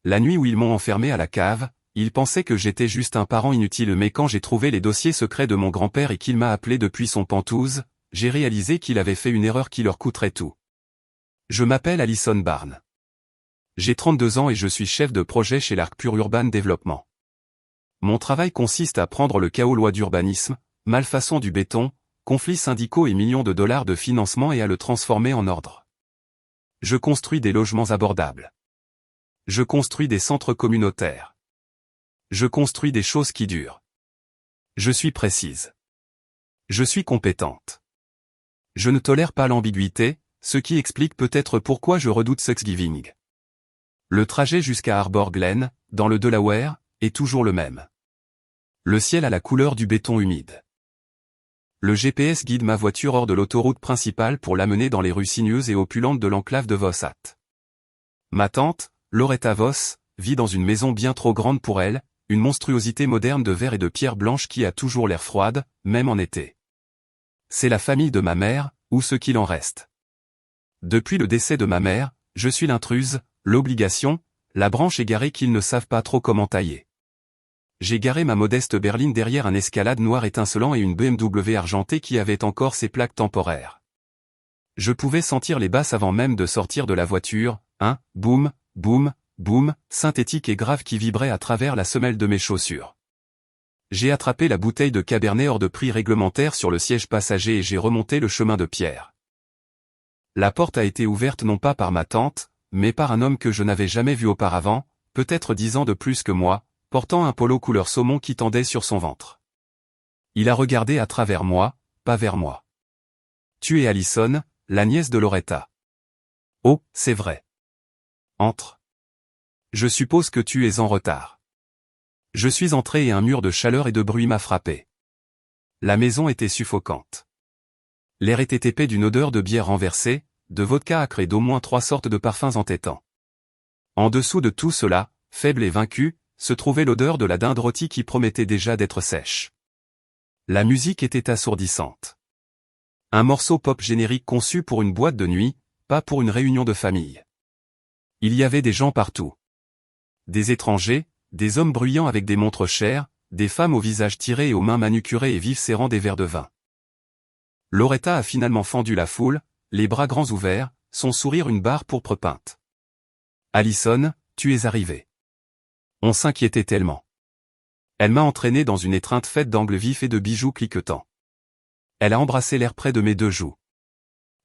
La nuit où ils m'ont enfermé à la cave, ils pensaient que j'étais juste un parent inutile, mais quand j'ai trouvé les dossiers secrets de mon grand-père et qu'il m'a appelé depuis son Penthouse, j'ai réalisé qu'il avait fait une erreur qui leur coûterait tout. Je m'appelle Alison Barnes. J'ai 32 ans et je suis chef de projet chez l'Arcpur Urban Development. Mon travail consiste à prendre le chaos loi d'urbanisme, malfaçon du béton, conflits syndicaux et millions de dollars de financement et à le transformer en ordre. Je construis des logements abordables. Je construis des centres communautaires. Je construis des choses qui durent. Je suis précise. Je suis compétente. Je ne tolère pas l'ambiguïté, ce qui explique peut-être pourquoi je redoute Thanksgiving. Le trajet jusqu'à Harbor Glen, dans le Delaware, est toujours le même. Le ciel a la couleur du béton humide. Le GPS guide ma voiture hors de l'autoroute principale pour l'amener dans les rues sinueuses et opulentes de l'enclave de Vossat. Ma tante, Loretta Voss, vit dans une maison bien trop grande pour elle, une monstruosité moderne de verre et de pierre blanche qui a toujours l'air froide, même en été. C'est la famille de ma mère, ou ce qu'il en reste. Depuis le décès de ma mère, je suis l'intruse, l'obligation, la branche égarée qu'ils ne savent pas trop comment tailler. J'ai garé ma modeste berline derrière un escalade noir étincelant et une BMW argentée qui avait encore ses plaques temporaires. Je pouvais sentir les basses avant même de sortir de la voiture, un boum, boum, boum, synthétique et grave qui vibrait à travers la semelle de mes chaussures. J'ai attrapé la bouteille de Cabernet hors de prix réglementaire sur le siège passager et j'ai remonté le chemin de pierre. La porte a été ouverte non pas par ma tante, mais par un homme que je n'avais jamais vu auparavant, peut-être 10 ans de plus que moi, portant un polo couleur saumon qui tendait sur son ventre. Il a regardé à travers moi, pas vers moi. Tu es Alison, la nièce de Loretta. Oh, c'est vrai. Entre. Je suppose que tu es en retard. Je suis entré et un mur de chaleur et de bruit m'a frappé. La maison était suffocante. L'air était épais d'une odeur de bière renversée, de vodka âcre et d'au moins 3 sortes de parfums entêtants. En dessous de tout cela, faible et vaincu, se trouvait l'odeur de la dinde rôtie qui promettait déjà d'être sèche. La musique était assourdissante. Un morceau pop générique conçu pour une boîte de nuit, pas pour une réunion de famille. Il y avait des gens partout. Des étrangers, des hommes bruyants avec des montres chères, des femmes au visage tiré et aux mains manucurées et vives serrant des verres de vin. Loretta a finalement fendu la foule, les bras grands ouverts, son sourire une barre pourpre peinte. Alison, tu es arrivée. On s'inquiétait tellement. Elle m'a entraîné dans une étreinte faite d'angles vifs et de bijoux cliquetants. Elle a embrassé l'air près de mes 2 joues.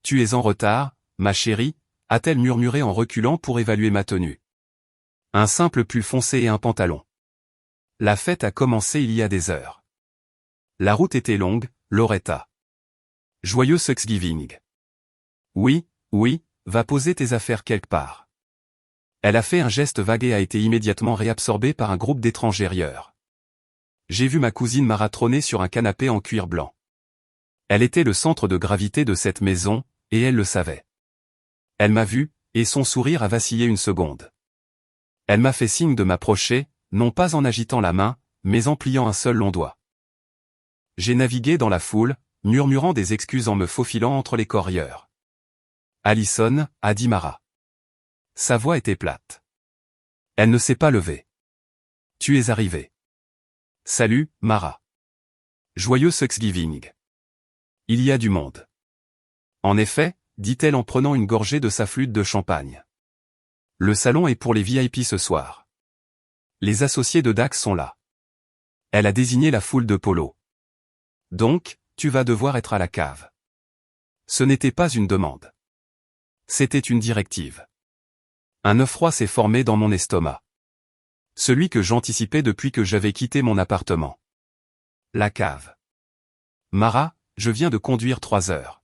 Tu es en retard, ma chérie, a-t-elle murmuré en reculant pour évaluer ma tenue. Un simple pull foncé et un pantalon. La fête a commencé il y a des heures. La route était longue, Loretta. Joyeux Thanksgiving. Oui, va poser tes affaires quelque part. Elle a fait un geste vague et a été immédiatement réabsorbée par un groupe d'étrangers rieurs. J'ai vu ma cousine maratronner sur un canapé en cuir blanc. Elle était le centre de gravité de cette maison, et elle le savait. Elle m'a vu, et son sourire a vacillé une seconde. Elle m'a fait signe de m'approcher, non pas en agitant la main, mais en pliant un seul long doigt. J'ai navigué dans la foule, murmurant des excuses en me faufilant entre les corps rieurs. Alison, a dit Mara. Sa voix était plate. Elle ne s'est pas levée. Tu es arrivée. Salut, Mara. Joyeux Thanksgiving. Il y a du monde. En effet, dit-elle en prenant une gorgée de sa flûte de champagne. Le salon est pour les VIP ce soir. Les associés de Dax sont là. Elle a désigné la foule de Polo. Donc, tu vas devoir être à la cave. Ce n'était pas une demande. C'était une directive. Un œuf froid s'est formé dans mon estomac. Celui que j'anticipais depuis que j'avais quitté mon appartement. La cave. Mara, je viens de conduire 3 heures.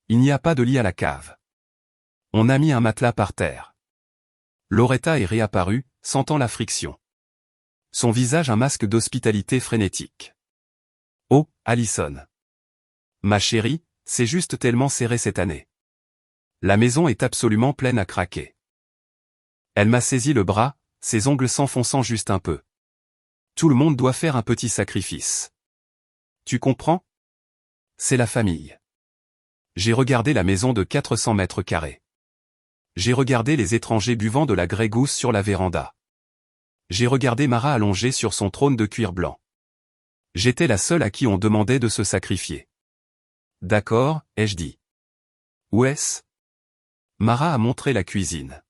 Il n'y a pas de lit à la cave. On a mis un matelas par terre. Loretta est réapparue, sentant la friction. Son visage un masque d'hospitalité frénétique. Oh, Alison. Ma chérie, c'est juste tellement serré cette année. La maison est absolument pleine à craquer. Elle m'a saisi le bras, ses ongles s'enfonçant juste un peu. Tout le monde doit faire un petit sacrifice. Tu comprends? C'est la famille. J'ai regardé la maison de 400 mètres carrés. J'ai regardé les étrangers buvant de la Grey Goose sur la véranda. J'ai regardé Mara allongée sur son trône de cuir blanc. J'étais la seule à qui on demandait de se sacrifier. D'accord, ai-je dit. Où est-ce? Mara a montré la cuisine.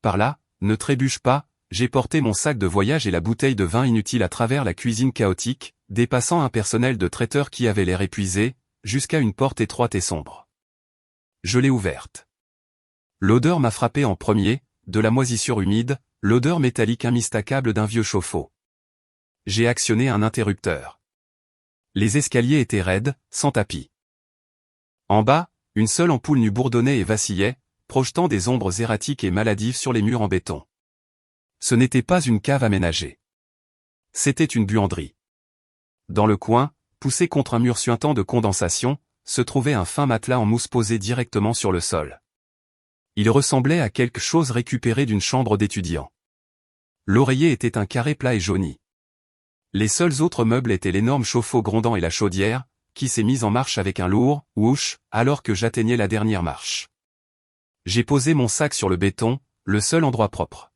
Par là, ne trébuche pas, j'ai porté mon sac de voyage et la bouteille de vin inutile à travers la cuisine chaotique, dépassant un personnel de traiteur qui avait l'air épuisé, jusqu'à une porte étroite et sombre. Je l'ai ouverte. L'odeur m'a frappé en premier, de la moisissure humide, l'odeur métallique imistakable d'un vieux chauffe-eau. J'ai actionné un interrupteur. Les escaliers étaient raides, sans tapis. En bas, une seule ampoule nue bourdonnait et vacillait, projetant des ombres erratiques et maladives sur les murs en béton. Ce n'était pas une cave aménagée. C'était une buanderie. Dans le coin, poussé contre un mur suintant de condensation, se trouvait un fin matelas en mousse posé directement sur le sol. Il ressemblait à quelque chose récupéré d'une chambre d'étudiant. L'oreiller était un carré plat et jauni. Les seuls autres meubles étaient l'énorme chauffe-eau grondant et la chaudière, qui s'est mise en marche avec un lourd « whoosh » alors que j'atteignais la dernière marche. J'ai posé mon sac sur le béton, le seul endroit propre.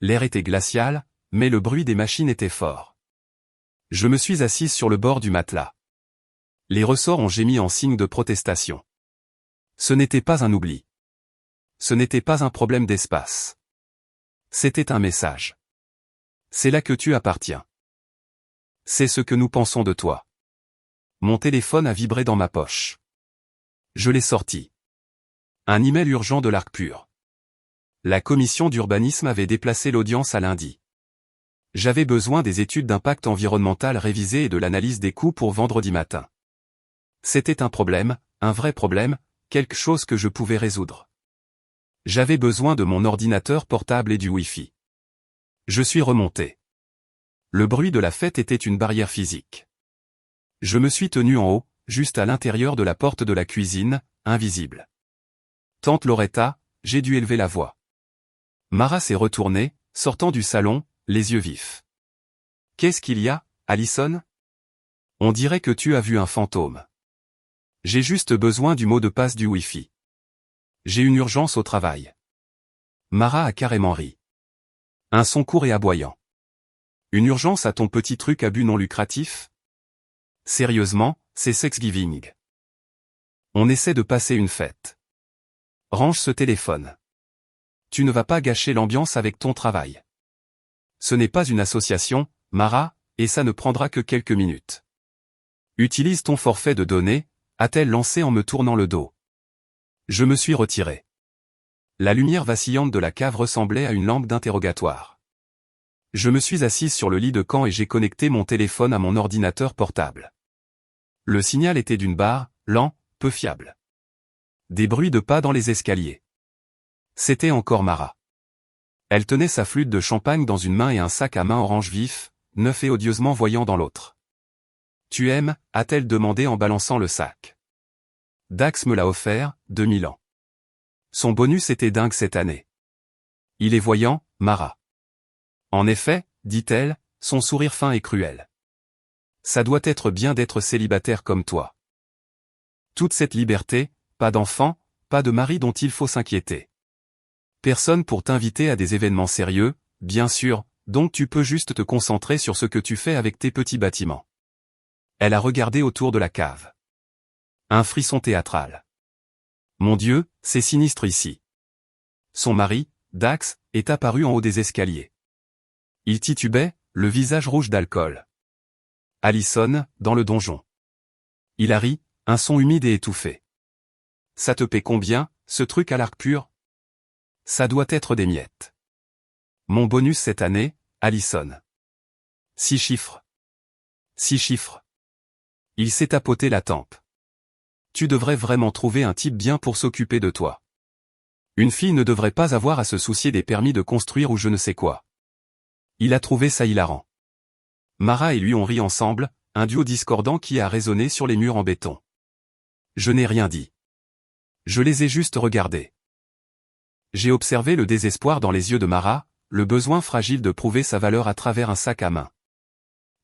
L'air était glacial, mais le bruit des machines était fort. Je me suis assise sur le bord du matelas. Les ressorts ont gémi en signe de protestation. Ce n'était pas un oubli. Ce n'était pas un problème d'espace. C'était un message. C'est là que tu appartiens. C'est ce que nous pensons de toi. Mon téléphone a vibré dans ma poche. Je l'ai sorti. Un email urgent de l'Arc Pur. La commission d'urbanisme avait déplacé l'audience à lundi. J'avais besoin des études d'impact environnemental révisées et de l'analyse des coûts pour vendredi matin. C'était un problème, un vrai problème, quelque chose que je pouvais résoudre. J'avais besoin de mon ordinateur portable et du Wi-Fi. Je suis remonté. Le bruit de la fête était une barrière physique. Je me suis tenu en haut, juste à l'intérieur de la porte de la cuisine, invisible. Tante Loretta, j'ai dû élever la voix. Mara s'est retournée, sortant du salon, les yeux vifs. Qu'est-ce qu'il y a, Allison? On dirait que tu as vu un fantôme. J'ai juste besoin du mot de passe du Wi-Fi. J'ai une urgence au travail. Mara a carrément ri. Un son court et aboyant. Une urgence à ton petit truc à but non lucratif? Sérieusement, c'est Thanksgiving. On essaie de passer une fête. Range ce téléphone. Tu ne vas pas gâcher l'ambiance avec ton travail. Ce n'est pas une association, Mara, et ça ne prendra que quelques minutes. Utilise ton forfait de données, a-t-elle lancé en me tournant le dos. Je me suis retiré. La lumière vacillante de la cave ressemblait à une lampe d'interrogatoire. Je me suis assise sur le lit de camp et j'ai connecté mon téléphone à mon ordinateur portable. Le signal était d'une barre, lent, peu fiable. Des bruits de pas dans les escaliers. C'était encore Mara. Elle tenait sa flûte de champagne dans une main et un sac à main orange vif, neuf et odieusement voyant dans l'autre. « Tu aimes » a-t-elle demandé en balançant le sac. Dax me l'a offert, 2000 ans. Son bonus était dingue cette année. Il est voyant, Mara. En effet, dit-elle, son sourire fin et cruel. Ça doit être bien d'être célibataire comme toi. Toute cette liberté, pas d'enfant, pas de mari dont il faut s'inquiéter. Personne pour t'inviter à des événements sérieux, bien sûr, donc tu peux juste te concentrer sur ce que tu fais avec tes petits bâtiments. Elle a regardé autour de la cave. Un frisson théâtral. Mon Dieu, c'est sinistre ici. Son mari, Dax, est apparu en haut des escaliers. Il titubait, le visage rouge d'alcool. Allison, dans le donjon. Il a ri, un son humide et étouffé. Ça te paie combien, ce truc à l'Arc Pur? Ça doit être des miettes. Mon bonus cette année, Allison. 6 chiffres. 6 chiffres. Il s'est tapoté la tempe. Tu devrais vraiment trouver un type bien pour s'occuper de toi. Une fille ne devrait pas avoir à se soucier des permis de construire ou je ne sais quoi. Il a trouvé ça hilarant. Mara et lui ont ri ensemble, un duo discordant qui a résonné sur les murs en béton. Je n'ai rien dit. Je les ai juste regardés. J'ai observé le désespoir dans les yeux de Mara, le besoin fragile de prouver sa valeur à travers un sac à main.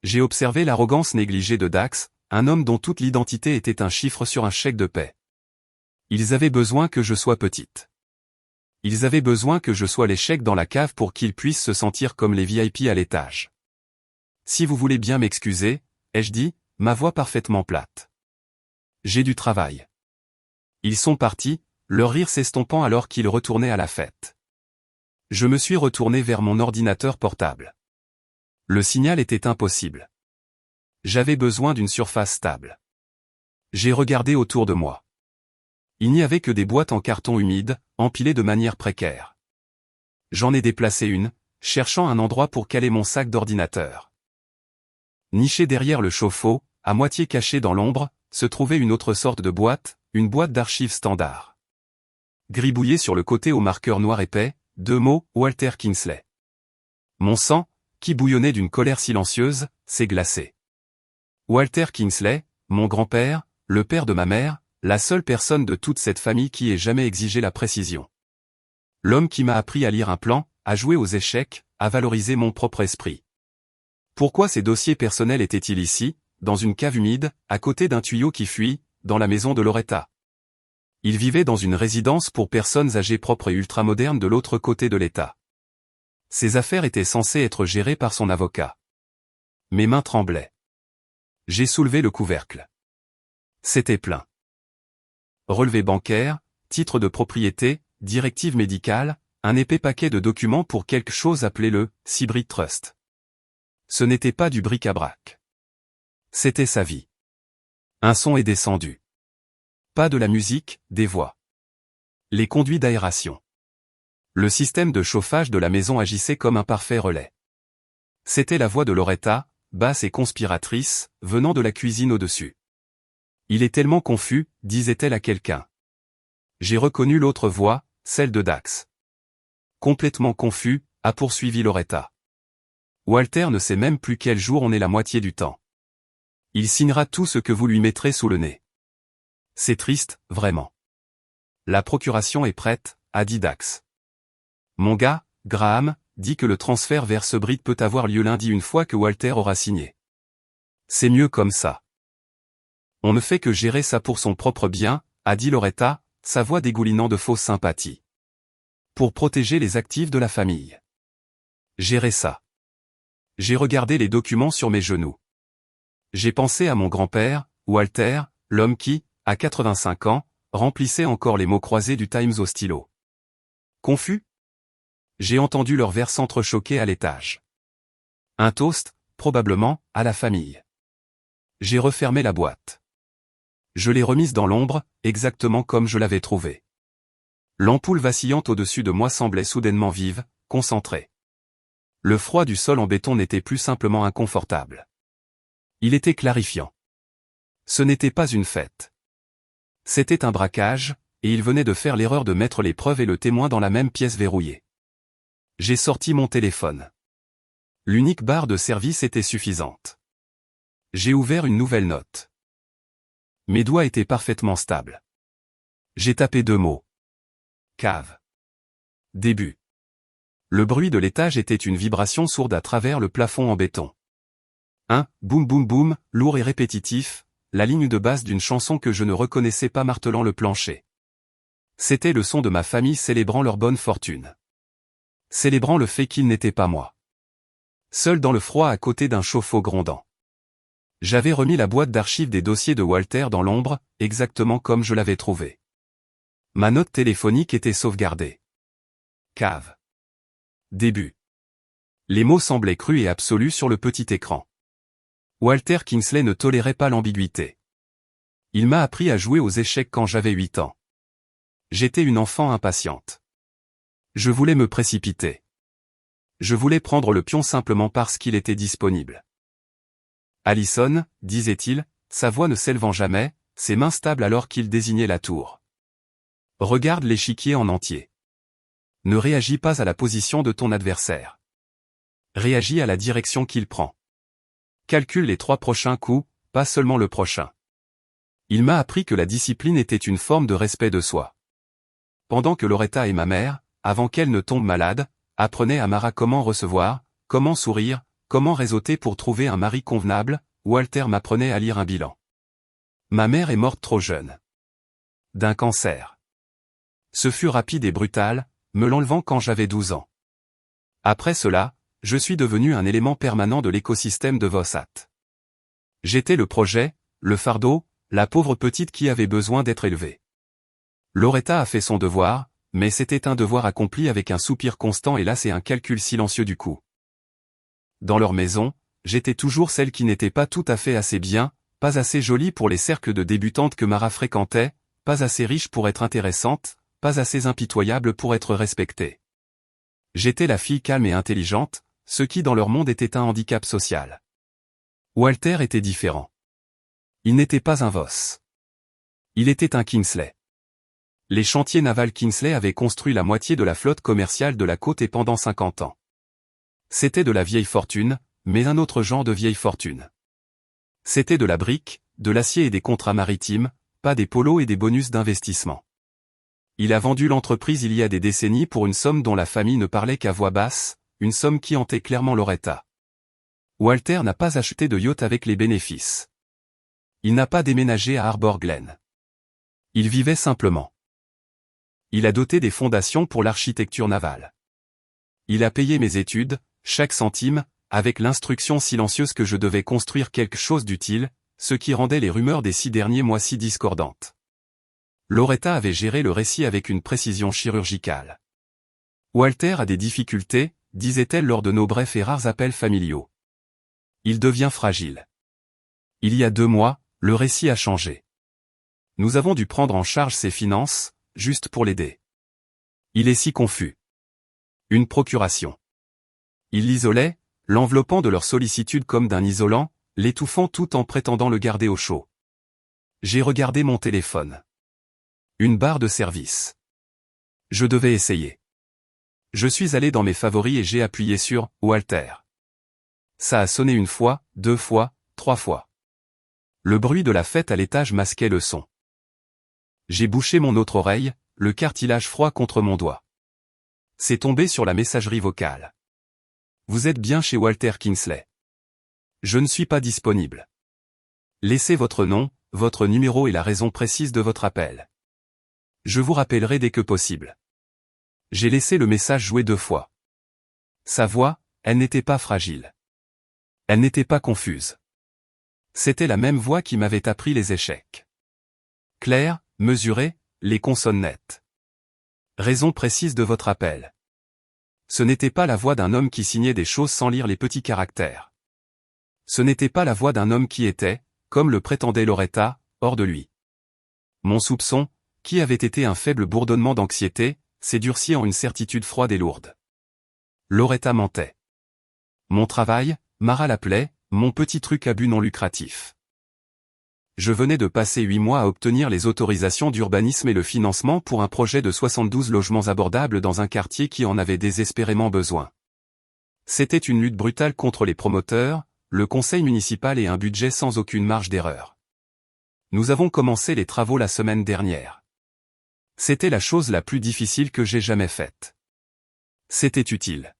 J'ai observé l'arrogance négligée de Dax, un homme dont toute l'identité était un chiffre sur un chèque de paie. Ils avaient besoin que je sois petite. Ils avaient besoin que je sois l'échec dans la cave pour qu'ils puissent se sentir comme les VIP à l'étage. Si vous voulez bien m'excuser, ai-je dit, ma voix parfaitement plate. J'ai du travail. Ils sont partis, leur rire s'estompant alors qu'ils retournaient à la fête. Je me suis retourné vers mon ordinateur portable. Le signal était impossible. J'avais besoin d'une surface stable. J'ai regardé autour de moi. Il n'y avait que des boîtes en carton humide, empilées de manière précaire. J'en ai déplacé une, cherchant un endroit pour caler mon sac d'ordinateur. Niché derrière le chauffe-eau, à moitié caché dans l'ombre, se trouvait une autre sorte de boîte, une boîte d'archives standard. Gribouillée sur le côté au marqueur noir épais, 2 mots, Walter Kingsley. Mon sang, qui bouillonnait d'une colère silencieuse, s'est glacé. Walter Kingsley, mon grand-père, le père de ma mère, la seule personne de toute cette famille qui ait jamais exigé la précision. L'homme qui m'a appris à lire un plan, à jouer aux échecs, à valoriser mon propre esprit. Pourquoi ces dossiers personnels étaient-ils ici, dans une cave humide, à côté d'un tuyau qui fuit, dans la maison de Loretta? Il vivait dans une résidence pour personnes âgées propre et ultramoderne de l'autre côté de l'État. Ses affaires étaient censées être gérées par son avocat. Mes mains tremblaient. J'ai soulevé le couvercle. C'était plein. Relevé bancaire, titre de propriété, directive médicale, un épais paquet de documents pour quelque chose appelé le Seabridge Trust. Ce n'était pas du bric-à-brac. C'était sa vie. Un son est descendu. Pas de la musique, des voix. Les conduits d'aération. Le système de chauffage de la maison agissait comme un parfait relais. C'était la voix de Loretta, basse et conspiratrice, venant de la cuisine au-dessus. Il est tellement confus, disait-elle à quelqu'un. J'ai reconnu l'autre voix, celle de Dax. Complètement confus, a poursuivi Loretta. Walter ne sait même plus quel jour on est la moitié du temps. Il signera tout ce que vous lui mettrez sous le nez. C'est triste, vraiment. La procuration est prête, a dit Dax. Mon gars, Graham, dit que le transfert vers Seabridge peut avoir lieu lundi une fois que Walter aura signé. C'est mieux comme ça. On ne fait que gérer ça pour son propre bien, a dit Loretta, sa voix dégoulinant de fausse sympathie. Pour protéger les actifs de la famille. Gérer ça. J'ai regardé les documents sur mes genoux. J'ai pensé à mon grand-père, Walter, l'homme qui, à 85 ans, remplissait encore les mots croisés du Times au stylo. Confus? J'ai entendu leurs verres s'entrechoquer à l'étage. Un toast, probablement, à la famille. J'ai refermé la boîte. Je l'ai remise dans l'ombre, exactement comme je l'avais trouvée. L'ampoule vacillante au-dessus de moi semblait soudainement vive, concentrée. Le froid du sol en béton n'était plus simplement inconfortable. Il était clarifiant. Ce n'était pas une fête. C'était un braquage, et il venait de faire l'erreur de mettre les preuves et le témoin dans la même pièce verrouillée. J'ai sorti mon téléphone. L'unique barre de service était suffisante. J'ai ouvert une nouvelle note. Mes doigts étaient parfaitement stables. J'ai tapé 2 mots. Cave. Début. Le bruit de l'étage était une vibration sourde à travers le plafond en béton. Un boum boum boum, lourd et répétitif, la ligne de basse d'une chanson que je ne reconnaissais pas martelant le plancher. C'était le son de ma famille célébrant leur bonne fortune. Célébrant le fait qu'ils n'étaient pas moi. Seul dans le froid à côté d'un chauffe-eau grondant. J'avais remis la boîte d'archives des dossiers de Walter dans l'ombre, exactement comme je l'avais trouvé. Ma note téléphonique était sauvegardée. Cave. Début. Les mots semblaient crus et absolus sur le petit écran. Walter Kingsley ne tolérait pas l'ambiguïté. Il m'a appris à jouer aux échecs quand j'avais 8 ans. J'étais une enfant impatiente. Je voulais me précipiter. Je voulais prendre le pion simplement parce qu'il était disponible. Allison, disait-il, sa voix ne s'élevant jamais, ses mains stables alors qu'il désignait la tour. Regarde l'échiquier en entier. Ne réagis pas à la position de ton adversaire. Réagis à la direction qu'il prend. Calcule les 3 prochains coups, pas seulement le prochain. Il m'a appris que la discipline était une forme de respect de soi. Pendant que Loretta et ma mère, avant qu'elle ne tombe malade, apprenaient à Mara comment recevoir, comment sourire, comment réseauter pour trouver un mari convenable, Walter m'apprenait à lire un bilan. Ma mère est morte trop jeune. D'un cancer. Ce fut rapide et brutal, me l'enlevant quand j'avais 12 ans. Après cela, je suis devenu un élément permanent de l'écosystème de Vossat. J'étais le projet, le fardeau, la pauvre petite qui avait besoin d'être élevée. Loretta a fait son devoir, mais c'était un devoir accompli avec un soupir constant et là c'est un calcul silencieux du coup. Dans leur maison, j'étais toujours celle qui n'était pas tout à fait assez bien, pas assez jolie pour les cercles de débutantes que Mara fréquentait, pas assez riche pour être intéressante, pas assez impitoyable pour être respectée. J'étais la fille calme et intelligente, ce qui dans leur monde était un handicap social. Walter était différent. Il n'était pas un Voss. Il était un Kingsley. Les chantiers navals Kingsley avaient construit la moitié de la flotte commerciale de la côte et pendant 50 ans. C'était de la vieille fortune, mais un autre genre de vieille fortune. C'était de la brique, de l'acier et des contrats maritimes, pas des polos et des bonus d'investissement. Il a vendu l'entreprise il y a des décennies pour une somme dont la famille ne parlait qu'à voix basse, une somme qui hantait clairement Loretta. Walter n'a pas acheté de yacht avec les bénéfices. Il n'a pas déménagé à Harbor Glen. Il vivait simplement. Il a doté des fondations pour l'architecture navale. Il a payé mes études, chaque centime, avec l'instruction silencieuse que je devais construire quelque chose d'utile, ce qui rendait les rumeurs des 6 derniers mois si discordantes. Loretta avait géré le récit avec une précision chirurgicale. Walter a des difficultés, disait-elle lors de nos brefs et rares appels familiaux. Il devient fragile. Il y a 2 mois, le récit a changé. Nous avons dû prendre en charge ses finances, juste pour l'aider. Il est si confus. Une procuration. Il l'isolait, l'enveloppant de leur sollicitude comme d'un isolant, l'étouffant tout en prétendant le garder au chaud. J'ai regardé mon téléphone. Une barre de service. Je devais essayer. Je suis allé dans mes favoris et j'ai appuyé sur « Walter ». Ça a sonné 1 fois, 2 fois, 3 fois. Le bruit de la fête à l'étage masquait le son. J'ai bouché mon autre oreille, le cartilage froid contre mon doigt. C'est tombé sur la messagerie vocale. Vous êtes bien chez Walter Kingsley. Je ne suis pas disponible. Laissez votre nom, votre numéro et la raison précise de votre appel. Je vous rappellerai dès que possible. J'ai laissé le message jouer 2 fois. Sa voix, elle n'était pas fragile. Elle n'était pas confuse. C'était la même voix qui m'avait appris les échecs. Claire, mesurée, les consonnes nettes. Raison précise de votre appel. Ce n'était pas la voix d'un homme qui signait des choses sans lire les petits caractères. Ce n'était pas la voix d'un homme qui était, comme le prétendait Loretta, hors de lui. Mon soupçon, qui avait été un faible bourdonnement d'anxiété, s'est durci en une certitude froide et lourde. Loretta mentait. Mon travail, Mara l'appelait, mon petit truc à but non lucratif. Je venais de passer 8 mois à obtenir les autorisations d'urbanisme et le financement pour un projet de 72 logements abordables dans un quartier qui en avait désespérément besoin. C'était une lutte brutale contre les promoteurs, le conseil municipal et un budget sans aucune marge d'erreur. Nous avons commencé les travaux la semaine dernière. C'était la chose la plus difficile que j'ai jamais faite. C'était utile.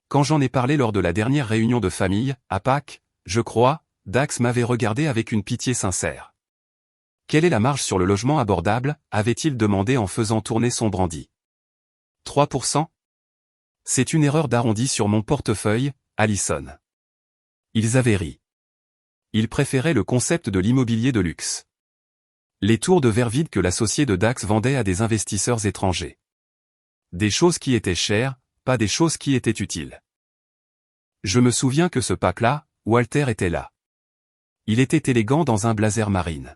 Quand j'en ai parlé lors de la dernière réunion de famille, à Pâques, je crois, Dax m'avait regardé avec une pitié sincère. Quelle est la marge sur le logement abordable, avait-il demandé en faisant tourner son brandy. 3%? C'est une erreur d'arrondi sur mon portefeuille, Allison. Ils avaient ri. Ils préféraient le concept de l'immobilier de luxe. Les tours de verre vides que l'associé de Dax vendait à des investisseurs étrangers. Des choses qui étaient chères, pas des choses qui étaient utiles. Je me souviens que ce Pâques-là, Walter était là. Il était élégant dans un blazer marine.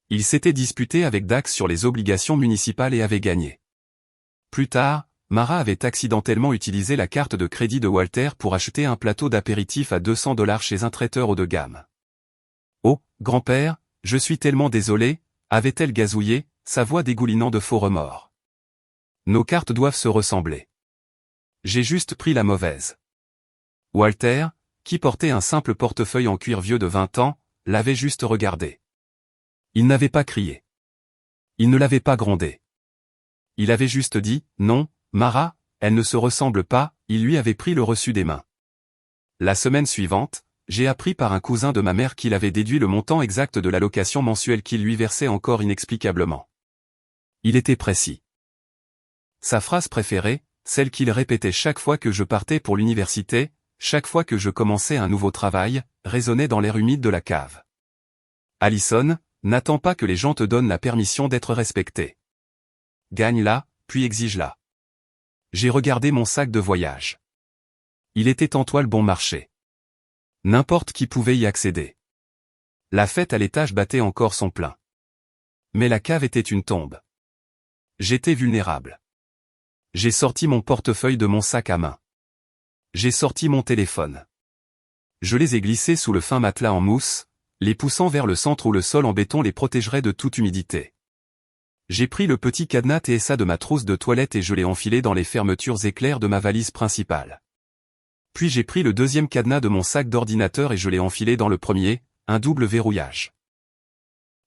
Il s'était disputé avec Dax sur les obligations municipales et avait gagné. Plus tard, Mara avait accidentellement utilisé la carte de crédit de Walter pour acheter un plateau d'apéritif à $200 chez un traiteur haut de gamme. Oh, grand-père, je suis tellement désolé, avait-elle gazouillé, sa voix dégoulinant de faux remords. Nos cartes doivent se ressembler. J'ai juste pris la mauvaise. Walter, qui portait un simple portefeuille en cuir vieux de 20 ans, l'avait juste regardé. Il n'avait pas crié. Il ne l'avait pas grondé. Il avait juste dit, non, Mara, elle ne se ressemble pas, il lui avait pris le reçu des mains. La semaine suivante, j'ai appris par un cousin de ma mère qu'il avait déduit le montant exact de l'allocation mensuelle qu'il lui versait encore inexplicablement. Il était précis. Sa phrase préférée, celle qu'il répétait chaque fois que je partais pour l'université, chaque fois que je commençais un nouveau travail, résonnait dans l'air humide de la cave. Allison, n'attends pas que les gens te donnent la permission d'être respecté. Gagne-la, puis exige-la. J'ai regardé mon sac de voyage. Il était en toile bon marché. N'importe qui pouvait y accéder. La fête à l'étage battait encore son plein. Mais la cave était une tombe. J'étais vulnérable. J'ai sorti mon portefeuille de mon sac à main. J'ai sorti mon téléphone. Je les ai glissés sous le fin matelas en mousse, les poussant vers le centre où le sol en béton les protégerait de toute humidité. J'ai pris le petit cadenas TSA de ma trousse de toilette et je l'ai enfilé dans les fermetures éclairs de ma valise principale. Puis j'ai pris le deuxième cadenas de mon sac d'ordinateur et je l'ai enfilé dans le premier, un double verrouillage.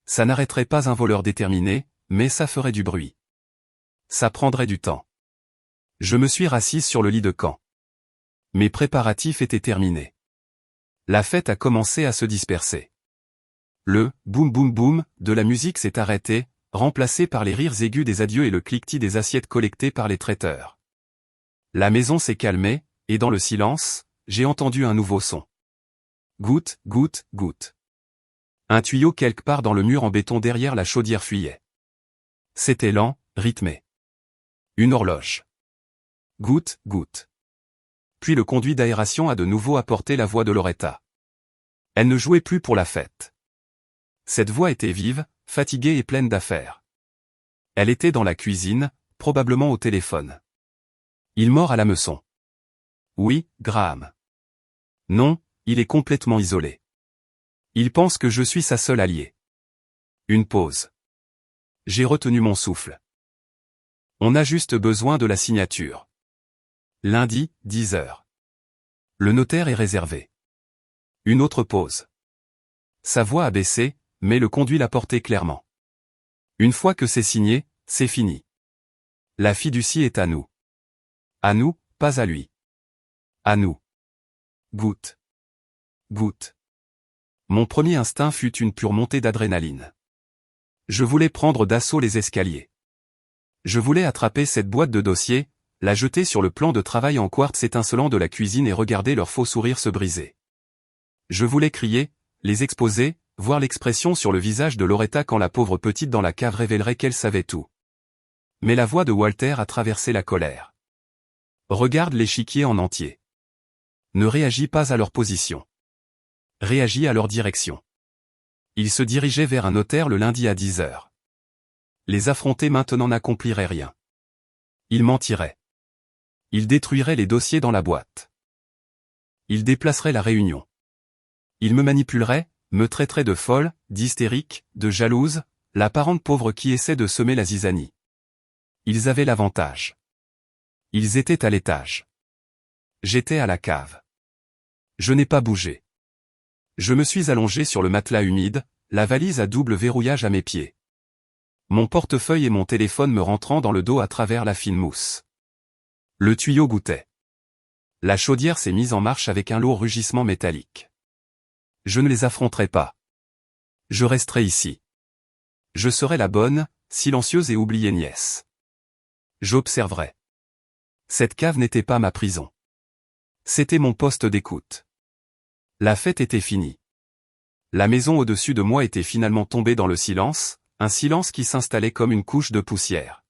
Ça n'arrêterait pas un voleur déterminé, mais ça ferait du bruit. Ça prendrait du temps. Je me suis rassise sur le lit de camp. Mes préparatifs étaient terminés. La fête a commencé à se disperser. Le « boum boum boum » de la musique s'est arrêté, remplacé par les rires aigus des adieux et le cliquetis des assiettes collectées par les traiteurs. La maison s'est calmée, et dans le silence, j'ai entendu un nouveau son. Goutte, goutte, goutte. Un tuyau quelque part dans le mur en béton derrière la chaudière fuyait. C'était lent, rythmé. Une horloge. Goutte, goutte. Puis le conduit d'aération a de nouveau apporté la voix de Loretta. Elle ne jouait plus pour la fête. Cette voix était vive, fatiguée et pleine d'affaires. Elle était dans la cuisine, probablement au téléphone. Il mord à l'hameçon. Oui, Graham. Non, il est complètement isolé. Il pense que je suis sa seule alliée. Une pause. J'ai retenu mon souffle. On a juste besoin de la signature. Lundi, 10 heures. Le notaire est réservé. Une autre pause. Sa voix a baissé, mais le conduit l'a porté clairement. Une fois que c'est signé, c'est fini. La fiducie est à nous. À nous, pas à lui. À nous. Goutte. Goutte. Mon premier instinct fut une pure montée d'adrénaline. Je voulais prendre d'assaut les escaliers. Je voulais attraper cette boîte de dossiers, la jeter sur le plan de travail en quartz étincelant de la cuisine et regarder leur faux sourire se briser. Je voulais crier, les exposer, voir l'expression sur le visage de Loretta quand la pauvre petite dans la cave révélerait qu'elle savait tout. Mais la voix de Walter a traversé la colère. Regarde l'échiquier en entier. Ne réagis pas à leur position. Réagis à leur direction. Ils se dirigeaient vers un notaire le lundi à 10 heures. Les affronter maintenant n'accomplirait rien. Ils mentiraient. Ils détruiraient les dossiers dans la boîte. Ils déplaceraient la réunion. Ils me manipuleraient, me traiteraient de folle, d'hystérique, de jalouse, la parente pauvre qui essaie de semer la zizanie. Ils avaient l'avantage. Ils étaient à l'étage. J'étais à la cave. Je n'ai pas bougé. Je me suis allongé sur le matelas humide, la valise à double verrouillage à mes pieds. Mon portefeuille et mon téléphone me rentrant dans le dos à travers la fine mousse. Le tuyau goûtait. La chaudière s'est mise en marche avec un lourd rugissement métallique. Je ne les affronterai pas. Je resterai ici. Je serai la bonne, silencieuse et oubliée nièce. J'observerai. Cette cave n'était pas ma prison. C'était mon poste d'écoute. La fête était finie. La maison au-dessus de moi était finalement tombée dans le silence, un silence qui s'installait comme une couche de poussière.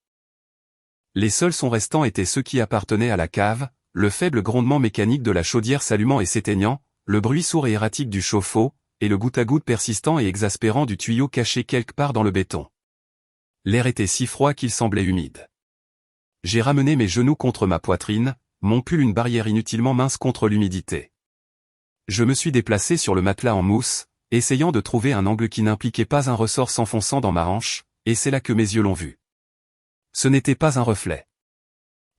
Les seuls sons restants étaient ceux qui appartenaient à la cave, le faible grondement mécanique de la chaudière s'allumant et s'éteignant, le bruit sourd et erratique du chauffe-eau, et le goutte-à-goutte persistant et exaspérant du tuyau caché quelque part dans le béton. L'air était si froid qu'il semblait humide. J'ai ramené mes genoux contre ma poitrine, mon pull une barrière inutilement mince contre l'humidité. Je me suis déplacé sur le matelas en mousse, essayant de trouver un angle qui n'impliquait pas un ressort s'enfonçant dans ma hanche, et c'est là que mes yeux l'ont vu. Ce n'était pas un reflet.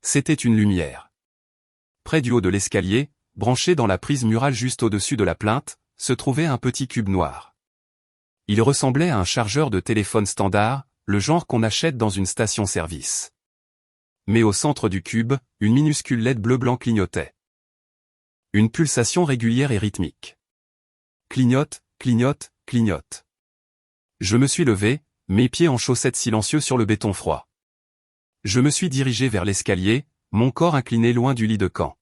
C'était une lumière. Près du haut de l'escalier, branché dans la prise murale juste au-dessus de la plinthe, se trouvait un petit cube noir. Il ressemblait à un chargeur de téléphone standard, le genre qu'on achète dans une station-service. Mais au centre du cube, une minuscule LED bleu-blanc clignotait. Une pulsation régulière et rythmique. Clignote, clignote, clignote. Je me suis levé, mes pieds en chaussettes silencieux sur le béton froid. Je me suis dirigé vers l'escalier, mon corps incliné loin du lit de camp.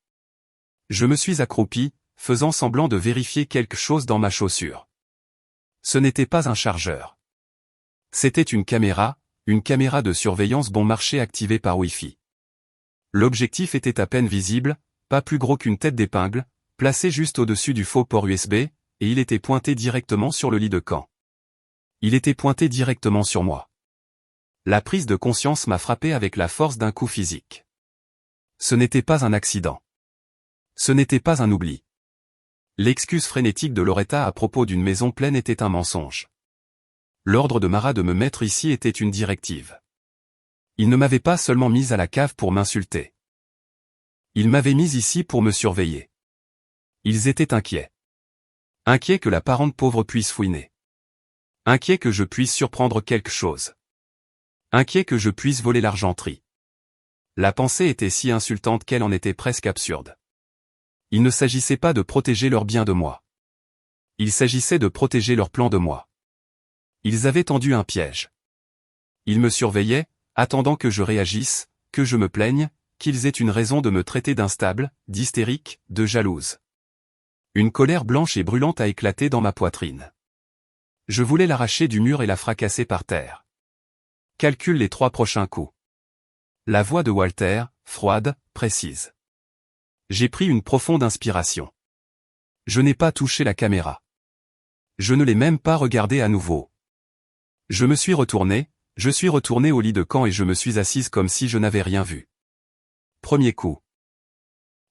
Je me suis accroupi, faisant semblant de vérifier quelque chose dans ma chaussure. Ce n'était pas un chargeur. C'était une caméra de surveillance bon marché activée par Wi-Fi. L'objectif était à peine visible, pas plus gros qu'une tête d'épingle, placé juste au-dessus du faux port USB, et il était pointé directement sur le lit de camp. Il était pointé directement sur moi. La prise de conscience m'a frappé avec la force d'un coup physique. Ce n'était pas un accident. Ce n'était pas un oubli. L'excuse frénétique de Loretta à propos d'une maison pleine était un mensonge. L'ordre de Mara de me mettre ici était une directive. Il ne m'avait pas seulement mise à la cave pour m'insulter. Il m'avait mise ici pour me surveiller. Ils étaient inquiets. Inquiets que la parente pauvre puisse fouiner. Inquiets que je puisse surprendre quelque chose. Inquiets que je puisse voler l'argenterie. La pensée était si insultante qu'elle en était presque absurde. Il ne s'agissait pas de protéger leurs biens de moi. Il s'agissait de protéger leur plan de moi. Ils avaient tendu un piège. Ils me surveillaient, attendant que je réagisse, que je me plaigne, qu'ils aient une raison de me traiter d'instable, d'hystérique, de jalouse. Une colère blanche et brûlante a éclaté dans ma poitrine. Je voulais l'arracher du mur et la fracasser par terre. Calcule les 3 prochains coups. La voix de Walter, froide, précise. J'ai pris une profonde inspiration. Je n'ai pas touché la caméra. Je ne l'ai même pas regardée à nouveau. Je suis retourné au lit de camp et je me suis assise comme si je n'avais rien vu. Premier coup.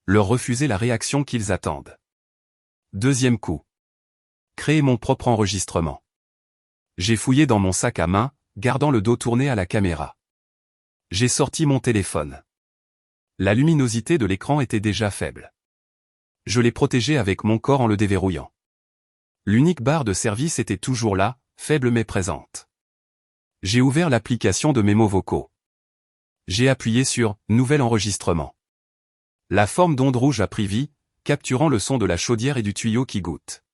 Leur refuser la réaction qu'ils attendent. Deuxième coup. Créer mon propre enregistrement. J'ai fouillé dans mon sac à main, gardant le dos tourné à la caméra. J'ai sorti mon téléphone. La luminosité de l'écran était déjà faible. Je l'ai protégé avec mon corps en le déverrouillant. L'unique barre de service était toujours là, faible mais présente. J'ai ouvert l'application de mémos vocaux. J'ai appuyé sur « Nouvel enregistrement ». La forme d'onde rouge a pris vie, capturant le son de la chaudière et du tuyau qui goutte.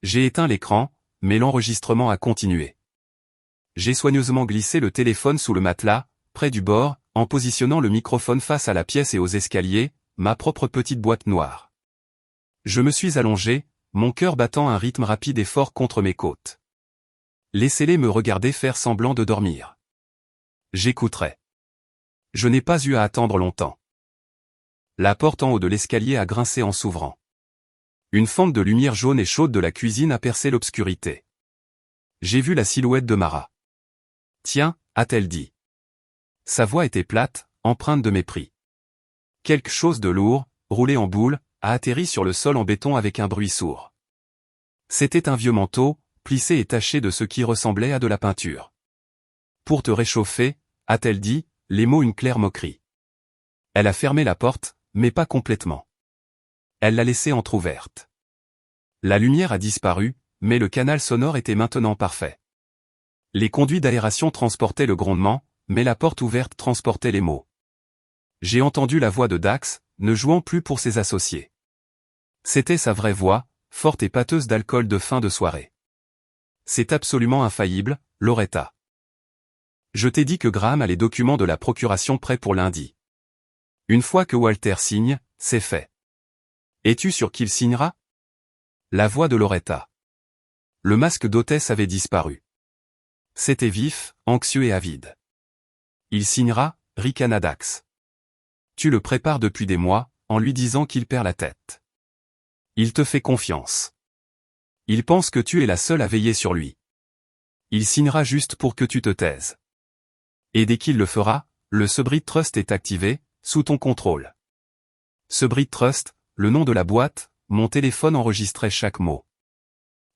J'ai éteint l'écran, mais l'enregistrement a continué. J'ai soigneusement glissé le téléphone sous le matelas, près du bord, en positionnant le microphone face à la pièce et aux escaliers, ma propre petite boîte noire. Je me suis allongé, mon cœur battant un rythme rapide et fort contre mes côtes. Laissez-les me regarder faire semblant de dormir. J'écouterai. Je n'ai pas eu à attendre longtemps. La porte en haut de l'escalier a grincé en s'ouvrant. Une fente de lumière jaune et chaude de la cuisine a percé l'obscurité. J'ai vu la silhouette de Mara. Tiens, a-t-elle dit. Sa voix était plate, empreinte de mépris. Quelque chose de lourd, roulé en boule, a atterri sur le sol en béton avec un bruit sourd. C'était un vieux manteau, plissé et taché de ce qui ressemblait à de la peinture. Pour te réchauffer, a-t-elle dit, les mots une claire moquerie. Elle a fermé la porte, mais pas complètement. Elle l'a laissée entr'ouverte. La lumière a disparu, mais le canal sonore était maintenant parfait. Les conduits d'aération transportaient le grondement, mais la porte ouverte transportait les mots. J'ai entendu la voix de Dax, ne jouant plus pour ses associés. C'était sa vraie voix, forte et pâteuse d'alcool de fin de soirée. C'est absolument infaillible, Loretta. Je t'ai dit que Graham a les documents de la procuration prêts pour lundi. Une fois que Walter signe, c'est fait. Es-tu sûr qu'il signera? La voix de Loretta. Le masque d'hôtesse avait disparu. C'était vif, anxieux et avide. Il signera, ricana Dax. Tu le prépares depuis des mois, en lui disant qu'il perd la tête. Il te fait confiance. Il pense que tu es la seule à veiller sur lui. Il signera juste pour que tu te taises. Et dès qu'il le fera, le Subreddit Trust est activé, sous ton contrôle. Subreddit Trust, le nom de la boîte, mon téléphone enregistrait chaque mot.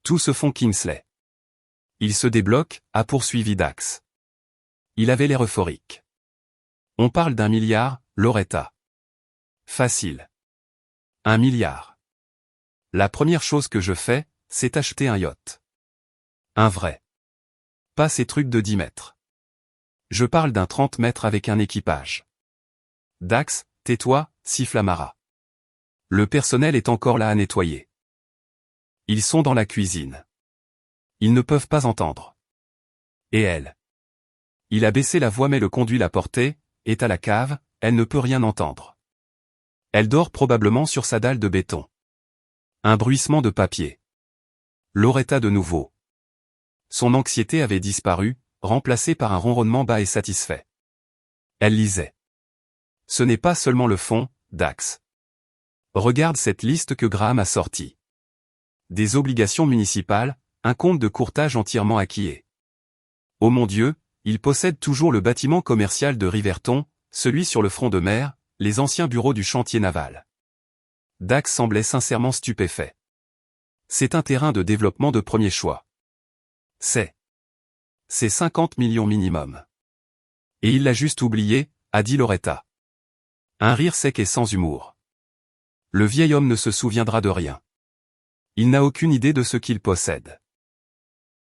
Tout se fond Kingsley. Il se débloque, a poursuivi Dax. Il avait l'air euphorique. On parle d'1 milliard, Loretta. Facile. 1 milliard. La première chose que je fais, c'est acheter un yacht. Un vrai. Pas ces trucs de 10 mètres. Je parle d'un 30 mètres avec un équipage. Dax, tais-toi, siffla Mara. Le personnel est encore là à nettoyer. Ils sont dans la cuisine. Ils ne peuvent pas entendre. Et elle. Il a baissé la voix mais le conduit l'a porté, est à la cave, elle ne peut rien entendre. Elle dort probablement sur sa dalle de béton. Un bruissement de papier. Loretta de nouveau. Son anxiété avait disparu, remplacée par un ronronnement bas et satisfait. Elle lisait. Ce n'est pas seulement le fond, Dax. Regarde cette liste que Graham a sortie. Des obligations municipales, un compte de courtage entièrement acquis. Oh mon Dieu, il possède toujours le bâtiment commercial de Riverton, celui sur le front de mer, les anciens bureaux du chantier naval. Dax semblait sincèrement stupéfait. C'est un terrain de développement de premier choix. C'est 50 millions minimum. Et il l'a juste oublié, a dit Loretta. Un rire sec et sans humour. Le vieil homme ne se souviendra de rien. Il n'a aucune idée de ce qu'il possède.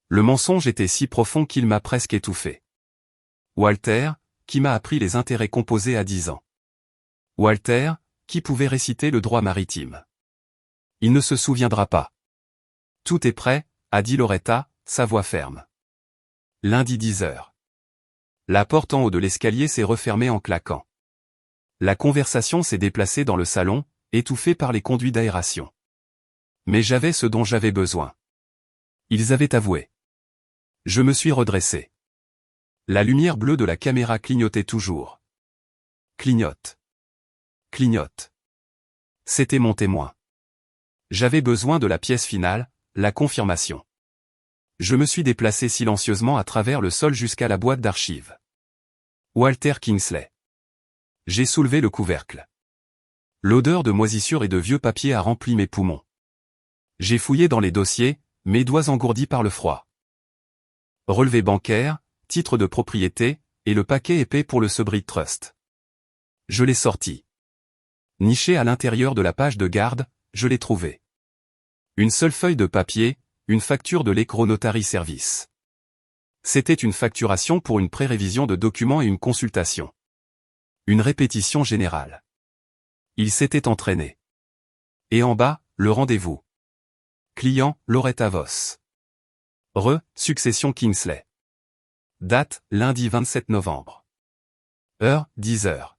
Le mensonge était si profond qu'il m'a presque étouffé. Walter, qui m'a appris les intérêts composés à 10 ans. Walter, qui pouvait réciter le droit maritime. Il ne se souviendra pas. Tout est prêt, a dit Loretta, sa voix ferme. Lundi 10 heures. La porte en haut de l'escalier s'est refermée en claquant. La conversation s'est déplacée dans le salon, étouffée par les conduits d'aération. Mais j'avais ce dont j'avais besoin. Ils avaient avoué. Je me suis redressé. La lumière bleue de la caméra clignotait toujours. Clignote. Clignote. C'était mon témoin. J'avais besoin de la pièce finale, la confirmation. Je me suis déplacé silencieusement à travers le sol jusqu'à la boîte d'archives. Walter Kingsley. J'ai soulevé le couvercle. L'odeur de moisissure et de vieux papier a rempli mes poumons. J'ai fouillé dans les dossiers, mes doigts engourdis par le froid. Relevé bancaire, titre de propriété, et le paquet épais pour le Subrit Trust. Je l'ai sorti. Niché à l'intérieur de la page de garde, je l'ai trouvé. Une seule feuille de papier, une facture de l'Ecro Notary Service. C'était une facturation pour une prérévision de documents et une consultation. Une répétition générale. Il s'était entraîné. Et en bas, le rendez-vous. Client, Loretta Voss. Succession Kingsley. Date, lundi 27 novembre. Heure, 10 heures.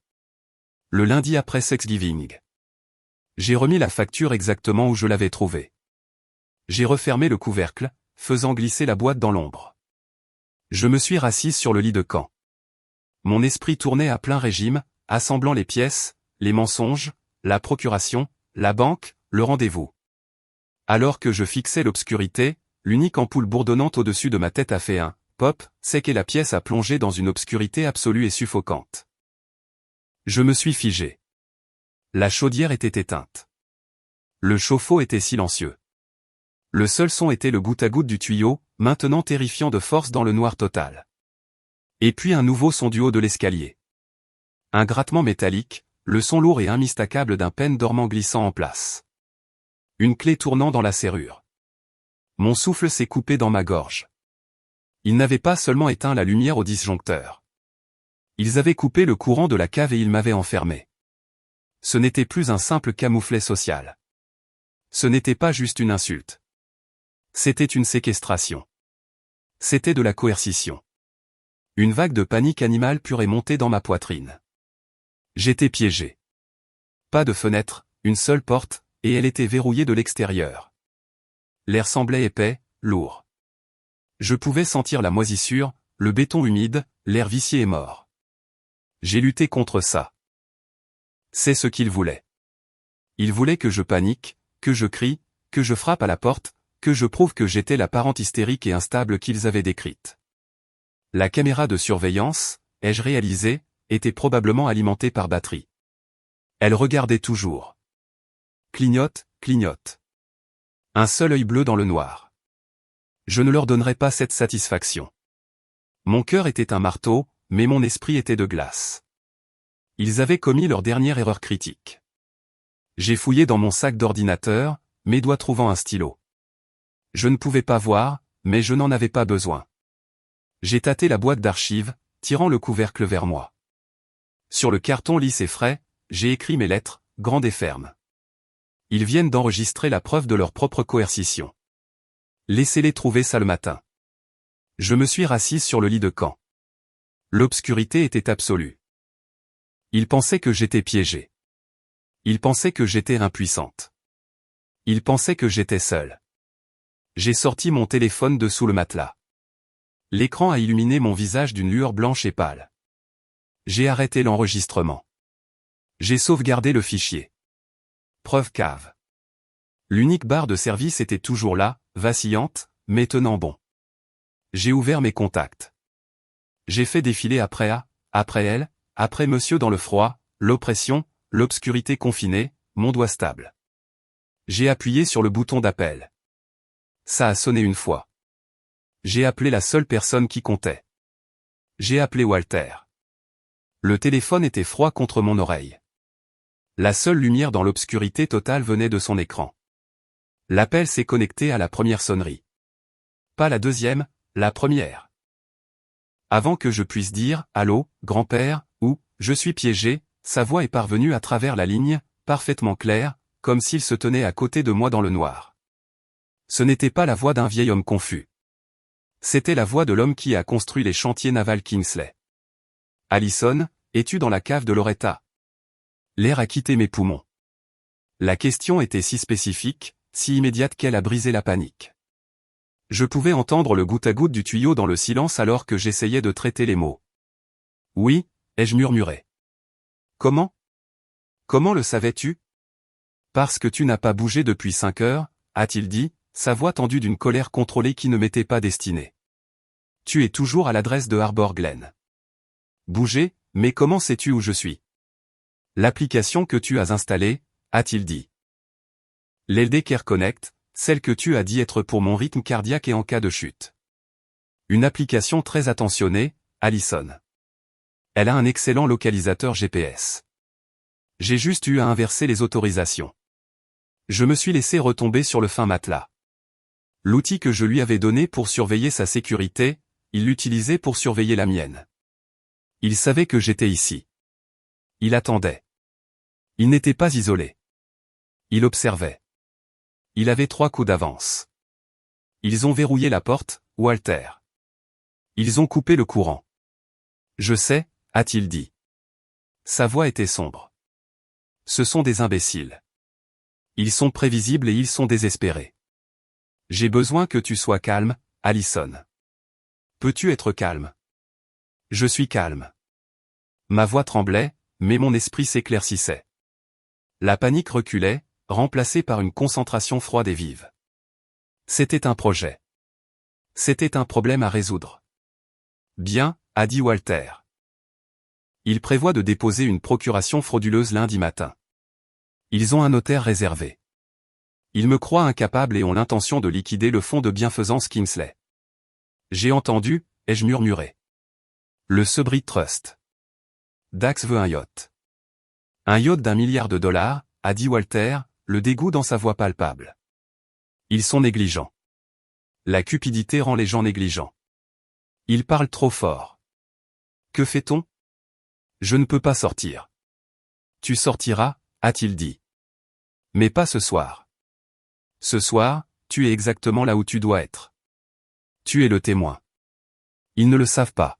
Le lundi après Thanksgiving. J'ai remis la facture exactement où je l'avais trouvée. J'ai refermé le couvercle, faisant glisser la boîte dans l'ombre. Je me suis rassise sur le lit de camp. Mon esprit tournait à plein régime, assemblant les pièces, les mensonges, la procuration, la banque, le rendez-vous. Alors que je fixais l'obscurité, l'unique ampoule bourdonnante au-dessus de ma tête a fait un pop sec et la pièce a plongé dans une obscurité absolue et suffocante. Je me suis figé. La chaudière était éteinte. Le chauffe-eau était silencieux. Le seul son était le goutte à goutte du tuyau, maintenant terrifiant de force dans le noir total. Et puis un nouveau son du haut de l'escalier. Un grattement métallique, le son lourd et immistacable d'un pêne dormant glissant en place. Une clé tournant dans la serrure. Mon souffle s'est coupé dans ma gorge. Ils n'avaient pas seulement éteint la lumière au disjoncteur. Ils avaient coupé le courant de la cave et ils m'avaient enfermé. Ce n'était plus un simple camouflet social. Ce n'était pas juste une insulte. C'était une séquestration. C'était de la coercition. Une vague de panique animale pure est montée dans ma poitrine. J'étais piégé. Pas de fenêtre, une seule porte, et elle était verrouillée de l'extérieur. L'air semblait épais, lourd. Je pouvais sentir la moisissure, le béton humide, l'air vicié et mort. J'ai lutté contre ça. C'est ce qu'il voulait. Il voulait que je panique, que je crie, que je frappe à la porte, que je prouve que j'étais la parente hystérique et instable qu'ils avaient décrite. La caméra de surveillance, ai-je réalisé, était probablement alimentée par batterie. Elle regardait toujours. Clignote, clignote. Un seul œil bleu dans le noir. Je ne leur donnerais pas cette satisfaction. Mon cœur était un marteau, mais mon esprit était de glace. Ils avaient commis leur dernière erreur critique. J'ai fouillé dans mon sac d'ordinateur, mes doigts trouvant un stylo. Je ne pouvais pas voir, mais je n'en avais pas besoin. J'ai tâté la boîte d'archives, tirant le couvercle vers moi. Sur le carton lisse et frais, j'ai écrit mes lettres, grandes et fermes. Ils viennent d'enregistrer la preuve de leur propre coercition. Laissez-les trouver ça le matin. Je me suis rassise sur le lit de camp. L'obscurité était absolue. Il pensait que j'étais piégée. Il pensait que j'étais impuissante. Il pensait que j'étais seule. J'ai sorti mon téléphone de sous le matelas. L'écran a illuminé mon visage d'une lueur blanche et pâle. J'ai arrêté l'enregistrement. J'ai sauvegardé le fichier. Preuve cave. L'unique barre de service était toujours là, vacillante, mais tenant bon. J'ai ouvert mes contacts. J'ai fait défiler après A, après elle, après monsieur dans le froid, l'oppression, l'obscurité confinée, mon doigt stable. J'ai appuyé sur le bouton d'appel. Ça a sonné une fois. J'ai appelé la seule personne qui comptait. J'ai appelé Walter. Le téléphone était froid contre mon oreille. La seule lumière dans l'obscurité totale venait de son écran. L'appel s'est connecté à la première sonnerie. Pas la deuxième, la première. Avant que je puisse dire « Allô, grand-père » ou « Je suis piégé », sa voix est parvenue à travers la ligne, parfaitement claire, comme s'il se tenait à côté de moi dans le noir. Ce n'était pas la voix d'un vieil homme confus. C'était la voix de l'homme qui a construit les chantiers navals Kingsley. « Allison, es-tu dans la cave de Loretta ?» L'air a quitté mes poumons. La question était si spécifique, si immédiate qu'elle a brisé la panique. Je pouvais entendre le goutte à goutte du tuyau dans le silence alors que j'essayais de traiter les mots. « Oui », ai-je murmuré. « Comment ? Comment le savais-tu ? » « Parce que tu n'as pas bougé depuis 5 heures, a-t-il dit, sa voix tendue d'une colère contrôlée qui ne m'était pas destinée. « Tu es toujours à l'adresse de Harbor Glen. »« Bouger, mais comment sais-tu où je suis ? » « L'application que tu as installée, a-t-il dit. « L'LD Care Connect, celle que tu as dit être pour mon rythme cardiaque et en cas de chute. » Une application très attentionnée, Allison. Elle a un excellent localisateur GPS. J'ai juste eu à inverser les autorisations. Je me suis laissé retomber sur le fin matelas. L'outil que je lui avais donné pour surveiller sa sécurité, il l'utilisait pour surveiller la mienne. Il savait que j'étais ici. Il attendait. Il n'était pas isolé. Il observait. Il avait 3 coups d'avance. Ils ont verrouillé la porte, Walter. Ils ont coupé le courant. Je sais, a-t-il dit. Sa voix était sombre. Ce sont des imbéciles. Ils sont prévisibles et ils sont désespérés. J'ai besoin que tu sois calme, Allison. Peux-tu être calme ? Je suis calme. Ma voix tremblait, mais mon esprit s'éclaircissait. La panique reculait, remplacée par une concentration froide et vive. C'était un projet. C'était un problème à résoudre. Bien, a dit Walter. Il prévoit de déposer une procuration frauduleuse lundi matin. Ils ont un notaire réservé. Ils me croient incapable et ont l'intention de liquider le fonds de bienfaisance Kingsley. J'ai entendu, ai-je murmuré. Le Subrit Trust. Dax veut un yacht. Un yacht d'1 milliard de dollars, a dit Walter, le dégoût dans sa voix palpable. Ils sont négligents. La cupidité rend les gens négligents. Ils parlent trop fort. Que fait-on ? Je ne peux pas sortir. Tu sortiras, a-t-il dit. Mais pas ce soir. Ce soir, tu es exactement là où tu dois être. Tu es le témoin. Ils ne le savent pas.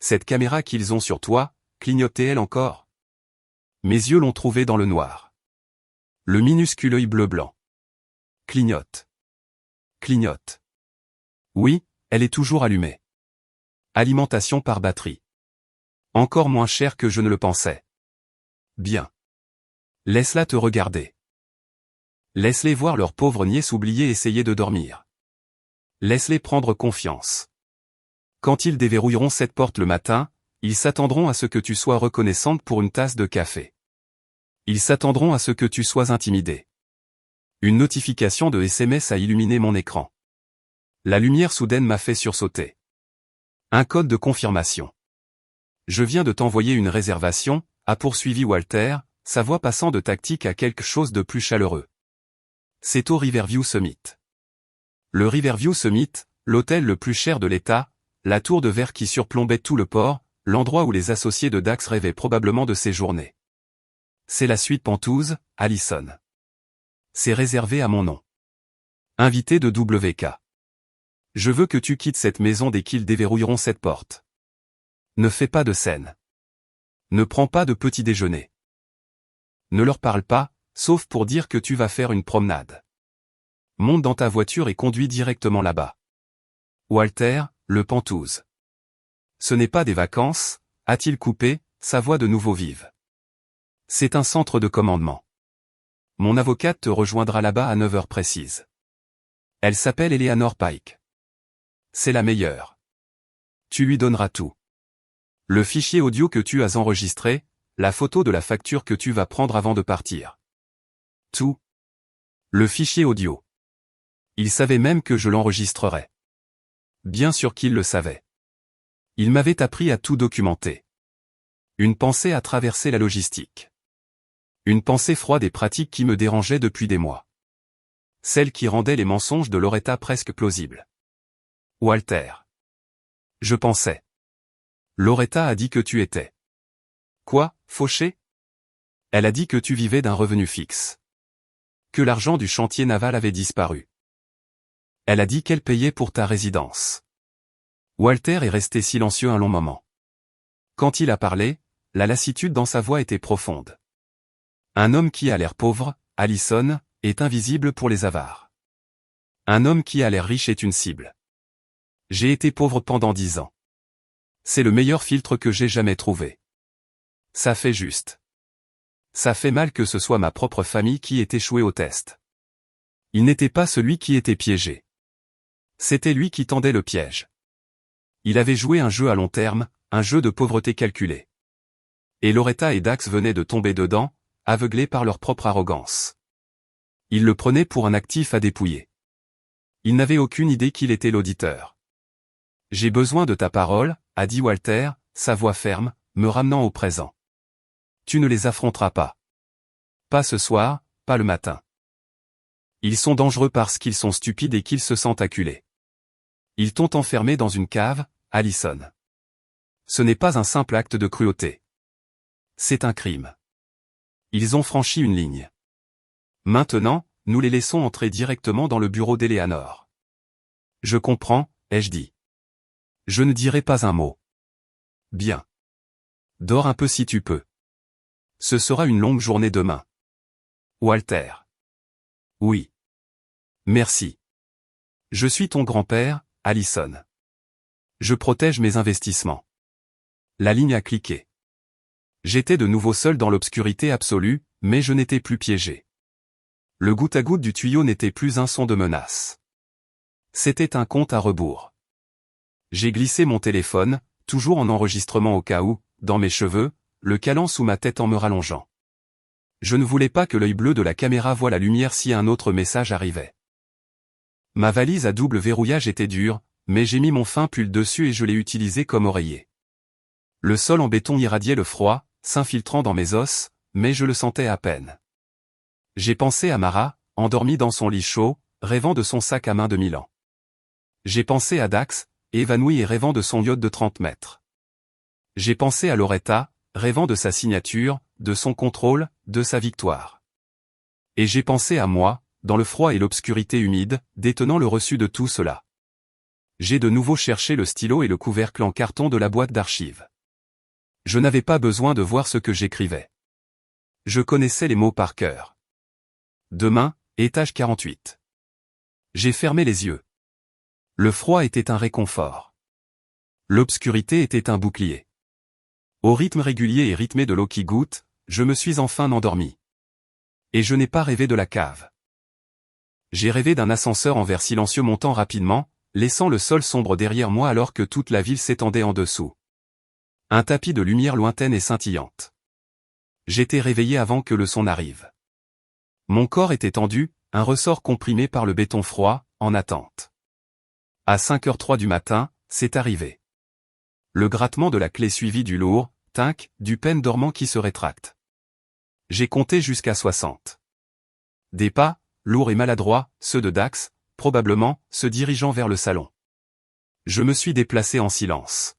Cette caméra qu'ils ont sur toi, clignotait-elle encore ? Mes yeux l'ont trouvée dans le noir. Le minuscule œil bleu-blanc. Clignote. Clignote. Oui, elle est toujours allumée. Alimentation par batterie. Encore moins cher que je ne le pensais. Bien. Laisse-la te regarder. Laisse-les voir leur pauvre nièce oubliée essayer de dormir. Laisse-les prendre confiance. Quand ils déverrouilleront cette porte le matin, ils s'attendront à ce que tu sois reconnaissante pour une tasse de café. Ils s'attendront à ce que tu sois intimidé. Une notification de SMS a illuminé mon écran. La lumière soudaine m'a fait sursauter. Un code de confirmation. Je viens de t'envoyer une réservation, a poursuivi Walter, sa voix passant de tactique à quelque chose de plus chaleureux. C'est au Riverview Summit. Le Riverview Summit, l'hôtel le plus cher de l'État, la tour de verre qui surplombait tout le port, l'endroit où les associés de Dax rêvaient probablement de séjourner. C'est la suite Pentouse, Allison. C'est réservé à mon nom. Invité de WK. Je veux que tu quittes cette maison dès qu'ils déverrouilleront cette porte. Ne fais pas de scène. Ne prends pas de petit déjeuner. Ne leur parle pas, sauf pour dire que tu vas faire une promenade. Monte dans ta voiture et conduis directement là-bas. Walter, le Penthouse. Ce n'est pas des vacances, a-t-il coupé, sa voix de nouveau vive. C'est un centre de commandement. Mon avocate te rejoindra là-bas à 9 heures précises. Elle s'appelle Eleanor Pike. C'est la meilleure. Tu lui donneras tout. Le fichier audio que tu as enregistré, la photo de la facture que tu vas prendre avant de partir. Tout. Le fichier audio. Il savait même que je l'enregistrerais. Bien sûr qu'il le savait. Il m'avait appris à tout documenter. Une pensée a traversé la logistique. Une pensée froide et pratique qui me dérangeait depuis des mois. Celle qui rendait les mensonges de Loretta presque plausibles. Walter. Je pensais. Loretta a dit que tu étais. Quoi, fauché? Elle a dit que tu vivais d'un revenu fixe. Que l'argent du chantier naval avait disparu. Elle a dit qu'elle payait pour ta résidence. Walter est resté silencieux un long moment. Quand il a parlé, la lassitude dans sa voix était profonde. Un homme qui a l'air pauvre, Allison, est invisible pour les avares. Un homme qui a l'air riche est une cible. J'ai été pauvre pendant 10 ans. C'est le meilleur filtre que j'ai jamais trouvé. Ça fait juste. Ça fait mal que ce soit ma propre famille qui ait échoué au test. Il n'était pas celui qui était piégé. C'était lui qui tendait le piège. Il avait joué un jeu à long terme, un jeu de pauvreté calculé. Et Loretta et Dax venaient de tomber dedans, aveuglés par leur propre arrogance. Ils le prenaient pour un actif à dépouiller. Ils n'avaient aucune idée qu'il était l'auditeur. J'ai besoin de ta parole, a dit Walter, sa voix ferme, me ramenant au présent. Tu ne les affronteras pas. Pas ce soir, pas le matin. Ils sont dangereux parce qu'ils sont stupides et qu'ils se sentent acculés. Ils t'ont enfermé dans une cave, Allison. Ce n'est pas un simple acte de cruauté. C'est un crime. Ils ont franchi une ligne. Maintenant, nous les laissons entrer directement dans le bureau d'Eleanor. Je comprends, ai-je dit. Je ne dirai pas un mot. Bien. Dors un peu si tu peux. Ce sera une longue journée demain. Walter. Oui. Merci. Je suis ton grand-père, Allison. Je protège mes investissements. La ligne a cliqué. J'étais de nouveau seul dans l'obscurité absolue, mais je n'étais plus piégé. Le goutte à goutte du tuyau n'était plus un son de menace. C'était un compte à rebours. J'ai glissé mon téléphone, toujours en enregistrement au cas où, dans mes cheveux, le calant sous ma tête en me rallongeant. Je ne voulais pas que l'œil bleu de la caméra voie la lumière si un autre message arrivait. Ma valise à double verrouillage était dure, mais j'ai mis mon fin pull dessus et je l'ai utilisé comme oreiller. Le sol en béton irradiait le froid, s'infiltrant dans mes os, mais je le sentais à peine. J'ai pensé à Mara, endormie dans son lit chaud, rêvant de son sac à main de Milan. J'ai pensé à Dax, évanoui et rêvant de son yacht de 30 mètres. J'ai pensé à Loretta, rêvant de sa signature, de son contrôle, de sa victoire. Et j'ai pensé à moi, dans le froid et l'obscurité humide, détenant le reçu de tout cela. J'ai de nouveau cherché le stylo et le couvercle en carton de la boîte d'archives. Je n'avais pas besoin de voir ce que j'écrivais. Je connaissais les mots par cœur. Demain, étage 48. J'ai fermé les yeux. Le froid était un réconfort. L'obscurité était un bouclier. Au rythme régulier et rythmé de l'eau qui goutte, je me suis enfin endormi. Et je n'ai pas rêvé de la cave. J'ai rêvé d'un ascenseur en verre silencieux montant rapidement, laissant le sol sombre derrière moi alors que toute la ville s'étendait en dessous. Un tapis de lumière lointaine et scintillante. J'étais réveillé avant que le son n'arrive. Mon corps était tendu, un ressort comprimé par le béton froid, en attente. À 5h03 du matin, c'est arrivé. Le grattement de la clé suivi du lourd, tinc, du pêne dormant qui se rétracte. J'ai compté jusqu'à 60. Des pas, lourds et maladroits, ceux de Dax, probablement, se dirigeant vers le salon. Je me suis déplacé en silence.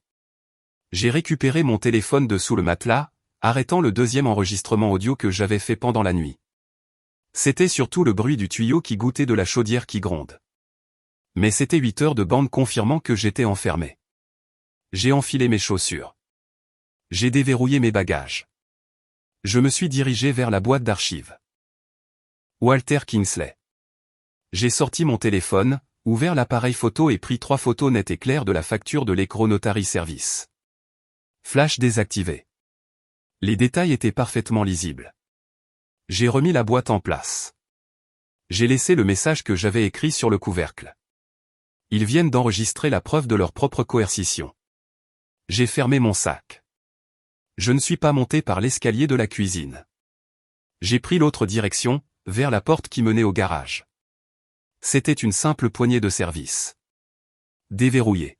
J'ai récupéré mon téléphone de sous le matelas, arrêtant le deuxième enregistrement audio que j'avais fait pendant la nuit. C'était surtout le bruit du tuyau qui goûtait de la chaudière qui gronde. Mais c'était 8 heures de bande confirmant que j'étais enfermé. J'ai enfilé mes chaussures. J'ai déverrouillé mes bagages. Je me suis dirigé vers la boîte d'archives. Walter Kingsley. J'ai sorti mon téléphone, ouvert l'appareil photo et pris 3 photos nettes et claires de la facture de l'Ecro Notary Service. Flash désactivé. Les détails étaient parfaitement lisibles. J'ai remis la boîte en place. J'ai laissé le message que j'avais écrit sur le couvercle. Ils viennent d'enregistrer la preuve de leur propre coercition. J'ai fermé mon sac. Je ne suis pas monté par l'escalier de la cuisine. J'ai pris l'autre direction, vers la porte qui menait au garage. C'était une simple poignée de service. Déverrouillée.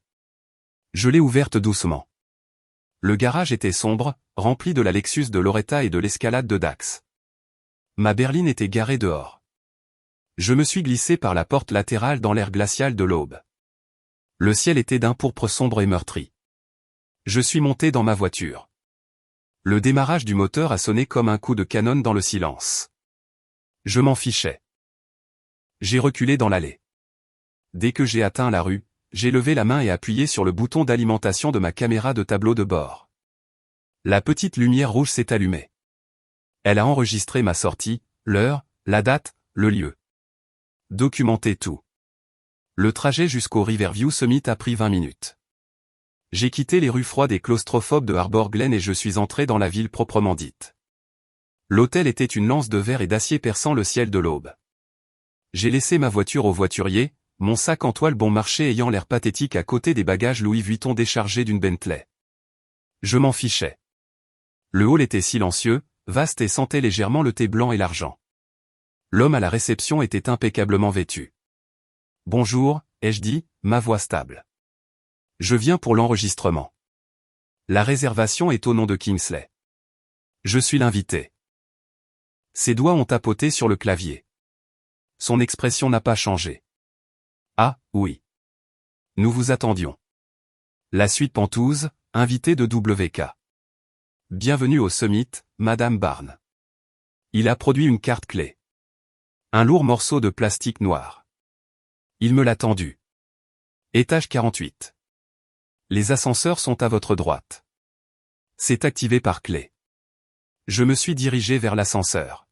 Je l'ai ouverte doucement. Le garage était sombre, rempli de la Lexus de Loretta et de l'Escalade de Dax. Ma berline était garée dehors. Je me suis glissé par la porte latérale dans l'air glacial de l'aube. Le ciel était d'un pourpre sombre et meurtri. Je suis monté dans ma voiture. Le démarrage du moteur a sonné comme un coup de canon dans le silence. Je m'en fichais. J'ai reculé dans l'allée. Dès que j'ai atteint la rue, j'ai levé la main et appuyé sur le bouton d'alimentation de ma caméra de tableau de bord. La petite lumière rouge s'est allumée. Elle a enregistré ma sortie, l'heure, la date, le lieu. Documenté tout. Le trajet jusqu'au Riverview Summit a pris 20 minutes. J'ai quitté les rues froides et claustrophobes de Harbor Glen et je suis entré dans la ville proprement dite. L'hôtel était une lance de verre et d'acier perçant le ciel de l'aube. J'ai laissé ma voiture au voiturier, mon sac en toile bon marché ayant l'air pathétique à côté des bagages Louis Vuitton déchargés d'une Bentley. Je m'en fichais. Le hall était silencieux, vaste et sentait légèrement le thé blanc et l'argent. L'homme à la réception était impeccablement vêtu. « Bonjour », ai-je dit, ma voix stable. « Je viens pour l'enregistrement. La réservation est au nom de Kingsley. Je suis l'invité. » Ses doigts ont tapoté sur le clavier. Son expression n'a pas changé. « Ah, oui. Nous vous attendions. La suite Pentouse, invité de WK. Bienvenue au Summit, Madame Barnes. » Il a produit une carte clé. Un lourd morceau de plastique noir. Il me l'a tendu. Étage 48. Les ascenseurs sont à votre droite. C'est activé par clé. Je me suis dirigé vers l'ascenseur.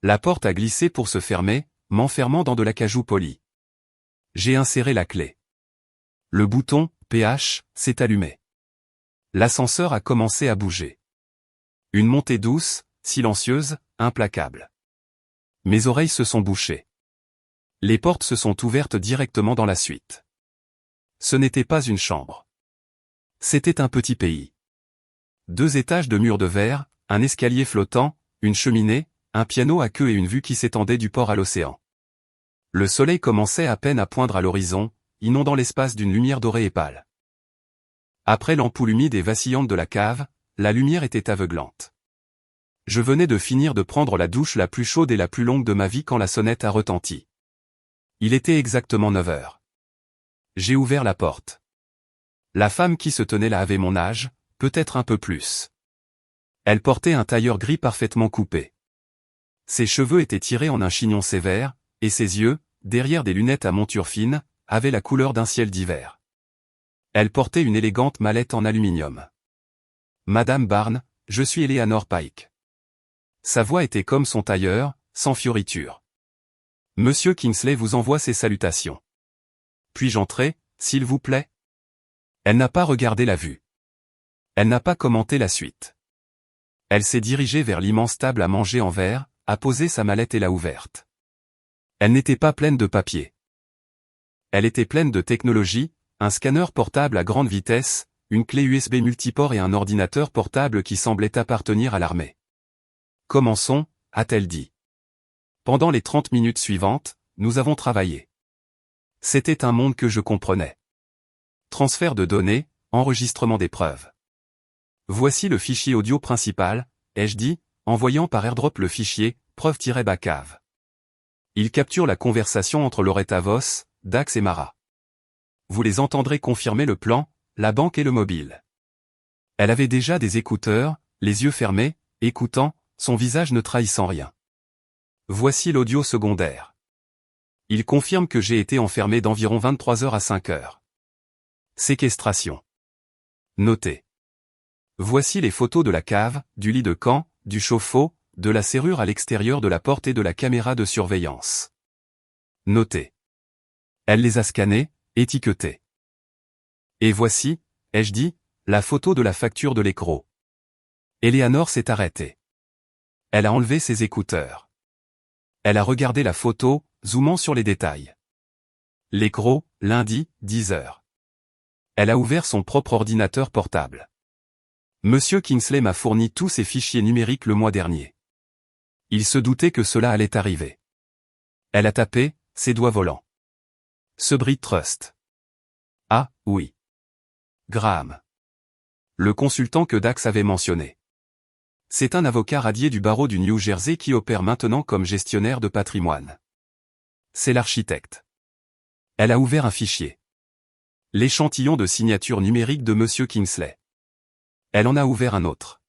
La porte a glissé pour se fermer, m'enfermant dans de l'acajou poli. J'ai inséré la clé. Le bouton « PH » s'est allumé. L'ascenseur a commencé à bouger. Une montée douce, silencieuse, implacable. Mes oreilles se sont bouchées. Les portes se sont ouvertes directement dans la suite. Ce n'était pas une chambre. C'était un petit pays. 2 étages de murs de verre, un escalier flottant, une cheminée, un piano à queue et une vue qui s'étendait du port à l'océan. Le soleil commençait à peine à poindre à l'horizon, inondant l'espace d'une lumière dorée et pâle. Après l'ampoule humide et vacillante de la cave, la lumière était aveuglante. Je venais de finir de prendre la douche la plus chaude et la plus longue de ma vie quand la sonnette a retenti. Il était exactement 9 heures. J'ai ouvert la porte. La femme qui se tenait là avait mon âge, peut-être un peu plus. Elle portait un tailleur gris parfaitement coupé. Ses cheveux étaient tirés en un chignon sévère, et ses yeux, derrière des lunettes à monture fine, avaient la couleur d'un ciel d'hiver. Elle portait une élégante mallette en aluminium. « Madame Barnes, je suis Eleanor Pike. » Sa voix était comme son tailleur, sans fioriture. « Monsieur Kingsley vous envoie ses salutations. Puis-je entrer, s'il vous plaît ?» Elle n'a pas regardé la vue. Elle n'a pas commenté la suite. Elle s'est dirigée vers l'immense table à manger en verre, a posé sa mallette et l'a ouverte. Elle n'était pas pleine de papier. Elle était pleine de technologie, un scanner portable à grande vitesse, une clé USB multiport et un ordinateur portable qui semblait appartenir à l'armée. « Commençons », a-t-elle dit. Pendant les 30 minutes suivantes, nous avons travaillé. C'était un monde que je comprenais. Transfert de données, enregistrement des preuves. Voici le fichier audio principal, ai-je dit, envoyant par airdrop le fichier, preuve-bacave. Il capture la conversation entre Loretta Voss, Dax et Mara. Vous les entendrez confirmer le plan, la banque et le mobile. Elle avait déjà des écouteurs, les yeux fermés, écoutant, son visage ne trahissant rien. Voici l'audio secondaire. Il confirme que j'ai été enfermé d'environ 23 heures à 5 heures. Séquestration. Noté. Voici les photos de la cave, du lit de camp, du chauffe-eau, de la serrure à l'extérieur de la porte et de la caméra de surveillance. Notez. Elle les a scannés, étiquetés. Et voici, ai-je dit, la photo de la facture de l'écro. Eleanor s'est arrêtée. Elle a enlevé ses écouteurs. Elle a regardé la photo, zoomant sur les détails. L'écro, lundi, 10h. Elle a ouvert son propre ordinateur portable. Monsieur Kingsley m'a fourni tous ses fichiers numériques le mois dernier. Il se doutait que cela allait arriver. Elle a tapé, ses doigts volants. Sebrit Trust. Ah, oui. Graham. Le consultant que Dax avait mentionné. C'est un avocat radié du barreau du New Jersey qui opère maintenant comme gestionnaire de patrimoine. C'est l'architecte. Elle a ouvert un fichier. L'échantillon de signature numérique de Monsieur Kingsley. Elle en a ouvert un autre.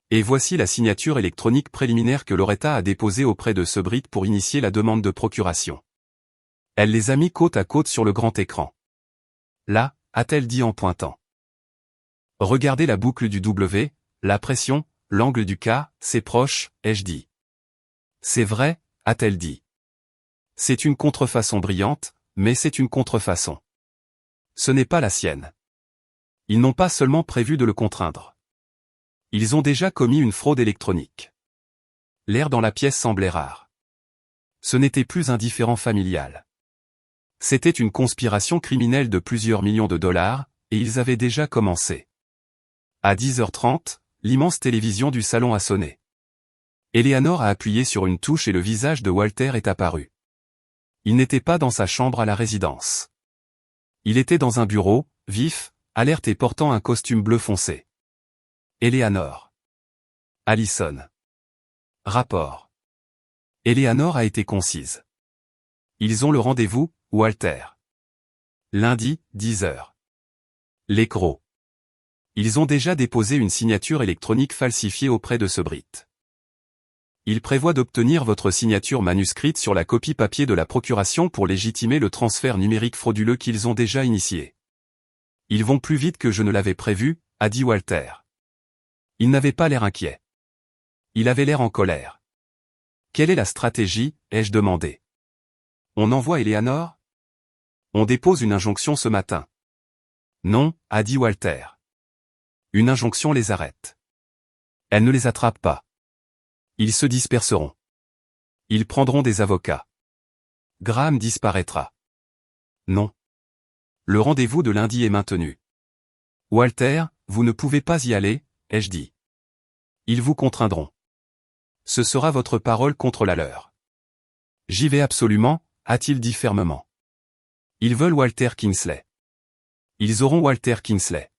Et voici la signature électronique préliminaire que Loretta a déposée auprès de Sebrit pour initier la demande de procuration. Elle les a mis côte à côte sur le grand écran. Là, a-t-elle dit en pointant. Regardez la boucle du W, la pression, l'angle du K, c'est proche, ai-je dit. C'est vrai, a-t-elle dit. C'est une contrefaçon brillante, mais c'est une contrefaçon. Ce n'est pas la sienne. Ils n'ont pas seulement prévu de le contraindre. Ils ont déjà commis une fraude électronique. L'air dans la pièce semblait rare. Ce n'était plus un différend familial. C'était une conspiration criminelle de plusieurs millions de dollars, et ils avaient déjà commencé. À 10h30, l'immense télévision du salon a sonné. Eleanor a appuyé sur une touche et le visage de Walter est apparu. Il n'était pas dans sa chambre à la résidence. Il était dans un bureau, vif, alerte et portant un costume bleu foncé. Eleanor. Allison. Rapport. Eleanor a été concise. Ils ont le rendez-vous, Walter. Lundi, 10h. L'écro. Ils ont déjà déposé une signature électronique falsifiée auprès de Sebrit. Ils prévoient d'obtenir votre signature manuscrite sur la copie papier de la procuration pour légitimer le transfert numérique frauduleux qu'ils ont déjà initié. Ils vont plus vite que je ne l'avais prévu, a dit Walter. Il n'avait pas l'air inquiet. Il avait l'air en colère. Quelle est la stratégie, ai-je demandé. On envoie Eleanor? On dépose une injonction ce matin. Non, a dit Walter. Une injonction les arrête. Elle ne les attrape pas. Ils se disperseront. Ils prendront des avocats. Graham disparaîtra. Non. Le rendez-vous de lundi est maintenu. Walter, vous ne pouvez pas y aller, ai-je dit. Ils vous contraindront. Ce sera votre parole contre la leur. J'y vais absolument, a-t-il dit fermement. Ils veulent Walter Kingsley. Ils auront Walter Kingsley.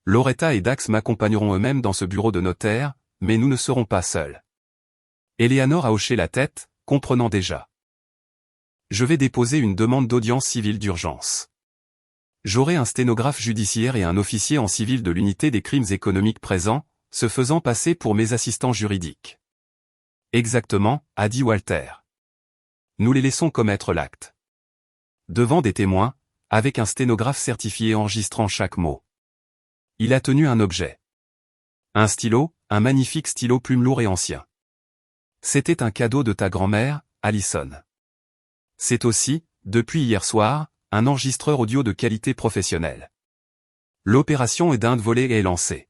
Loretta et Dax m'accompagneront eux-mêmes dans ce bureau de notaire, mais nous ne serons pas seuls. Eleanor a hoché la tête, comprenant déjà. Je vais déposer une demande d'audience civile d'urgence. J'aurai un sténographe judiciaire et un officier en civil de l'unité des crimes économiques présents, se faisant passer pour mes assistants juridiques. Exactement, a dit Walter. Nous les laissons commettre l'acte. Devant des témoins, avec un sténographe certifié enregistrant chaque mot. Il a tenu un objet. Un stylo, un magnifique stylo plume lourd et ancien. C'était un cadeau de ta grand-mère, Allison. C'est aussi, depuis hier soir, un enregistreur audio de qualité professionnelle. L'opération est d'Inde volée et est lancée.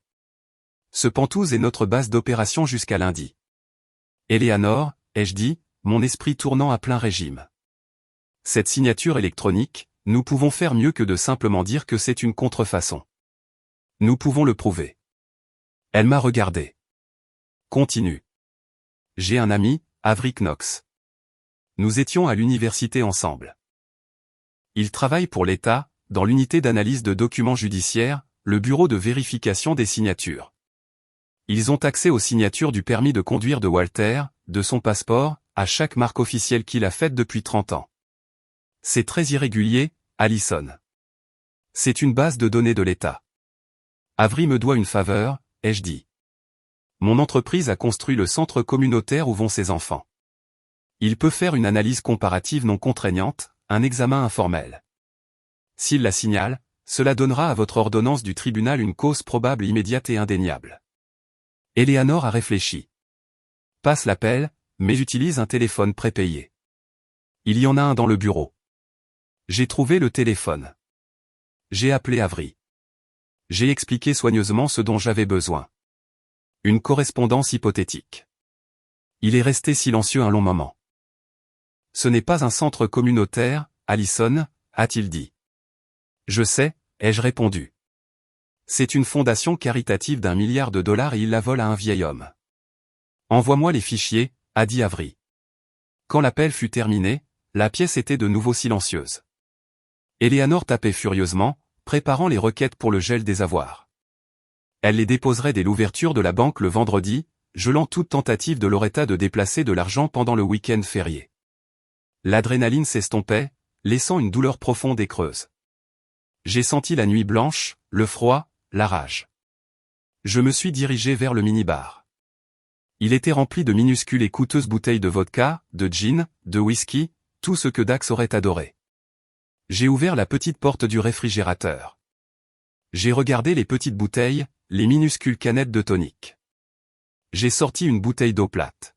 Ce Pantouse est notre base d'opération jusqu'à lundi. Eleanor, ai-je dit, mon esprit tournant à plein régime. Cette signature électronique, nous pouvons faire mieux que de simplement dire que c'est une contrefaçon. Nous pouvons le prouver. Elle m'a regardé. Continue. J'ai un ami, Avery Knox. Nous étions à l'université ensemble. Il travaille pour l'État, dans l'unité d'analyse de documents judiciaires, le bureau de vérification des signatures. Ils ont accès aux signatures du permis de conduire de Walter, de son passeport, à chaque marque officielle qu'il a faite depuis 30 ans. C'est très irrégulier, Allison. C'est une base de données de l'État. Avery me doit une faveur, ai-je dit. Mon entreprise a construit le centre communautaire où vont ses enfants. Il peut faire une analyse comparative non contraignante, un examen informel. S'il la signale, cela donnera à votre ordonnance du tribunal une cause probable immédiate et indéniable. Eleanor a réfléchi. Passe l'appel, mais utilise un téléphone prépayé. Il y en a un dans le bureau. J'ai trouvé le téléphone. J'ai appelé Avery. J'ai expliqué soigneusement ce dont j'avais besoin. Une correspondance hypothétique. Il est resté silencieux un long moment. Ce n'est pas un centre communautaire, Allison, a-t-il dit. Je sais, ai-je répondu. C'est une fondation caritative d'1 milliard de dollars et il la vole à un vieil homme. Envoie-moi les fichiers, a dit Avery. Quand l'appel fut terminé, la pièce était de nouveau silencieuse. Eleanor tapait furieusement, préparant les requêtes pour le gel des avoirs. Elle les déposerait dès l'ouverture de la banque le vendredi, gelant toute tentative de Loretta de déplacer de l'argent pendant le week-end férié. L'adrénaline s'estompait, laissant une douleur profonde et creuse. J'ai senti la nuit blanche, le froid, la rage. Je me suis dirigé vers le minibar. Il était rempli de minuscules et coûteuses bouteilles de vodka, de gin, de whisky, tout ce que Dax aurait adoré. J'ai ouvert la petite porte du réfrigérateur. J'ai regardé les petites bouteilles, les minuscules canettes de tonic. J'ai sorti une bouteille d'eau plate.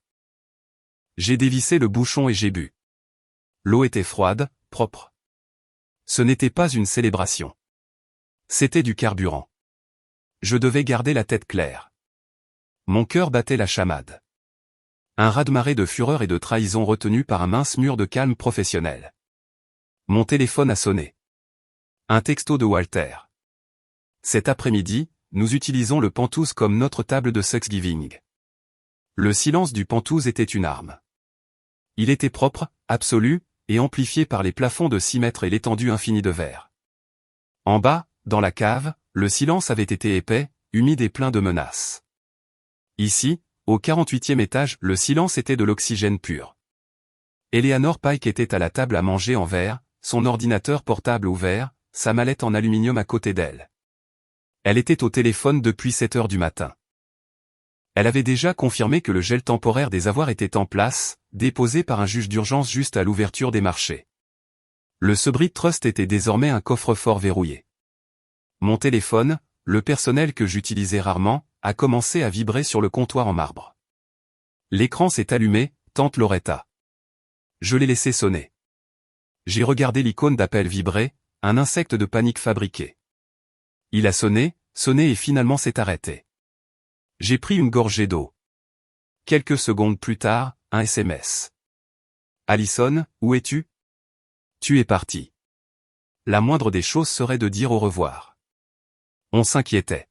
J'ai dévissé le bouchon et j'ai bu. L'eau était froide, propre. Ce n'était pas une célébration. C'était du carburant. Je devais garder la tête claire. Mon cœur battait la chamade. Un raz-de-marée de fureur et de trahison retenu par un mince mur de calme professionnel. Mon téléphone a sonné. Un texto de Walter. Cet après-midi, nous utilisons le Pentouse comme notre table de Thanksgiving. Le silence du Pentouse était une arme. Il était propre, absolu, et amplifié par les plafonds de 6 mètres et l'étendue infinie de verre. En bas, dans la cave, le silence avait été épais, humide et plein de menaces. Ici, au 48e étage, le silence était de l'oxygène pur. Eleanor Pike était à la table à manger en verre, son ordinateur portable ouvert, sa mallette en aluminium à côté d'elle. Elle était au téléphone depuis 7 heures du matin. Elle avait déjà confirmé que le gel temporaire des avoirs était en place, déposé par un juge d'urgence juste à l'ouverture des marchés. Le Subrit Trust était désormais un coffre-fort verrouillé. Mon téléphone, le personnel que j'utilisais rarement, a commencé à vibrer sur le comptoir en marbre. L'écran s'est allumé, tante Loretta. Je l'ai laissé sonner. J'ai regardé l'icône d'appel vibrer, un insecte de panique fabriqué. Il a sonné et finalement s'est arrêté. J'ai pris une gorgée d'eau. Quelques secondes plus tard, un SMS. Allison, où es-tu? Tu es parti. La moindre des choses serait de dire au revoir. On s'inquiétait.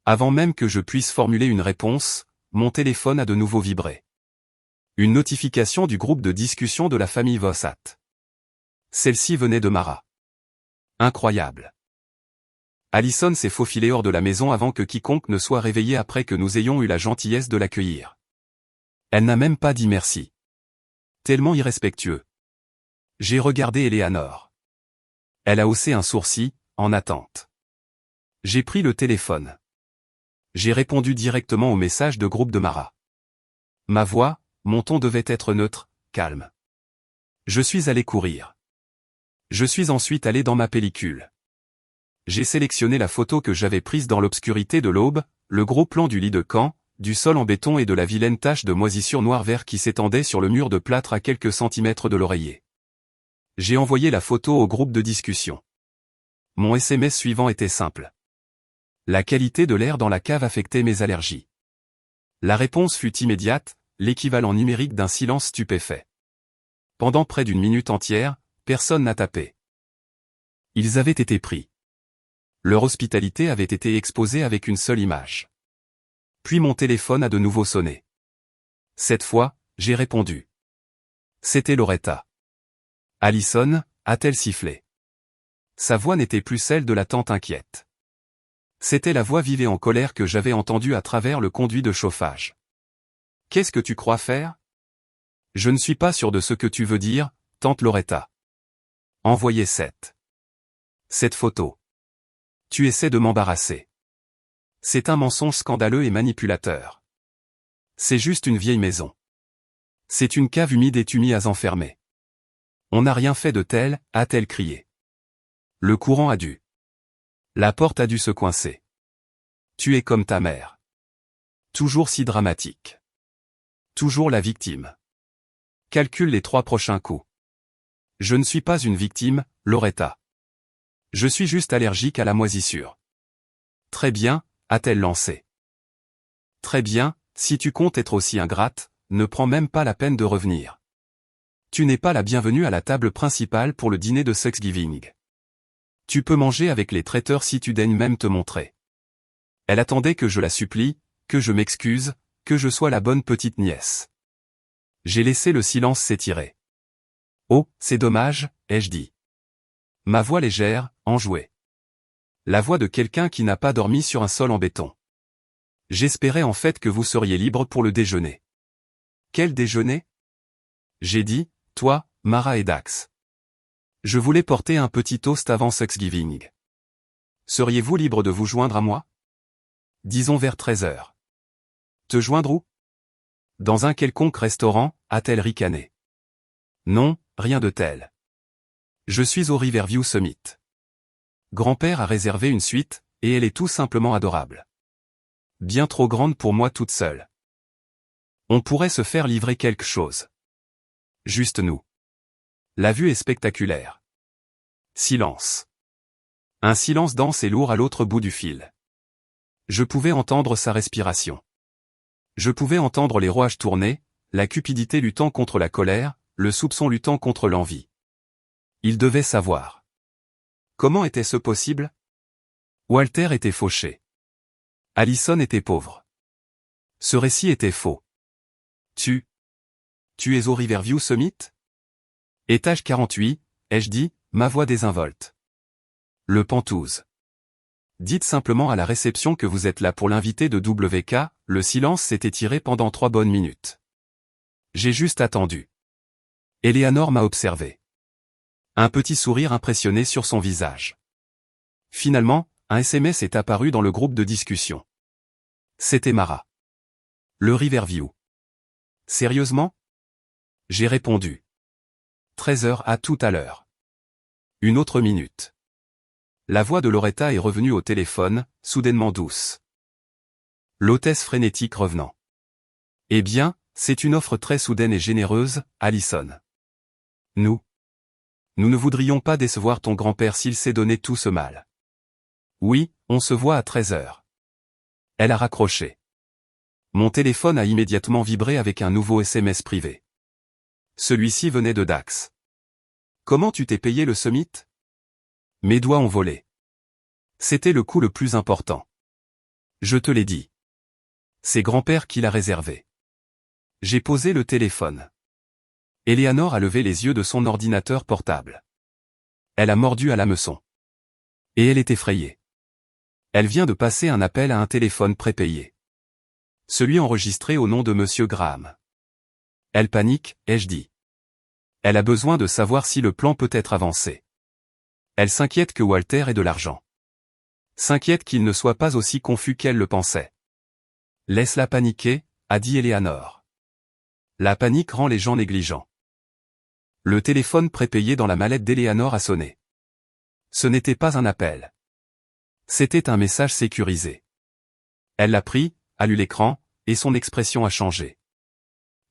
Avant même que je puisse formuler une réponse, mon téléphone a de nouveau vibré. Une notification du groupe de discussion de la famille Vossat. Celle-ci venait de Mara. Incroyable. Allison s'est faufilée hors de la maison avant que quiconque ne soit réveillé après que nous ayons eu la gentillesse de l'accueillir. Elle n'a même pas dit merci. Tellement irrespectueux. J'ai regardé Eleanor. Elle a haussé un sourcil, en attente. J'ai pris le téléphone. J'ai répondu directement au message de groupe de Mara. Ma voix, mon ton devait être neutre, calme. Je suis allé courir. Je suis ensuite allé dans ma pellicule. J'ai sélectionné la photo que j'avais prise dans l'obscurité de l'aube, le gros plan du lit de camp, du sol en béton et de la vilaine tache de moisissure noir-vert qui s'étendait sur le mur de plâtre à quelques centimètres de l'oreiller. J'ai envoyé la photo au groupe de discussion. Mon SMS suivant était simple. La qualité de l'air dans la cave affectait mes allergies. La réponse fut immédiate, l'équivalent numérique d'un silence stupéfait. Pendant près d'une minute entière, personne n'a tapé. Ils avaient été pris. Leur hospitalité avait été exposée avec une seule image. Puis mon téléphone a de nouveau sonné. Cette fois, j'ai répondu. C'était Loretta. Allison, a-t-elle sifflé? Sa voix n'était plus celle de la tante inquiète. C'était la voix vive et en colère que j'avais entendue à travers le conduit de chauffage. Qu'est-ce que tu crois faire? Je ne suis pas sûr de ce que tu veux dire, tante Loretta. Envoyez cette photo. Tu essaies de m'embarrasser. C'est un mensonge scandaleux et manipulateur. C'est juste une vieille maison. C'est une cave humide et tu m'y as enfermé. On n'a rien fait de tel, a-t-elle crié. Le courant a dû La porte a dû se coincer. Tu es comme ta mère. Toujours si dramatique. Toujours la victime. Calcule les 3 prochains coups. Je ne suis pas une victime, Loretta. Je suis juste allergique à la moisissure. Très bien, a-t-elle lancé. Très bien, si tu comptes être aussi ingrate, ne prends même pas la peine de revenir. Tu n'es pas la bienvenue à la table principale pour le dîner de Thanksgiving. Tu peux manger avec les traiteurs si tu daignes même te montrer. Elle attendait que je la supplie, que je m'excuse, que je sois la bonne petite nièce. J'ai laissé le silence s'étirer. Oh, c'est dommage, ai-je dit. Ma voix légère, enjouée. La voix de quelqu'un qui n'a pas dormi sur un sol en béton. J'espérais en fait que vous seriez libre pour le déjeuner. Quel déjeuner? J'ai dit, toi, Mara et Dax. Je voulais porter un petit toast avant Thanksgiving. Seriez-vous libre de vous joindre à moi? Disons vers 13 heures. Te joindre où? Dans un quelconque restaurant, a-t-elle ricané. Non, rien de tel. Je suis au Riverview Summit. Grand-père a réservé une suite, et elle est tout simplement adorable. Bien trop grande pour moi toute seule. On pourrait se faire livrer quelque chose. Juste nous. La vue est spectaculaire. Silence. Un silence dense et lourd à l'autre bout du fil. Je pouvais entendre sa respiration. Je pouvais entendre les rouages tourner, la cupidité luttant contre la colère, le soupçon luttant contre l'envie. Il devait savoir. Comment était-ce possible? Walter était fauché. Allison était pauvre. Ce récit était faux. Tu es au Riverview Summit? Étage 48, ai-je dit, ma voix désinvolte. Le Penthouse. Dites simplement à la réception que vous êtes là pour l'invité de WK, le silence s'est étiré pendant 3 bonnes minutes. J'ai juste attendu. Eleanor m'a observé. Un petit sourire impressionné sur son visage. Finalement, un SMS est apparu dans le groupe de discussion. C'était Mara. Le Riverview. Sérieusement? J'ai répondu. 13 heures à tout à l'heure. Une autre minute. La voix de Loretta est revenue au téléphone, soudainement douce. L'hôtesse frénétique revenant. Eh bien, c'est une offre très soudaine et généreuse, Allison. Nous ne voudrions pas décevoir ton grand-père s'il s'est donné tout ce mal. Oui, on se voit à 13 heures. Elle a raccroché. Mon téléphone a immédiatement vibré avec un nouveau SMS privé. Celui-ci venait de Dax. Comment tu t'es payé le summit? Mes doigts ont volé. C'était le coup le plus important. Je te l'ai dit. C'est grand-père qui l'a réservé. J'ai posé le téléphone. Eleanor a levé les yeux de son ordinateur portable. Elle a mordu à l'hameçon. Et elle est effrayée. Elle vient de passer un appel à un téléphone prépayé. Celui enregistré au nom de Monsieur Graham. Elle panique, ai-je dit. Elle a besoin de savoir si le plan peut être avancé. Elle s'inquiète que Walter ait de l'argent. S'inquiète qu'il ne soit pas aussi confus qu'elle le pensait. Laisse-la paniquer, a dit Eleanor. La panique rend les gens négligents. Le téléphone prépayé dans la mallette d'Eleanor a sonné. Ce n'était pas un appel. C'était un message sécurisé. Elle l'a pris, a lu l'écran, et son expression a changé.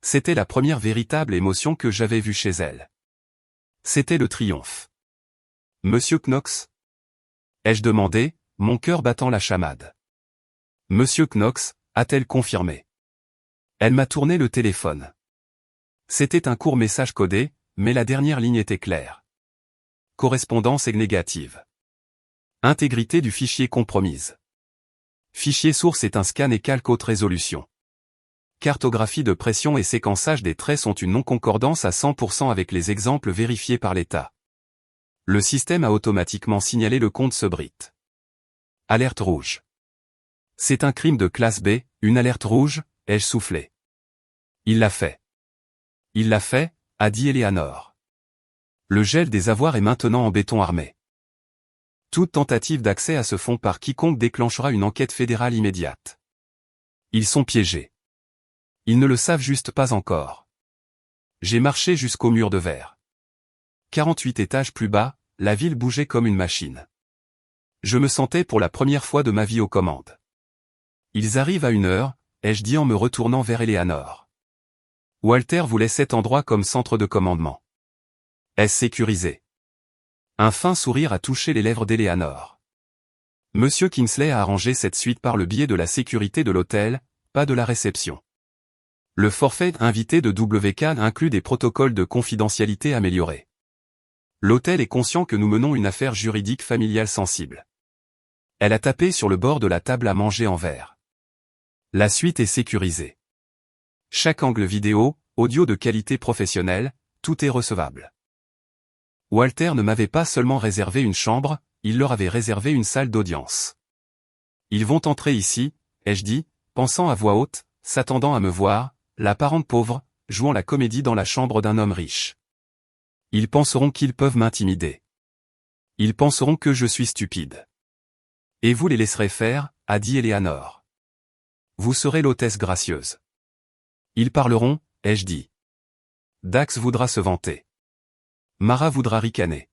C'était la première véritable émotion que j'avais vue chez elle. C'était le triomphe. Monsieur Knox? Ai-je demandé, mon cœur battant la chamade. Monsieur Knox, a-t-elle confirmé? Elle m'a tourné le téléphone. C'était un court message codé, mais la dernière ligne était claire. Correspondance négative. Intégrité du fichier compromise. Fichier source est un scan et calque haute résolution. Cartographie de pression et séquençage des traits sont une non-concordance à 100% avec les exemples vérifiés par l'État. Le système a automatiquement signalé le compte Subrit. Alerte rouge. C'est un crime de classe B, une alerte rouge, ai-je soufflé. Il l'a fait. Il l'a fait, a dit Eleanor. Le gel des avoirs est maintenant en béton armé. Toute tentative d'accès à ce fonds par quiconque déclenchera une enquête fédérale immédiate. Ils sont piégés. Ils ne le savent juste pas encore. J'ai marché jusqu'au mur de verre. 48 étages plus bas, la ville bougeait comme une machine. Je me sentais pour la première fois de ma vie aux commandes. Ils arrivent à 1 heure, ai-je dit en me retournant vers Eleanor. Walter voulait cet endroit comme centre de commandement. Est-ce sécurisé? Un fin sourire a touché les lèvres d'Eleanor. Monsieur Kingsley a arrangé cette suite par le biais de la sécurité de l'hôtel, pas de la réception. Le forfait invité de WK inclut des protocoles de confidentialité améliorés. L'hôtel est conscient que nous menons une affaire juridique familiale sensible. Elle a tapé sur le bord de la table à manger en verre. La suite est sécurisée. Chaque angle vidéo, audio de qualité professionnelle, tout est recevable. Walter ne m'avait pas seulement réservé une chambre, il leur avait réservé une salle d'audience. Ils vont entrer ici, ai-je dit, pensant à voix haute, s'attendant à me voir, la parente pauvre, jouant la comédie dans la chambre d'un homme riche. Ils penseront qu'ils peuvent m'intimider. Ils penseront que je suis stupide. Et vous les laisserez faire, a dit Eleanor. Vous serez l'hôtesse gracieuse. Ils parleront, ai-je dit. Dax voudra se vanter. Mara voudra ricaner.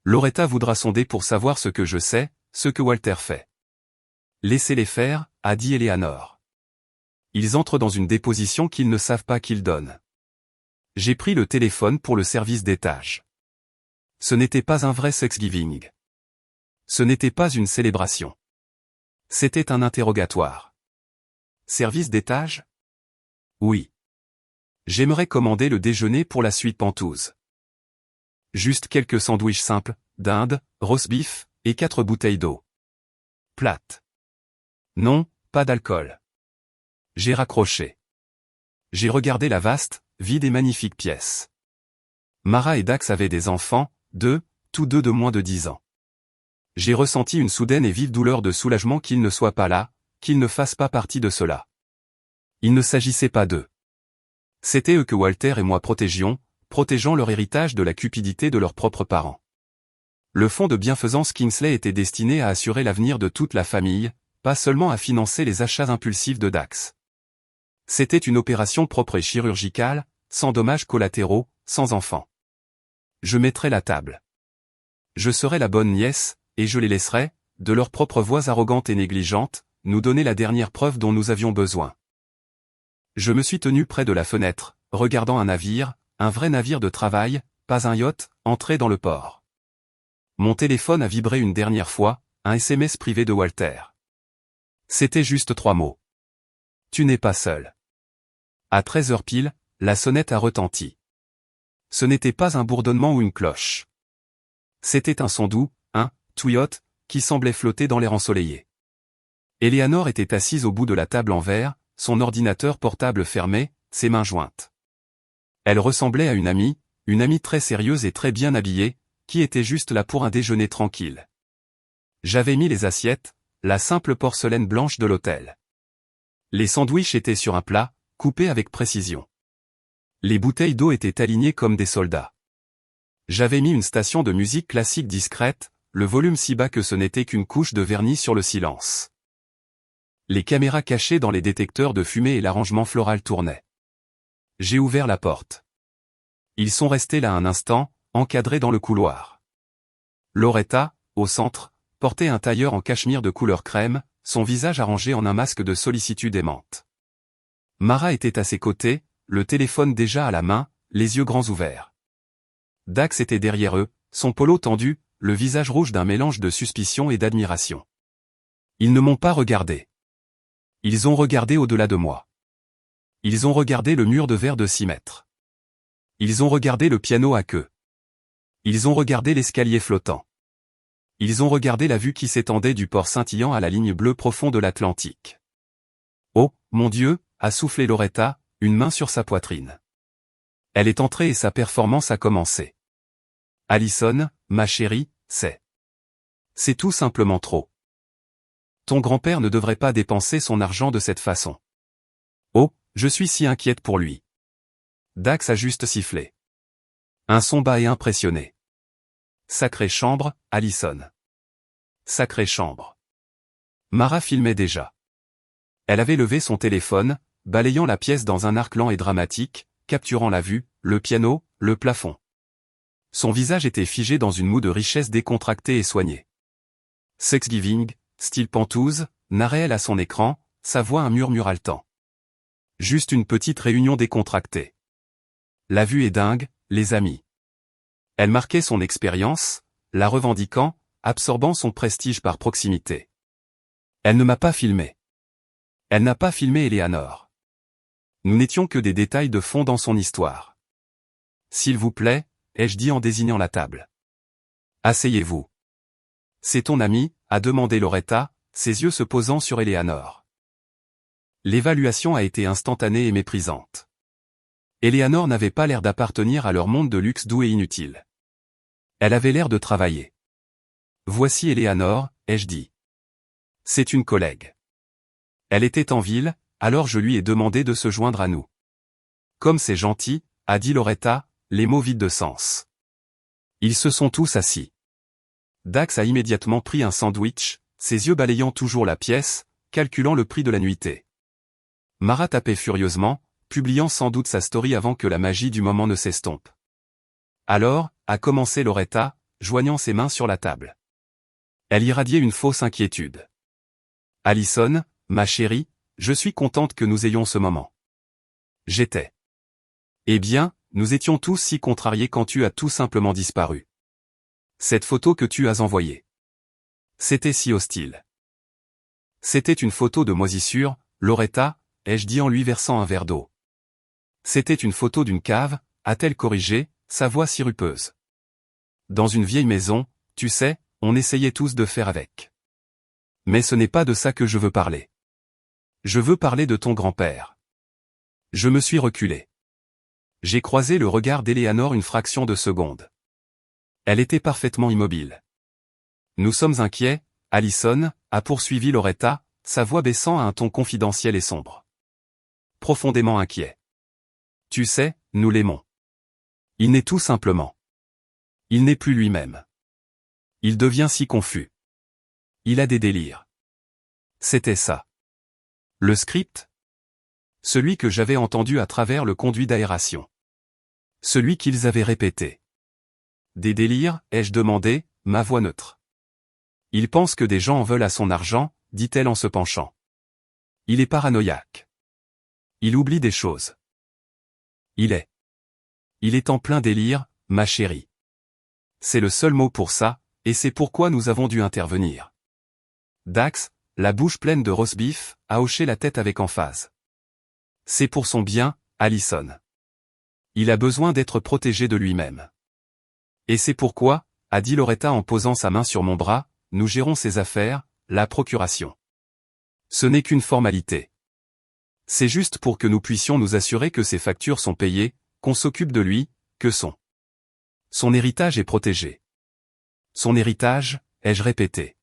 Loretta voudra sonder pour savoir ce que je sais, ce que Walter fait. Laissez-les faire, a dit Eleanor. Ils entrent dans une déposition qu'ils ne savent pas qu'ils donnent. J'ai pris le téléphone pour le service d'étage. Ce n'était pas un vrai Thanksgiving. Ce n'était pas une célébration. C'était un interrogatoire. Service d'étage? Oui. J'aimerais commander le déjeuner pour la suite Pentouse. Juste quelques sandwichs simples, dinde, roast beef, et 4 bouteilles d'eau. Plate. Non, pas d'alcool. J'ai raccroché. J'ai regardé la vaste, vide et magnifique pièce. Mara et Dax avaient des enfants, tous deux de moins de 10 ans. J'ai ressenti une soudaine et vive douleur de soulagement qu'ils ne soient pas là, qu'ils ne fassent pas partie de cela. Il ne s'agissait pas d'eux. C'était eux que Walter et moi protégeant leur héritage de la cupidité de leurs propres parents. Le fonds de bienfaisance Kingsley était destiné à assurer l'avenir de toute la famille, pas seulement à financer les achats impulsifs de Dax. C'était une opération propre et chirurgicale, sans dommages collatéraux, sans enfants. Je mettrais la table. Je serais la bonne nièce, et je les laisserais, de leurs propres voix arrogantes et négligentes, nous donner la dernière preuve dont nous avions besoin. Je me suis tenu près de la fenêtre, regardant un navire, un vrai navire de travail, pas un yacht, entrer dans le port. Mon téléphone a vibré une dernière fois, un SMS privé de Walter. C'était juste 3 mots. Tu n'es pas seul. À 13h pile, la sonnette a retenti. Ce n'était pas un bourdonnement ou une cloche. C'était un son doux, un tuyau, qui semblait flotter dans l'air ensoleillé. Eleanor était assise au bout de la table en verre, son ordinateur portable fermé, ses mains jointes. Elle ressemblait à une amie très sérieuse et très bien habillée, qui était juste là pour un déjeuner tranquille. J'avais mis les assiettes, la simple porcelaine blanche de l'hôtel. Les sandwichs étaient sur un plat, coupés avec précision. Les bouteilles d'eau étaient alignées comme des soldats. J'avais mis une station de musique classique discrète, le volume si bas que ce n'était qu'une couche de vernis sur le silence. Les caméras cachées dans les détecteurs de fumée et l'arrangement floral tournaient. J'ai ouvert la porte. Ils sont restés là un instant, encadrés dans le couloir. Loretta, au centre, portait un tailleur en cachemire de couleur crème, son visage arrangé en un masque de sollicitude aimante. Mara était à ses côtés, le téléphone déjà à la main, les yeux grands ouverts. Dax était derrière eux, son polo tendu, le visage rouge d'un mélange de suspicion et d'admiration. Ils ne m'ont pas regardé. Ils ont regardé au-delà de moi. Ils ont regardé le mur de verre de 6 mètres. Ils ont regardé le piano à queue. Ils ont regardé l'escalier flottant. Ils ont regardé la vue qui s'étendait du port scintillant à la ligne bleue profonde de l'Atlantique. Oh, mon Dieu, a soufflé Loretta, une main sur sa poitrine. Elle est entrée et sa performance a commencé. Allison, ma chérie, c'est tout simplement trop. Ton grand-père ne devrait pas dépenser son argent de cette façon. Oh, je suis si inquiète pour lui. Dax a juste sifflé. Un son bas et impressionné. Sacrée chambre, Allison. Sacrée chambre. Mara filmait déjà. Elle avait levé son téléphone, balayant la pièce dans un arc lent et dramatique, capturant la vue, le piano, le plafond. Son visage était figé dans une moue de richesse décontractée et soignée. Sexgiving, style Penthouse, narrait elle à son écran, sa voix un murmure haletant. Juste une petite réunion décontractée. La vue est dingue, les amis. Elle marquait son expérience, la revendiquant, absorbant son prestige par proximité. Elle ne m'a pas filmé. Elle n'a pas filmé Eleanor. Nous n'étions que des détails de fond dans son histoire. S'il vous plaît, ai-je dit en désignant la table. Asseyez-vous. C'est ton ami, a demandé Loretta, ses yeux se posant sur Eleanor. L'évaluation a été instantanée et méprisante. Eleanor n'avait pas l'air d'appartenir à leur monde de luxe doux et inutile. Elle avait l'air de travailler. Voici Eleanor, ai-je dit. C'est une collègue. Elle était en ville, alors je lui ai demandé de se joindre à nous. Comme c'est gentil, a dit Loretta, les mots vides de sens. Ils se sont tous assis. Dax a immédiatement pris un sandwich, ses yeux balayant toujours la pièce, calculant le prix de la nuitée. Mara tapait furieusement, publiant sans doute sa story avant que la magie du moment ne s'estompe. Alors, a commencé Loretta, joignant ses mains sur la table. Elle irradiait une fausse inquiétude. Allison, ma chérie, je suis contente que nous ayons ce moment. J'étais. Eh bien, nous étions tous si contrariés quand tu as tout simplement disparu. Cette photo que tu as envoyée. C'était si hostile. C'était une photo de moisissure, Loretta, ai-je dit en lui versant un verre d'eau. C'était une photo d'une cave, a-t-elle corrigé, sa voix sirupeuse. Dans une vieille maison, tu sais, on essayait tous de faire avec. Mais ce n'est pas de ça que je veux parler. Je veux parler de ton grand-père. Je me suis reculé. J'ai croisé le regard d'Eleanor une fraction de seconde. Elle était parfaitement immobile. Nous sommes inquiets, Allison, a poursuivi Loretta, sa voix baissant à un ton confidentiel et sombre. Profondément inquiets. Tu sais, nous l'aimons. Il n'est tout simplement. Il n'est plus lui-même. Il devient si confus. Il a des délires. C'était ça. Le script? Celui que j'avais entendu à travers le conduit d'aération. Celui qu'ils avaient répété. Des délires, ai-je demandé, ma voix neutre. Il pense que des gens en veulent à son argent, dit-elle en se penchant. Il est paranoïaque. Il oublie des choses. Il est en plein délire, ma chérie. C'est le seul mot pour ça, et c'est pourquoi nous avons dû intervenir. Dax, la bouche pleine de roast beef, a hoché la tête avec emphase. C'est pour son bien, Allison. Il a besoin d'être protégé de lui-même. Et c'est pourquoi, a dit Loretta en posant sa main sur mon bras, nous gérons ses affaires, la procuration. Ce n'est qu'une formalité. C'est juste pour que nous puissions nous assurer que ses factures sont payées, qu'on s'occupe de lui, que son héritage est protégé. Son héritage, ai-je répété.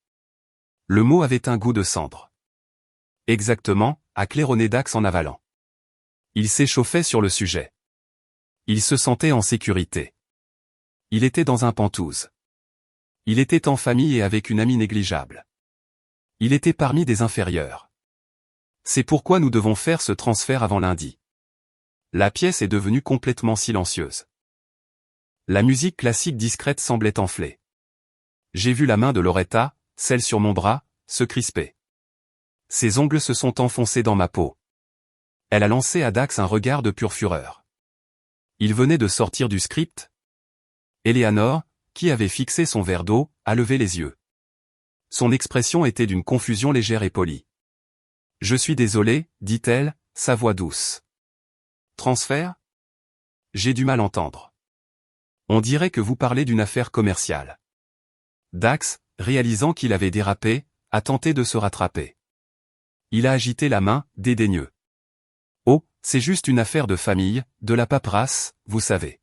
Le mot avait un goût de cendre. Exactement, a claironné Dax en avalant. Il s'échauffait sur le sujet. Il se sentait en sécurité. Il était dans un Penthouse. Il était en famille et avec une amie négligeable. Il était parmi des inférieurs. C'est pourquoi nous devons faire ce transfert avant lundi. La pièce est devenue complètement silencieuse. La musique classique discrète semblait enfler. J'ai vu la main de Loretta, celle sur mon bras, se crisper. Ses ongles se sont enfoncés dans ma peau. Elle a lancé à Dax un regard de pure fureur. Il venait de sortir du script. Eleanor, qui avait fixé son verre d'eau, a levé les yeux. Son expression était d'une confusion légère et polie. Je suis désolé, dit-elle, sa voix douce. Transfert? J'ai du mal à entendre. On dirait que vous parlez d'une affaire commerciale. Dax, réalisant qu'il avait dérapé, a tenté de se rattraper. Il a agité la main, dédaigneux. Oh, c'est juste une affaire de famille, de la paperasse, vous savez.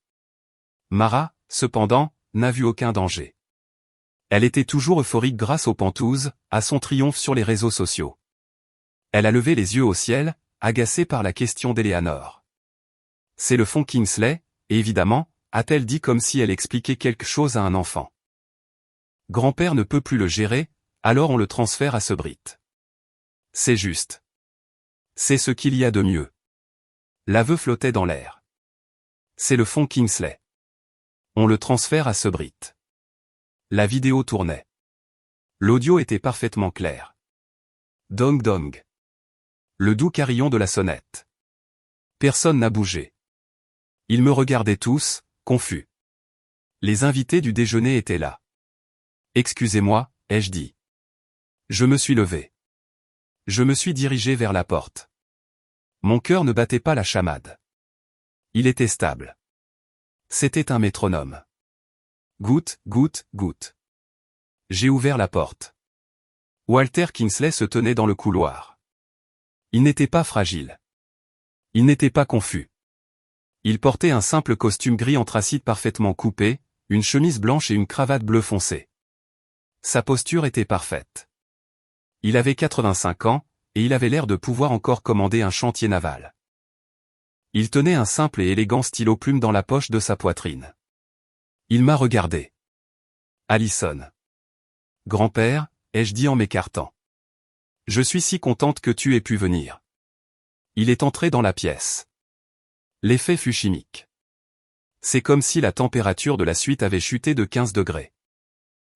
Mara, cependant, n'a vu aucun danger. Elle était toujours euphorique grâce aux Penthouse, à son triomphe sur les réseaux sociaux. Elle a levé les yeux au ciel, agacée par la question d'Eleanor. C'est le fonds Kingsley, évidemment, a-t-elle dit comme si elle expliquait quelque chose à un enfant. Grand-père ne peut plus le gérer, alors on le transfère à ce Brit. C'est juste. C'est ce qu'il y a de mieux. L'aveu flottait dans l'air. C'est le fonds Kingsley. On le transfère à ce Brit. La vidéo tournait. L'audio était parfaitement clair. Dong dong. Le doux carillon de la sonnette. Personne n'a bougé. Ils me regardaient tous, confus. Les invités du déjeuner étaient là. Excusez-moi, ai-je dit. Je me suis levé. Je me suis dirigé vers la porte. Mon cœur ne battait pas la chamade. Il était stable. C'était un métronome. Goutte, goutte, goutte. J'ai ouvert la porte. Walter Kingsley se tenait dans le couloir. Il n'était pas fragile. Il n'était pas confus. Il portait un simple costume gris anthracite parfaitement coupé, une chemise blanche et une cravate bleu foncé. Sa posture était parfaite. Il avait 85 ans, et il avait l'air de pouvoir encore commander un chantier naval. Il tenait un simple et élégant stylo plume dans la poche de sa poitrine. Il m'a regardé. Allison. Grand-père, ai-je dit en m'écartant. Je suis si contente que tu aies pu venir. Il est entré dans la pièce. L'effet fut chimique. C'est comme si la température de la suite avait chuté de 15 degrés.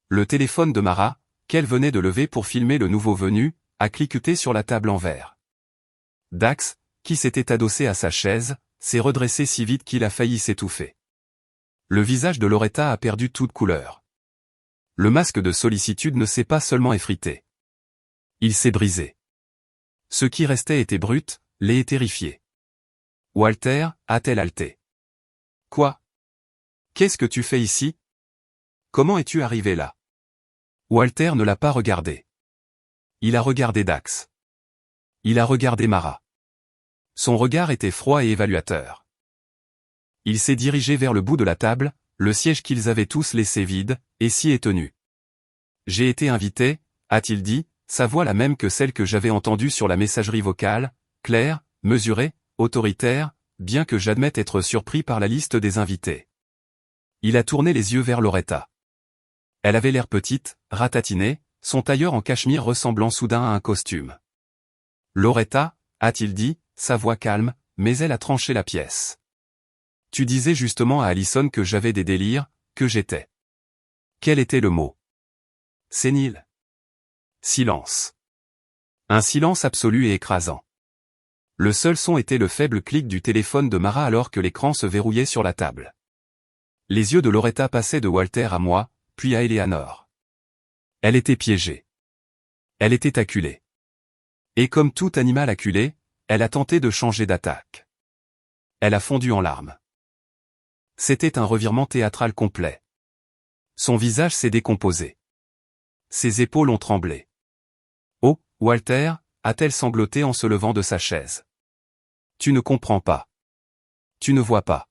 Le téléphone de Mara, qu'elle venait de lever pour filmer le nouveau venu, a cliqueté sur la table en verre. Dax, qui s'était adossé à sa chaise, s'est redressé si vite qu'il a failli s'étouffer. Le visage de Loretta a perdu toute couleur. Le masque de sollicitude ne s'est pas seulement effrité. Il s'est brisé. Ce qui restait était brut, laid et terrifié. Walter, a-t-elle haleté. Quoi? Qu'est-ce que tu fais ici? Comment es-tu arrivé là? Walter ne l'a pas regardé. Il a regardé Dax. Il a regardé Mara. Son regard était froid et évaluateur. Il s'est dirigé vers le bout de la table, le siège qu'ils avaient tous laissé vide, et s'y est tenu. J'ai été invité, a-t-il dit, sa voix la même que celle que j'avais entendue sur la messagerie vocale, claire, mesurée, autoritaire, bien que j'admette être surpris par la liste des invités. Il a tourné les yeux vers Loretta. Elle avait l'air petite, ratatinée, son tailleur en cachemire ressemblant soudain à un costume. Loretta, a-t-il dit, sa voix calme, mais elle a tranché la pièce. Tu disais justement à Allison que j'avais des délires, que j'étais. Quel était le mot? Sénile. Silence. Un silence absolu et écrasant. Le seul son était le faible clic du téléphone de Mara alors que l'écran se verrouillait sur la table. Les yeux de Loretta passaient de Walter à moi, puis à Eleanor. Elle était piégée. Elle était acculée. Et comme tout animal acculé, elle a tenté de changer d'attaque. Elle a fondu en larmes. C'était un revirement théâtral complet. Son visage s'est décomposé. Ses épaules ont tremblé. Oh, Walter, a-t-elle sangloté en se levant de sa chaise. Tu ne comprends pas. Tu ne vois pas.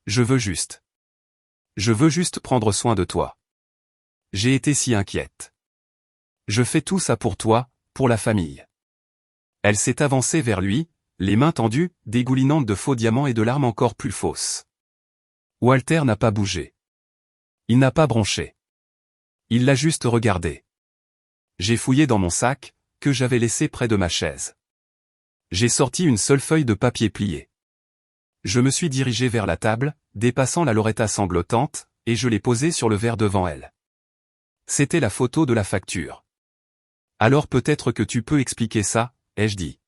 Je veux juste prendre soin de toi. J'ai été si inquiète. Je fais tout ça pour toi, pour la famille. Elle s'est avancée vers lui, les mains tendues, dégoulinantes de faux diamants et de larmes encore plus fausses. Walter n'a pas bougé. Il n'a pas bronché. Il l'a juste regardé. J'ai fouillé dans mon sac, que j'avais laissé près de ma chaise. J'ai sorti une seule feuille de papier pliée. Je me suis dirigé vers la table, dépassant la Loretta sanglotante, et je l'ai posée sur le verre devant elle. C'était la photo de la facture. Alors peut-être que tu peux expliquer ça, ai-je dit.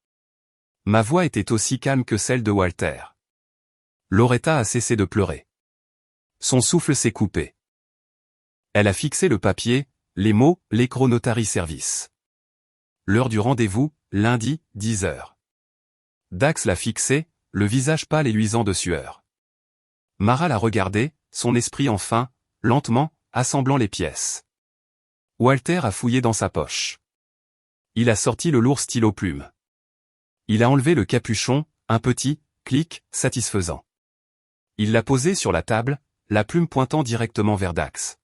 Ma voix était aussi calme que celle de Walter. Loretta a cessé de pleurer. Son souffle s'est coupé. Elle a fixé le papier, les mots, l'écro notary service. L'heure du rendez-vous, lundi, 10 heures. Dax l'a fixé, le visage pâle et luisant de sueur. Mara l'a regardé, son esprit enfin, lentement, assemblant les pièces. Walter a fouillé dans sa poche. Il a sorti le lourd stylo plume. Il a enlevé le capuchon, un petit clic satisfaisant. Il l'a posé sur la table, la plume pointant directement vers Dax.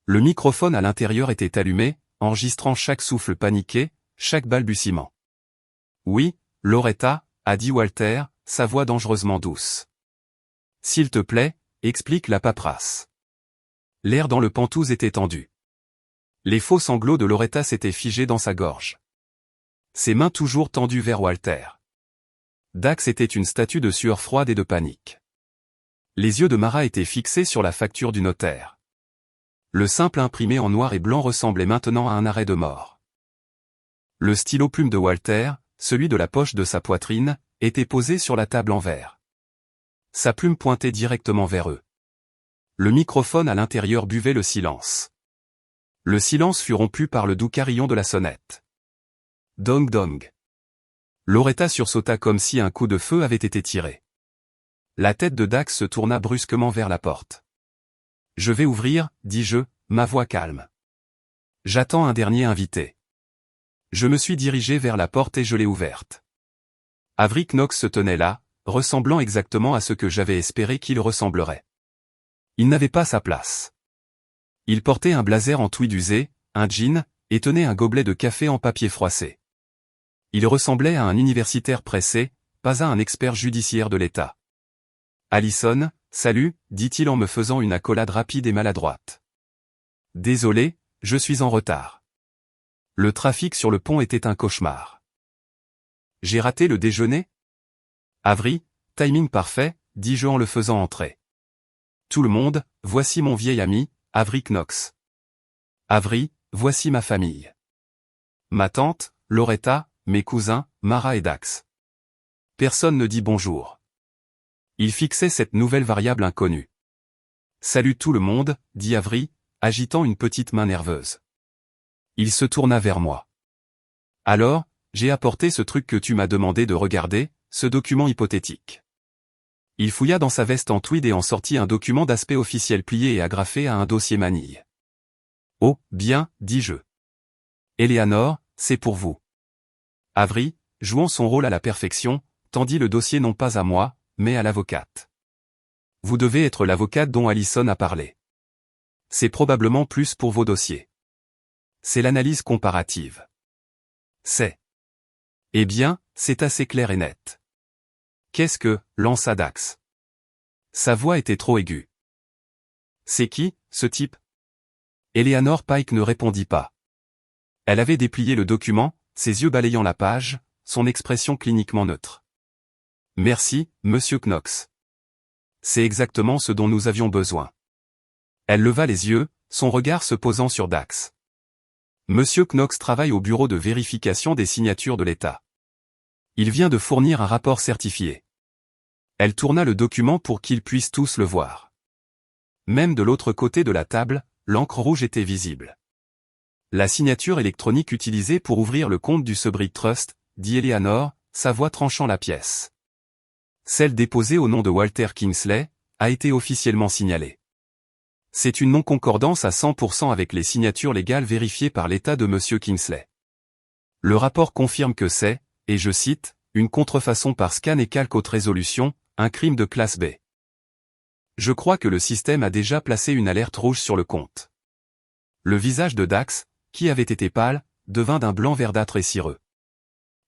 Le microphone à l'intérieur était allumé, enregistrant chaque souffle paniqué, chaque balbutiement. Oui, Loretta, a dit Walter, sa voix dangereusement douce. S'il te plaît, explique la paperasse. L'air dans le pantouse était tendu. Les faux sanglots de Loretta s'étaient figés dans sa gorge. Ses mains toujours tendues vers Walter. Dax était une statue de sueur froide et de panique. Les yeux de Mara étaient fixés sur la facture du notaire. Le simple imprimé en noir et blanc ressemblait maintenant à un arrêt de mort. Le stylo plume de Walter, celui de la poche de sa poitrine, était posé sur la table en verre. Sa plume pointait directement vers eux. Le microphone à l'intérieur buvait le silence. Le silence fut rompu par le doux carillon de la sonnette. Dong dong. Loretta sursauta comme si un coup de feu avait été tiré. La tête de Dax se tourna brusquement vers la porte. « Je vais ouvrir, dis-je, ma voix calme. J'attends un dernier invité. » Je me suis dirigé vers la porte et je l'ai ouverte. Avery Knox se tenait là, ressemblant exactement à ce que j'avais espéré qu'il ressemblerait. Il n'avait pas sa place. Il portait un blazer en tweed usé, un jean, et tenait un gobelet de café en papier froissé. Il ressemblait à un universitaire pressé, pas à un expert judiciaire de l'État. « Allison, salut, dit-il en me faisant une accolade rapide et maladroite. « Désolé, je suis en retard. Le trafic sur le pont était un cauchemar. J'ai raté le déjeuner ? Avery, timing parfait, dis-je en le faisant entrer. Tout le monde, voici mon vieil ami, Avery Knox. Avery, voici ma famille. Ma tante, Loretta, mes cousins, Mara et Dax. Personne ne dit bonjour. Il fixait cette nouvelle variable inconnue. Salut tout le monde, dit Avery, agitant une petite main nerveuse. Il se tourna vers moi. Alors, j'ai apporté ce truc que tu m'as demandé de regarder, ce document hypothétique. Il fouilla dans sa veste en tweed et en sortit un document d'aspect officiel plié et agrafé à un dossier manille. Oh, bien, dis-je. Eleanor, c'est pour vous. Avery, jouant son rôle à la perfection, tendit le dossier non pas à moi, mais à l'avocate. Vous devez être l'avocate dont Allison a parlé. C'est probablement plus pour vos dossiers. C'est l'analyse comparative. C'est. Eh bien, c'est assez clair et net. Qu'est-ce que, lança Dax. Sa voix était trop aiguë. C'est qui, ce type? Eleanor Pike ne répondit pas. Elle avait déplié le document, ses yeux balayant la page, son expression cliniquement neutre. Merci, monsieur Knox. C'est exactement ce dont nous avions besoin. Elle leva les yeux, son regard se posant sur Dax. Monsieur Knox travaille au bureau de vérification des signatures de l'État. Il vient de fournir un rapport certifié. Elle tourna le document pour qu'ils puissent tous le voir. Même de l'autre côté de la table, l'encre rouge était visible. La signature électronique utilisée pour ouvrir le compte du Subrit Trust, dit Eleanor, sa voix tranchant la pièce. Celle déposée au nom de Walter Kingsley, a été officiellement signalée. C'est une non-concordance à 100% avec les signatures légales vérifiées par l'État de monsieur Kingsley. Le rapport confirme que c'est, et je cite, une contrefaçon par scan et calque haute résolution, un crime de classe B. Je crois que le système a déjà placé une alerte rouge sur le compte. Le visage de Dax, qui avait été pâle, devint d'un blanc verdâtre et cireux.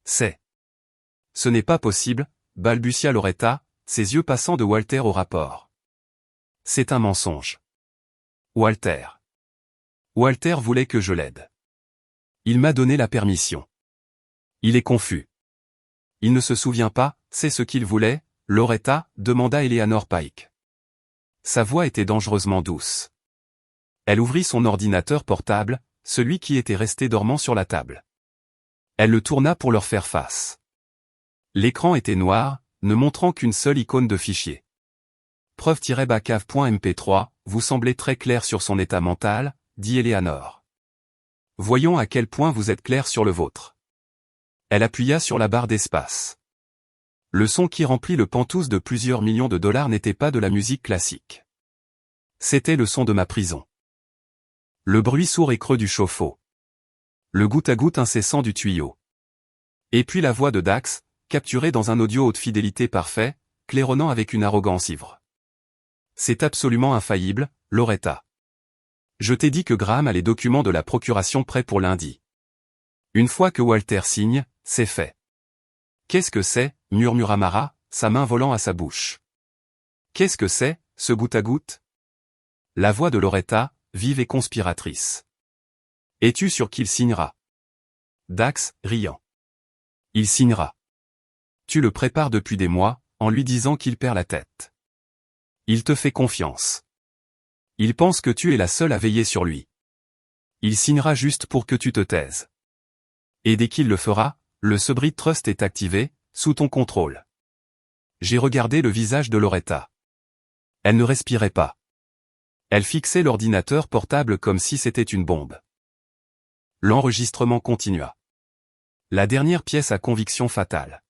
C'est. Ce n'est pas possible, balbutia Loretta, ses yeux passant de Walter au rapport. C'est un mensonge. Walter. Walter voulait que je l'aide. Il m'a donné la permission. Il est confus. Il ne se souvient pas, c'est ce qu'il voulait, Loretta, demanda Eleanor Pike. Sa voix était dangereusement douce. Elle ouvrit son ordinateur portable, celui qui était resté dormant sur la table. Elle le tourna pour leur faire face. L'écran était noir, ne montrant qu'une seule icône de fichier. Preuve-bacave.mp3, vous semblez très clair sur son état mental, dit Eleanor. Voyons à quel point vous êtes clair sur le vôtre. Elle appuya sur la barre d'espace. Le son qui remplit le pantouse de plusieurs millions de dollars n'était pas de la musique classique. C'était le son de ma prison. Le bruit sourd et creux du chauffe-eau. Le goutte à goutte incessant du tuyau. Et puis la voix de Dax, capturée dans un audio haute fidélité parfait, claironnant avec une arrogance ivre. C'est absolument infaillible, Loretta. Je t'ai dit que Graham a les documents de la procuration prêts pour lundi. Une fois que Walter signe, c'est fait. Qu'est-ce que c'est, murmura Mara, sa main volant à sa bouche. Qu'est-ce que c'est, ce goutte à goutte? La voix de Loretta, vive et conspiratrice. Es-tu sûr qu'il signera? Dax, riant. Il signera. Tu le prépares depuis des mois, en lui disant qu'il perd la tête. Il te fait confiance. Il pense que tu es la seule à veiller sur lui. Il signera juste pour que tu te taises. Et dès qu'il le fera, le Subreddit Trust est activé, sous ton contrôle. J'ai regardé le visage de Loretta. Elle ne respirait pas. Elle fixait l'ordinateur portable comme si c'était une bombe. L'enregistrement continua. La dernière pièce à conviction fatale.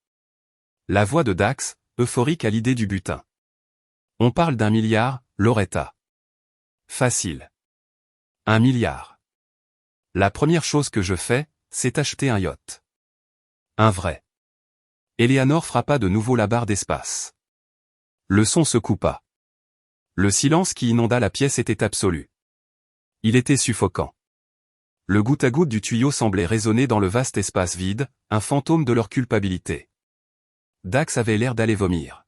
La voix de Dax, euphorique à l'idée du butin. On parle d'1 milliard, Loretta. Facile. 1 milliard. La première chose que je fais, c'est acheter un yacht. Un vrai. Eleanor frappa de nouveau la barre d'espace. Le son se coupa. Le silence qui inonda la pièce était absolu. Il était suffocant. Le goutte à goutte du tuyau semblait résonner dans le vaste espace vide, un fantôme de leur culpabilité. Dax avait l'air d'aller vomir.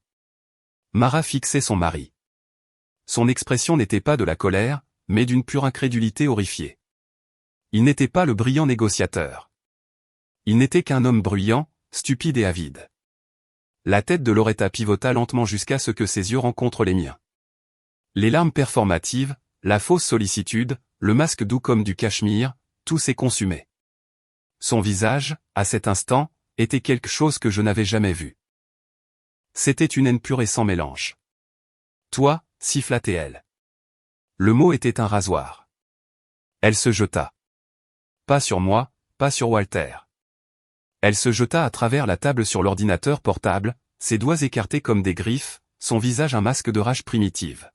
Mara fixait son mari. Son expression n'était pas de la colère, mais d'une pure incrédulité horrifiée. Il n'était pas le brillant négociateur. Il n'était qu'un homme bruyant, stupide et avide. La tête de Loretta pivota lentement jusqu'à ce que ses yeux rencontrent les miens. Les larmes performatives, la fausse sollicitude, le masque doux comme du cachemire, tout s'est consumé. Son visage, à cet instant, était quelque chose que je n'avais jamais vu. C'était une haine pure et sans mélange. Toi, siffla-t-elle. Le mot était un rasoir. Elle se jeta. Pas sur moi, pas sur Walter. Elle se jeta à travers la table sur l'ordinateur portable, ses doigts écartés comme des griffes, son visage un masque de rage primitive.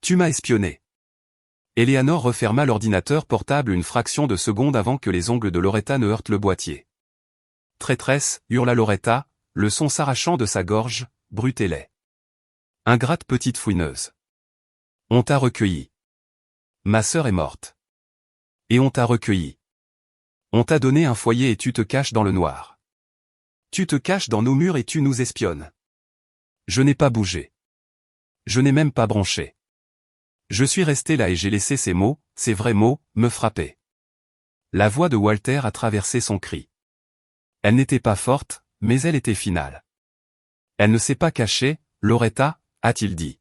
Tu m'as espionné. Eleanor referma l'ordinateur portable une fraction de seconde avant que les ongles de Loretta ne heurtent le boîtier. Traîtresse, hurla Loretta, le son s'arrachant de sa gorge, brute et laid. Ingrate petite fouineuse. On t'a recueilli. Ma sœur est morte. Et on t'a recueilli. On t'a donné un foyer et tu te caches dans le noir. Tu te caches dans nos murs et tu nous espionnes. Je n'ai pas bougé. Je n'ai même pas bronché. Je suis resté là et j'ai laissé ces mots, ces vrais mots, me frapper. La voix de Walter a traversé son cri. Elle n'était pas forte, mais elle était finale. Elle ne s'est pas cachée, Loretta, a-t-il dit.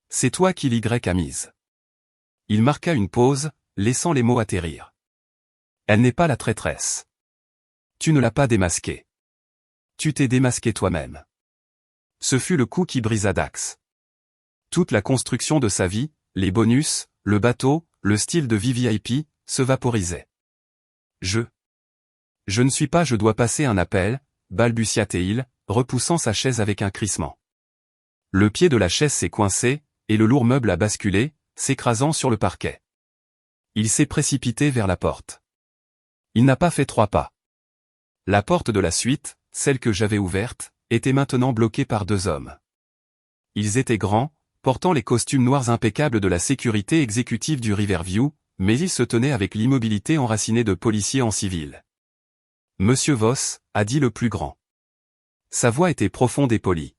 C'est toi qui l'Y a mise. Il marqua une pause, laissant les mots atterrir. Elle n'est pas la traîtresse. Tu ne l'as pas démasquée. Tu t'es démasqué toi-même. Ce fut le coup qui brisa Dax. Toute la construction de sa vie, les bonus, le bateau, le style de vie VIP, se vaporisaient. Je ne suis pas, je dois passer un appel, balbutia-t-il, repoussant sa chaise avec un crissement. Le pied de la chaise s'est coincé, et le lourd meuble a basculé, s'écrasant sur le parquet. Il s'est précipité vers la porte. Il n'a pas fait 3 pas. La porte de la suite, celle que j'avais ouverte, était maintenant bloquée par 2 hommes. Ils étaient grands, portant les costumes noirs impeccables de la sécurité exécutive du Riverview, mais ils se tenaient avec l'immobilité enracinée de policiers en civil. Monsieur Voss, a dit le plus grand. Sa voix était profonde et polie.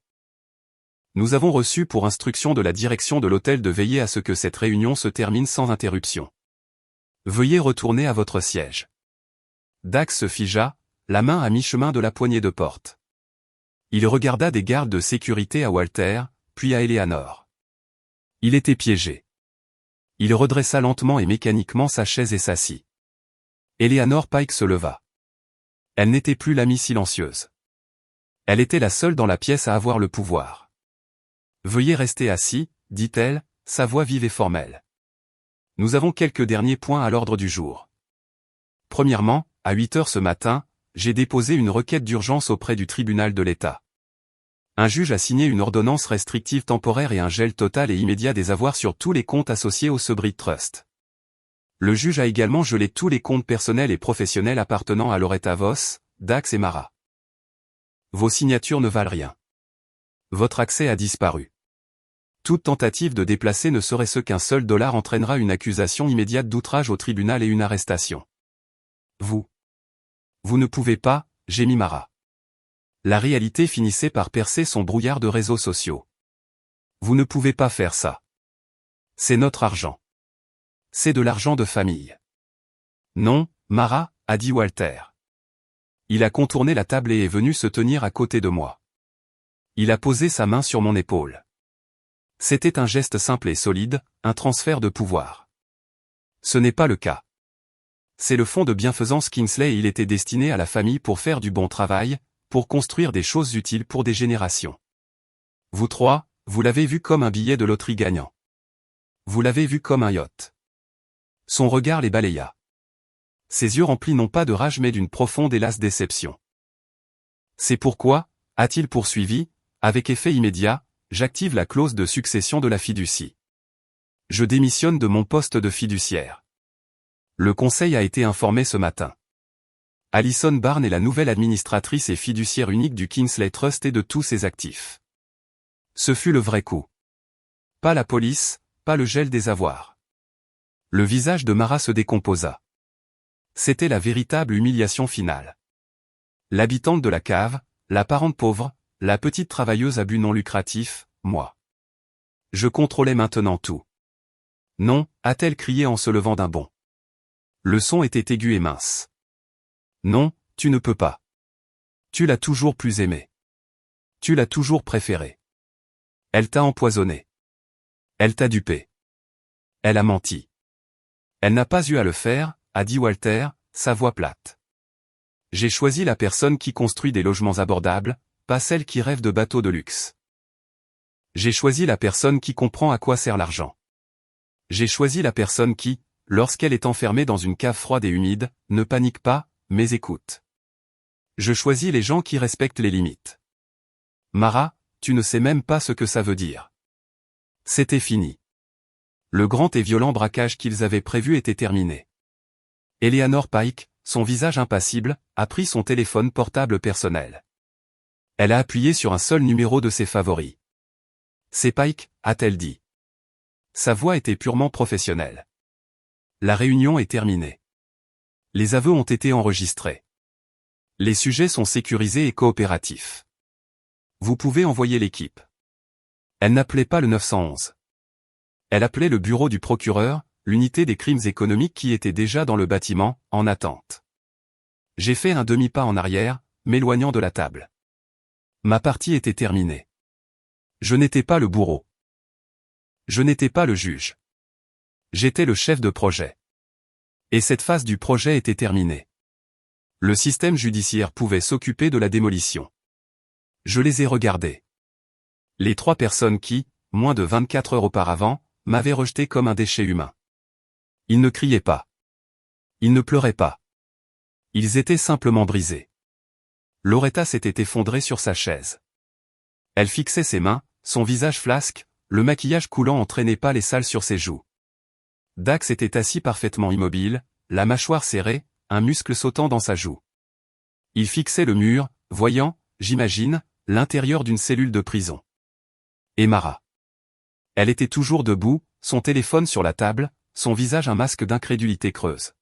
Nous avons reçu pour instruction de la direction de l'hôtel de veiller à ce que cette réunion se termine sans interruption. Veuillez retourner à votre siège. Dax se figea, la main à mi-chemin de la poignée de porte. Il regarda des gardes de sécurité à Walter, puis à Eleanor. Il était piégé. Il redressa lentement et mécaniquement sa chaise et s'assit. Eleanor Pike se leva. Elle n'était plus l'amie silencieuse. Elle était la seule dans la pièce à avoir le pouvoir. Veuillez rester assis, dit-elle, sa voix vive et formelle. Nous avons quelques derniers points à l'ordre du jour. Premièrement, à 8 heures ce matin, j'ai déposé une requête d'urgence auprès du tribunal de l'État. Un juge a signé une ordonnance restrictive temporaire et un gel total et immédiat des avoirs sur tous les comptes associés au Subreddit Trust. Le juge a également gelé tous les comptes personnels et professionnels appartenant à Loretta Voss, Dax et Mara. Vos signatures ne valent rien. Votre accès a disparu. Toute tentative de déplacer ne serait-ce qu'un seul dollar entraînera une accusation immédiate d'outrage au tribunal et une arrestation. Vous ne pouvez pas, gémit Mara. La réalité finissait par percer son brouillard de réseaux sociaux. Vous ne pouvez pas faire ça. C'est notre argent. C'est de l'argent de famille. Non, Mara, a dit Walter. Il a contourné la table et est venu se tenir à côté de moi. Il a posé sa main sur mon épaule. C'était un geste simple et solide, un transfert de pouvoir. Ce n'est pas le cas. C'est le fonds de bienfaisance Kingsley et il était destiné à la famille pour faire du bon travail, pour construire des choses utiles pour des générations. Vous trois, vous l'avez vu comme un billet de loterie gagnant. Vous l'avez vu comme un yacht. Son regard les balaya. Ses yeux remplis non pas de rage mais d'une profonde et lasse déception. C'est pourquoi, a-t-il poursuivi, avec effet immédiat, j'active la clause de succession de la fiducie. Je démissionne de mon poste de fiduciaire. Le conseil a été informé ce matin. Alison Barnes est la nouvelle administratrice et fiduciaire unique du Kingsley Trust et de tous ses actifs. Ce fut le vrai coup. Pas la police, pas le gel des avoirs. Le visage de Mara se décomposa. C'était la véritable humiliation finale. L'habitante de la cave, la parente pauvre, la petite travailleuse à but non lucratif, moi. Je contrôlais maintenant tout. Non, a-t-elle crié en se levant d'un bond. Le son était aigu et mince. Non, tu ne peux pas. Tu l'as toujours plus aimé. Tu l'as toujours préféré. Elle t'a empoisonné. Elle t'a dupé. Elle a menti. Elle n'a pas eu à le faire, a dit Walter, sa voix plate. J'ai choisi la personne qui construit des logements abordables, pas celle qui rêve de bateaux de luxe. J'ai choisi la personne qui comprend à quoi sert l'argent. J'ai choisi la personne qui, lorsqu'elle est enfermée dans une cave froide et humide, ne panique pas, mais écoute. Je choisis les gens qui respectent les limites. Mara, tu ne sais même pas ce que ça veut dire. C'était fini. Le grand et violent braquage qu'ils avaient prévu était terminé. Eleanor Pike, son visage impassible, a pris son téléphone portable personnel. Elle a appuyé sur un seul numéro de ses favoris. C'est Pike, a-t-elle dit. Sa voix était purement professionnelle. La réunion est terminée. Les aveux ont été enregistrés. Les sujets sont sécurisés et coopératifs. Vous pouvez envoyer l'équipe. Elle n'appelait pas le 911. Elle appelait le bureau du procureur, l'unité des crimes économiques qui était déjà dans le bâtiment, en attente. J'ai fait un demi-pas en arrière, m'éloignant de la table. Ma partie était terminée. Je n'étais pas le bourreau. Je n'étais pas le juge. J'étais le chef de projet. Et cette phase du projet était terminée. Le système judiciaire pouvait s'occuper de la démolition. Je les ai regardés. Les trois personnes qui, moins de 24 heures auparavant, m'avaient rejeté comme un déchet humain. Ils ne criaient pas. Ils ne pleuraient pas. Ils étaient simplement brisés. Loretta s'était effondrée sur sa chaise. Elle fixait ses mains, son visage flasque, le maquillage coulant entraînait pas les salles sur ses joues. Dax était assis parfaitement immobile, la mâchoire serrée, un muscle sautant dans sa joue. Il fixait le mur, voyant, j'imagine, l'intérieur d'une cellule de prison. Et Mara. Elle était toujours debout, son téléphone sur la table, son visage un masque d'incrédulité creuse.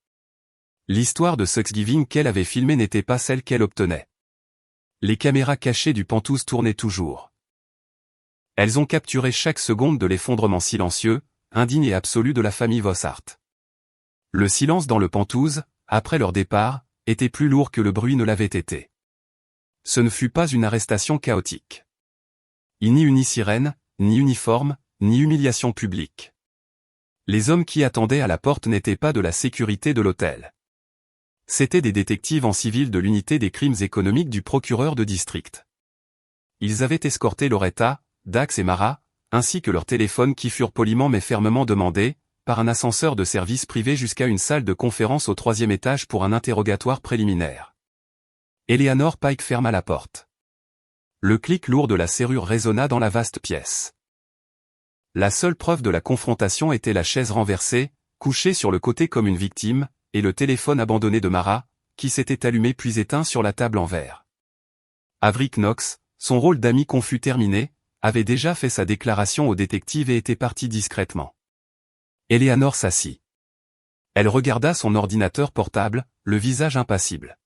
L'histoire de Thanksgiving qu'elle avait filmée n'était pas celle qu'elle obtenait. Les caméras cachées du Pentouse tournaient toujours. Elles ont capturé chaque seconde de l'effondrement silencieux, indigne et absolu de la famille Vossart. Le silence dans le Pentouse, après leur départ, était plus lourd que le bruit ne l'avait été. Ce ne fut pas une arrestation chaotique. Ni une sirène, ni uniforme, ni humiliation publique. Les hommes qui attendaient à la porte n'étaient pas de la sécurité de l'hôtel. C'étaient des détectives en civil de l'unité des crimes économiques du procureur de district. Ils avaient escorté Loretta, Dax et Mara, ainsi que leurs téléphones qui furent poliment mais fermement demandés, par un ascenseur de service privé jusqu'à une salle de conférence au 3e étage pour un interrogatoire préliminaire. Eleanor Pike ferma la porte. Le clic lourd de la serrure résonna dans la vaste pièce. La seule preuve de la confrontation était la chaise renversée, couchée sur le côté comme une victime, et le téléphone abandonné de Mara, qui s'était allumé puis éteint sur la table en verre. Avery Knox, son rôle d'ami confus terminé, avait déjà fait sa déclaration au détective et était parti discrètement. Eleanor s'assit. Elle regarda son ordinateur portable, le visage impassible.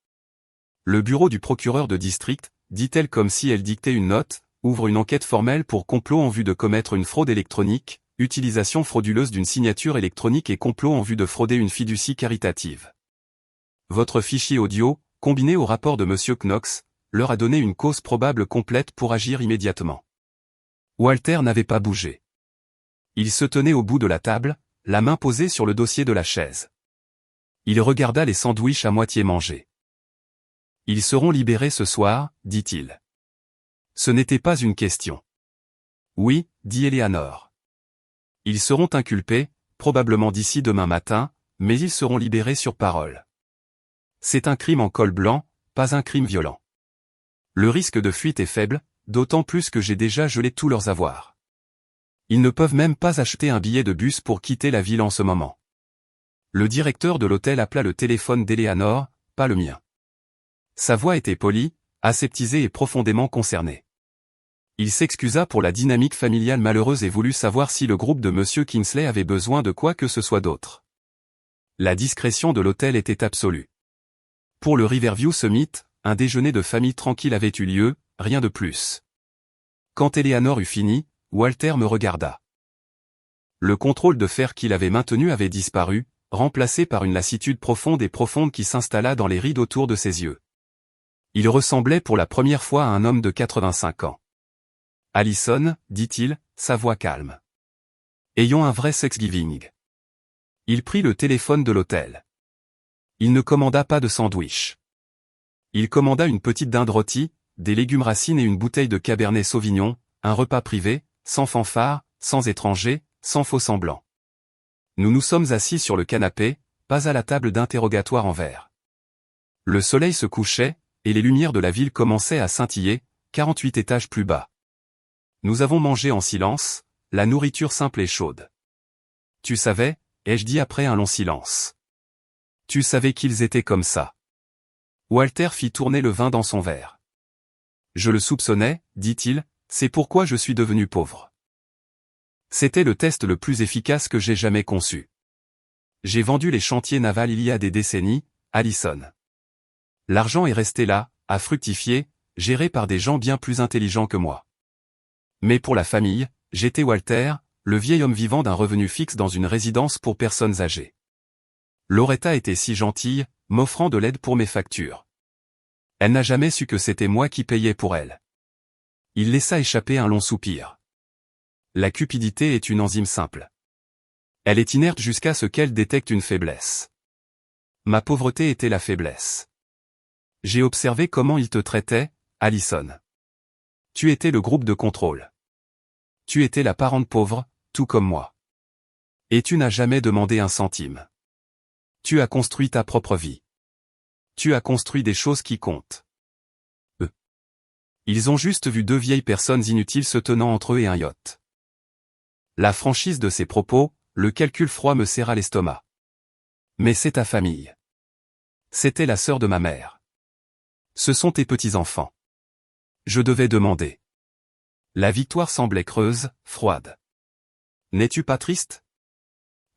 Le bureau du procureur de district, dit-elle comme si elle dictait une note, ouvre une enquête formelle pour complot en vue de commettre une fraude électronique, utilisation frauduleuse d'une signature électronique et complot en vue de frauder une fiducie caritative. Votre fichier audio, combiné au rapport de Monsieur Knox, leur a donné une cause probable complète pour agir immédiatement. Walter n'avait pas bougé. Il se tenait au bout de la table, la main posée sur le dossier de la chaise. Il regarda les sandwichs à moitié mangés. Ils seront libérés ce soir, dit-il. Ce n'était pas une question. Oui, dit Eleanor. Ils seront inculpés, probablement d'ici demain matin, mais ils seront libérés sur parole. C'est un crime en col blanc, pas un crime violent. Le risque de fuite est faible, d'autant plus que j'ai déjà gelé tous leurs avoirs. Ils ne peuvent même pas acheter un billet de bus pour quitter la ville en ce moment. Le directeur de l'hôtel appela le téléphone d'Eleanor, pas le mien. Sa voix était polie, aseptisée et profondément concernée. Il s'excusa pour la dynamique familiale malheureuse et voulut savoir si le groupe de Monsieur Kingsley avait besoin de quoi que ce soit d'autre. La discrétion de l'hôtel était absolue. Pour le Riverview Summit, un déjeuner de famille tranquille avait eu lieu, rien de plus. Quand Eleanor eut fini, Walter me regarda. Le contrôle de fer qu'il avait maintenu avait disparu, remplacé par une lassitude profonde qui s'installa dans les rides autour de ses yeux. Il ressemblait pour la première fois à un homme de 85 ans. « Allison, dit-il, sa voix calme. Ayons un vrai Thanksgiving. » Il prit le téléphone de l'hôtel. Il ne commanda pas de sandwich. Il commanda une petite dinde rôtie, des légumes racines et une bouteille de Cabernet Sauvignon, un repas privé, sans fanfare, sans étrangers, sans faux-semblants. Nous nous sommes assis sur le canapé, pas à la table d'interrogatoire en verre. Le soleil se couchait, et les lumières de la ville commençaient à scintiller, 48 étages plus bas. Nous avons mangé en silence, la nourriture simple et chaude. Tu savais, ai-je dit après un long silence. Tu savais qu'ils étaient comme ça. Walter fit tourner le vin dans son verre. Je le soupçonnais, dit-il, c'est pourquoi je suis devenu pauvre. C'était le test le plus efficace que j'ai jamais conçu. J'ai vendu les chantiers navals il y a des décennies, Allison. L'argent est resté là, à fructifier, géré par des gens bien plus intelligents que moi. Mais pour la famille, j'étais Walter, le vieil homme vivant d'un revenu fixe dans une résidence pour personnes âgées. Loretta était si gentille, m'offrant de l'aide pour mes factures. Elle n'a jamais su que c'était moi qui payais pour elle. Il laissa échapper un long soupir. La cupidité est une enzyme simple. Elle est inerte jusqu'à ce qu'elle détecte une faiblesse. Ma pauvreté était la faiblesse. J'ai observé comment il te traitait, Allison. Tu étais le groupe de contrôle. Tu étais la parente pauvre, tout comme moi. Et tu n'as jamais demandé un centime. Tu as construit ta propre vie. Tu as construit des choses qui comptent. Eux. Ils ont juste vu deux vieilles personnes inutiles se tenant entre eux et un yacht. La franchise de ces propos, le calcul froid me serra l'estomac. Mais c'est ta famille. C'était la sœur de ma mère. Ce sont tes petits-enfants. Je devais demander. La victoire semblait creuse, froide. N'es-tu pas triste?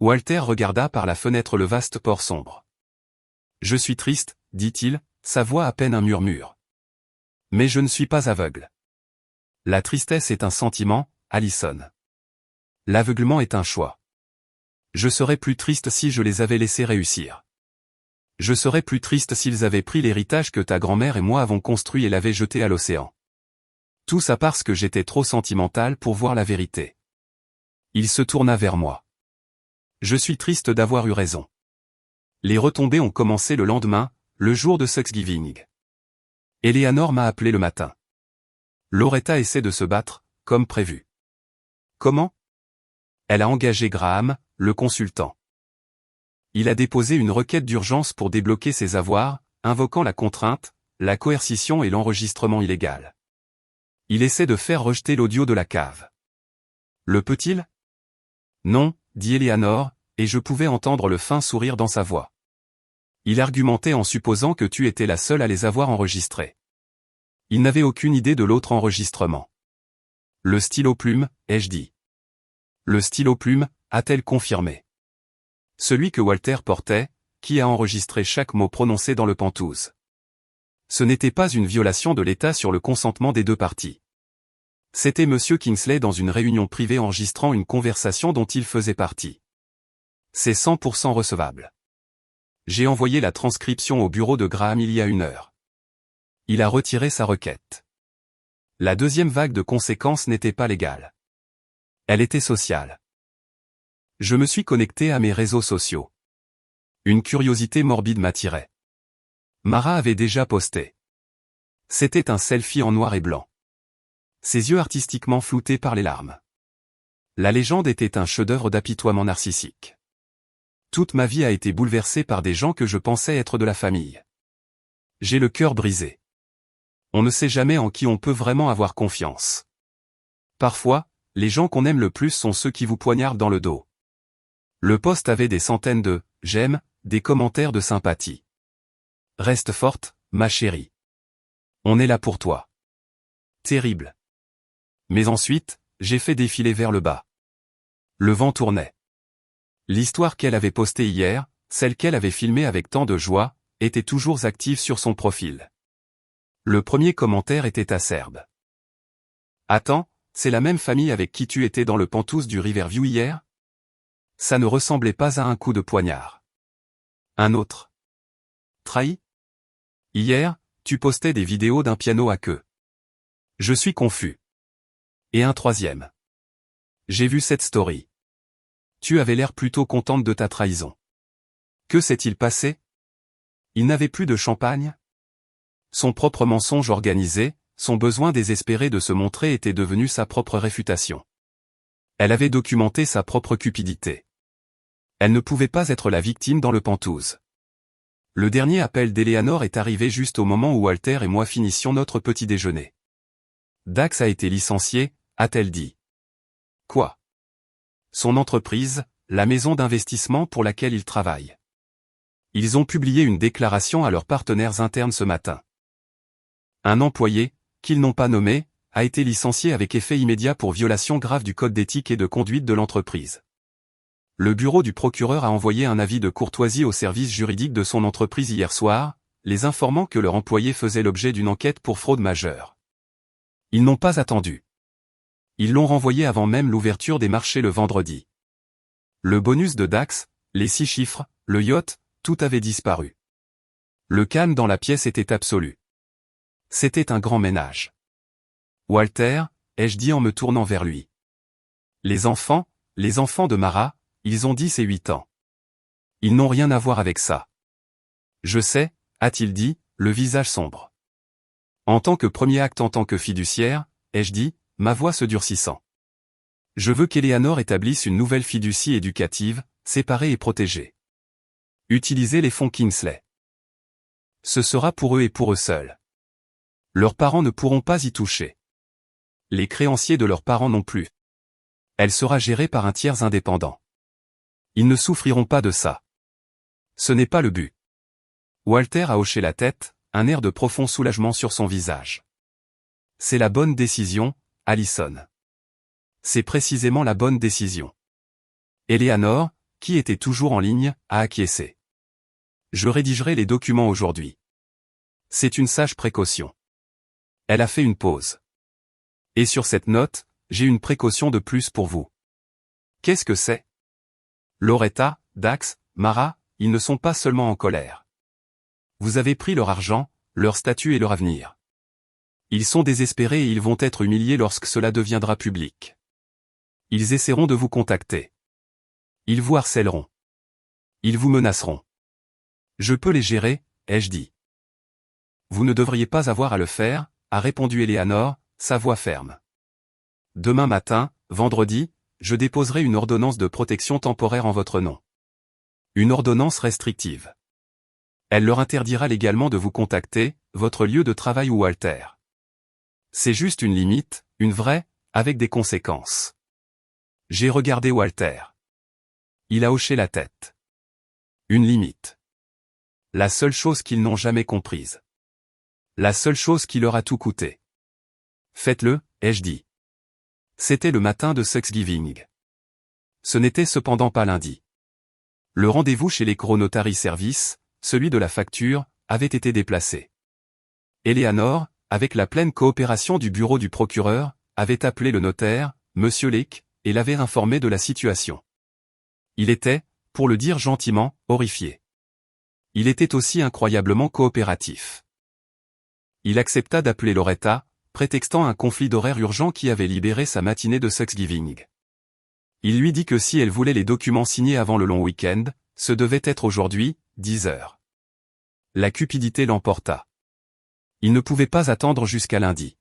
Walter regarda par la fenêtre le vaste port sombre. Je suis triste, dit-il, sa voix à peine un murmure. Mais je ne suis pas aveugle. La tristesse est un sentiment, Allison. L'aveuglement est un choix. Je serais plus triste si je les avais laissés réussir. Je serais plus triste s'ils avaient pris l'héritage que ta grand-mère et moi avons construit et l'avaient jeté à l'océan. Tout ça parce que j'étais trop sentimental pour voir la vérité. Il se tourna vers moi. Je suis triste d'avoir eu raison. Les retombées ont commencé le lendemain, le jour de Thanksgiving. Eleanor m'a appelé le matin. Loretta essaie de se battre, comme prévu. Comment? Elle a engagé Graham, le consultant. Il a déposé une requête d'urgence pour débloquer ses avoirs, invoquant la contrainte, la coercition et l'enregistrement illégal. Il essaie de faire rejeter l'audio de la cave. Le peut-il? Non, dit Eleanor, et je pouvais entendre le fin sourire dans sa voix. Il argumentait en supposant que tu étais la seule à les avoir enregistrés. Il n'avait aucune idée de l'autre enregistrement. Le stylo-plume, ai-je dit. Le stylo-plume, a-t-elle confirmé. Celui que Walter portait, qui a enregistré chaque mot prononcé dans le pantouse. Ce n'était pas une violation de l'État sur le consentement des deux parties. C'était Monsieur Kingsley dans une réunion privée enregistrant une conversation dont il faisait partie. C'est 100% recevable. J'ai envoyé la transcription au bureau de Graham il y a 1 heure. Il a retiré sa requête. La deuxième vague de conséquences n'était pas légale. Elle était sociale. Je me suis connecté à mes réseaux sociaux. Une curiosité morbide m'attirait. Mara avait déjà posté. C'était un selfie en noir et blanc. Ses yeux artistiquement floutés par les larmes. La légende était un chef-d'œuvre d'apitoiement narcissique. Toute ma vie a été bouleversée par des gens que je pensais être de la famille. J'ai le cœur brisé. On ne sait jamais en qui on peut vraiment avoir confiance. Parfois, les gens qu'on aime le plus sont ceux qui vous poignardent dans le dos. Le post avait des centaines de « j'aime », des commentaires de sympathie. Reste forte, ma chérie. On est là pour toi. Terrible. Mais ensuite, j'ai fait défiler vers le bas. Le vent tournait. L'histoire qu'elle avait postée hier, celle qu'elle avait filmée avec tant de joie, était toujours active sur son profil. Le premier commentaire était acerbe. Attends, c'est la même famille avec qui tu étais dans le Penthouse du Riverview hier? Ça ne ressemblait pas à un coup de poignard. Un autre. Trahi? Hier, tu postais des vidéos d'un piano à queue. Je suis confus. Et un troisième. J'ai vu cette story. Tu avais l'air plutôt contente de ta trahison. Que s'est-il passé? Il n'avait plus de champagne? Son propre mensonge organisé, son besoin désespéré de se montrer était devenu sa propre réfutation. Elle avait documenté sa propre cupidité. Elle ne pouvait pas être la victime dans le Penthouse. Le dernier appel d'Eleanor est arrivé juste au moment où Walter et moi finissions notre petit déjeuner. Dax a été licencié, a-t-elle dit. Quoi? Son entreprise, la maison d'investissement pour laquelle il travaille. Ils ont publié une déclaration à leurs partenaires internes ce matin. Un employé, qu'ils n'ont pas nommé, a été licencié avec effet immédiat pour violation grave du code d'éthique et de conduite de l'entreprise. Le bureau du procureur a envoyé un avis de courtoisie au service juridique de son entreprise hier soir, les informant que leur employé faisait l'objet d'une enquête pour fraude majeure. Ils n'ont pas attendu. Ils l'ont renvoyé avant même l'ouverture des marchés le vendredi. Le bonus de Dax, les 6 chiffres, le yacht, tout avait disparu. Le calme dans la pièce était absolu. C'était un grand ménage. Walter, ai-je dit en me tournant vers lui. Les enfants de Mara, ils ont 10 et 8 ans. Ils n'ont rien à voir avec ça. Je sais, a-t-il dit, le visage sombre. En tant que premier acte en tant que fiduciaire, ai-je dit, ma voix se durcissant. Je veux qu'Eleanor établisse une nouvelle fiducie éducative, séparée et protégée. Utilisez les fonds Kingsley. Ce sera pour eux et pour eux seuls. Leurs parents ne pourront pas y toucher. Les créanciers de leurs parents non plus. Elle sera gérée par un tiers indépendant. Ils ne souffriront pas de ça. Ce n'est pas le but. Walter a hoché la tête, un air de profond soulagement sur son visage. C'est la bonne décision, Allison. C'est précisément la bonne décision. Eleanor, qui était toujours en ligne, a acquiescé. Je rédigerai les documents aujourd'hui. C'est une sage précaution. Elle a fait une pause. Et sur cette note, j'ai une précaution de plus pour vous. Qu'est-ce que c'est? Loretta, Dax, Mara, ils ne sont pas seulement en colère. Vous avez pris leur argent, leur statut et leur avenir. Ils sont désespérés et ils vont être humiliés lorsque cela deviendra public. Ils essaieront de vous contacter. Ils vous harcèleront. Ils vous menaceront. Je peux les gérer, ai-je dit. Vous ne devriez pas avoir à le faire, a répondu Eleanor, sa voix ferme. Demain matin, vendredi, je déposerai une ordonnance de protection temporaire en votre nom. Une ordonnance restrictive. Elle leur interdira légalement de vous contacter, votre lieu de travail ou Walter. C'est juste une limite, une vraie, avec des conséquences. J'ai regardé Walter. Il a hoché la tête. Une limite. La seule chose qu'ils n'ont jamais comprise. La seule chose qui leur a tout coûté. Faites-le, ai-je dit. C'était le matin de Thanksgiving. Ce n'était cependant pas lundi. Le rendez-vous chez les Notary Service, celui de la facture, avait été déplacé. Eleanor, avec la pleine coopération du bureau du procureur, avait appelé le notaire, Monsieur Lake, et l'avait informé de la situation. Il était, pour le dire gentiment, horrifié. Il était aussi incroyablement coopératif. Il accepta d'appeler Loretta, prétextant un conflit d'horaire urgent qui avait libéré sa matinée de Thanksgiving. Il lui dit que si elle voulait les documents signés avant le long week-end, ce devait être aujourd'hui, 10 heures. La cupidité l'emporta. Il ne pouvait pas attendre jusqu'à lundi.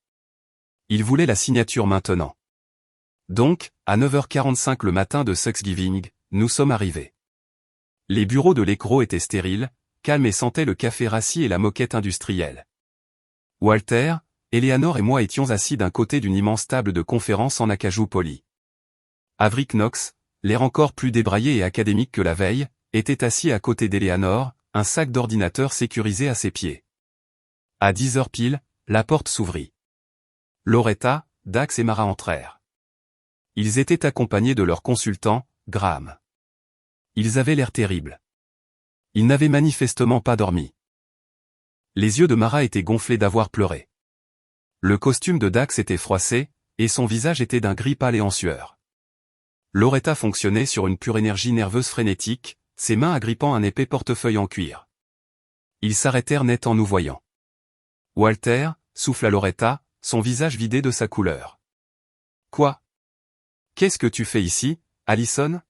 Il voulait la signature maintenant. Donc, à 9h45 le matin de Thanksgiving, nous sommes arrivés. Les bureaux de l'écro étaient stériles, calmes et sentaient le café rassis et la moquette industrielle. Walter, Eleanor et moi étions assis d'un côté d'une immense table de conférence en acajou poli. Avery Knox, l'air encore plus débraillé et académique que la veille, était assis à côté d'Eleanor, un sac d'ordinateur sécurisé à ses pieds. À 10 heures pile, la porte s'ouvrit. Loretta, Dax et Mara entrèrent. Ils étaient accompagnés de leur consultant, Graham. Ils avaient l'air terribles. Ils n'avaient manifestement pas dormi. Les yeux de Mara étaient gonflés d'avoir pleuré. Le costume de Dax était froissé, et son visage était d'un gris pâle et en sueur. Loretta fonctionnait sur une pure énergie nerveuse frénétique, ses mains agrippant un épais portefeuille en cuir. Ils s'arrêtèrent net en nous voyant. Walter, souffla Loretta, son visage vidé de sa couleur. Quoi? Qu'est-ce que tu fais ici, Allison?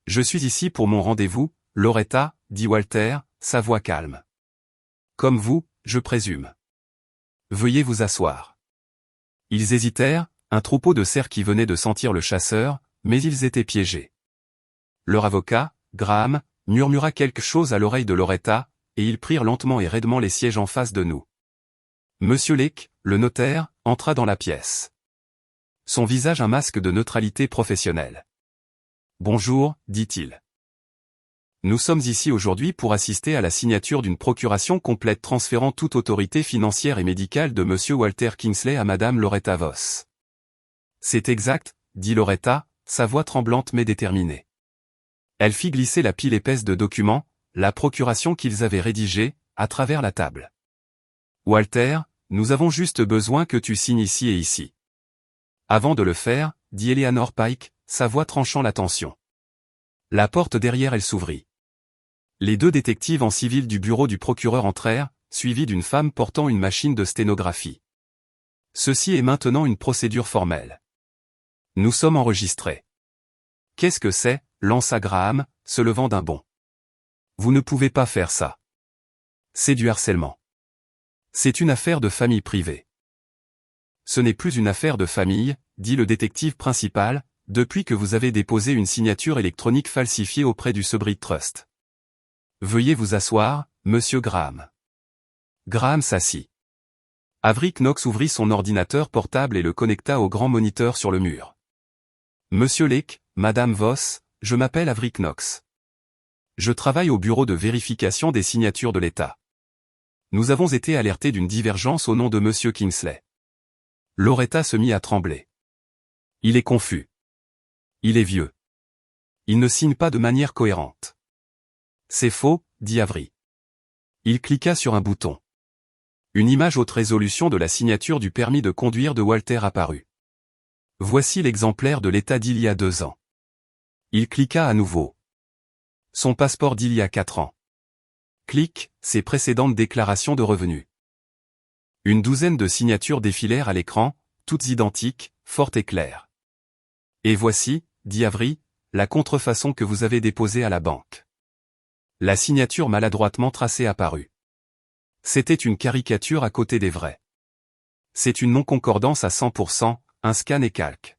Je suis ici pour mon rendez-vous, Loretta, dit Walter, sa voix calme. Comme vous, je présume. Veuillez vous asseoir. Ils hésitèrent, un troupeau de cerfs qui venait de sentir le chasseur, mais ils étaient piégés. Leur avocat, Graham, murmura quelque chose à l'oreille de Loretta, et ils prirent lentement et raidement les sièges en face de nous. Monsieur Lake, le notaire, entra dans la pièce. Son visage un masque de neutralité professionnelle. Bonjour, dit-il. Nous sommes ici aujourd'hui pour assister à la signature d'une procuration complète transférant toute autorité financière et médicale de Monsieur Walter Kingsley à Madame Loretta Voss. C'est exact, dit Loretta, sa voix tremblante mais déterminée. Elle fit glisser la pile épaisse de documents, la procuration qu'ils avaient rédigée, à travers la table. Walter, nous avons juste besoin que tu signes ici et ici. Avant de le faire, dit Eleanor Pike, sa voix tranchant la tension. La porte derrière elle s'ouvrit. Les deux détectives en civil du bureau du procureur entrèrent, suivis d'une femme portant une machine de sténographie. Ceci est maintenant une procédure formelle. Nous sommes enregistrés. Qu'est-ce que c'est, lança Graham, se levant d'un bond. Vous ne pouvez pas faire ça. C'est du harcèlement. C'est une affaire de famille privée. Ce n'est plus une affaire de famille, dit le détective principal, depuis que vous avez déposé une signature électronique falsifiée auprès du Subrit Trust. Veuillez vous asseoir, monsieur Graham. Graham s'assit. Avery Knox ouvrit son ordinateur portable et le connecta au grand moniteur sur le mur. Monsieur Lake, Madame Voss, je m'appelle Avery Knox. Je travaille au bureau de vérification des signatures de l'État. Nous avons été alertés d'une divergence au nom de Monsieur Kingsley. Loretta se mit à trembler. Il est confus. Il est vieux. Il ne signe pas de manière cohérente. C'est faux, dit Avery. Il cliqua sur un bouton. Une image haute résolution de la signature du permis de conduire de Walter apparut. Voici l'exemplaire de l'état d'il y a 2 ans. Il cliqua à nouveau. Son passeport d'il y a 4 ans. Clic, ses précédentes déclarations de revenus. Une douzaine de signatures défilèrent à l'écran, toutes identiques, fortes et claires. Et voici, dit Avery, la contrefaçon que vous avez déposée à la banque. La signature maladroitement tracée apparut. C'était une caricature à côté des vrais. C'est une non-concordance à 100%, un scan et calque.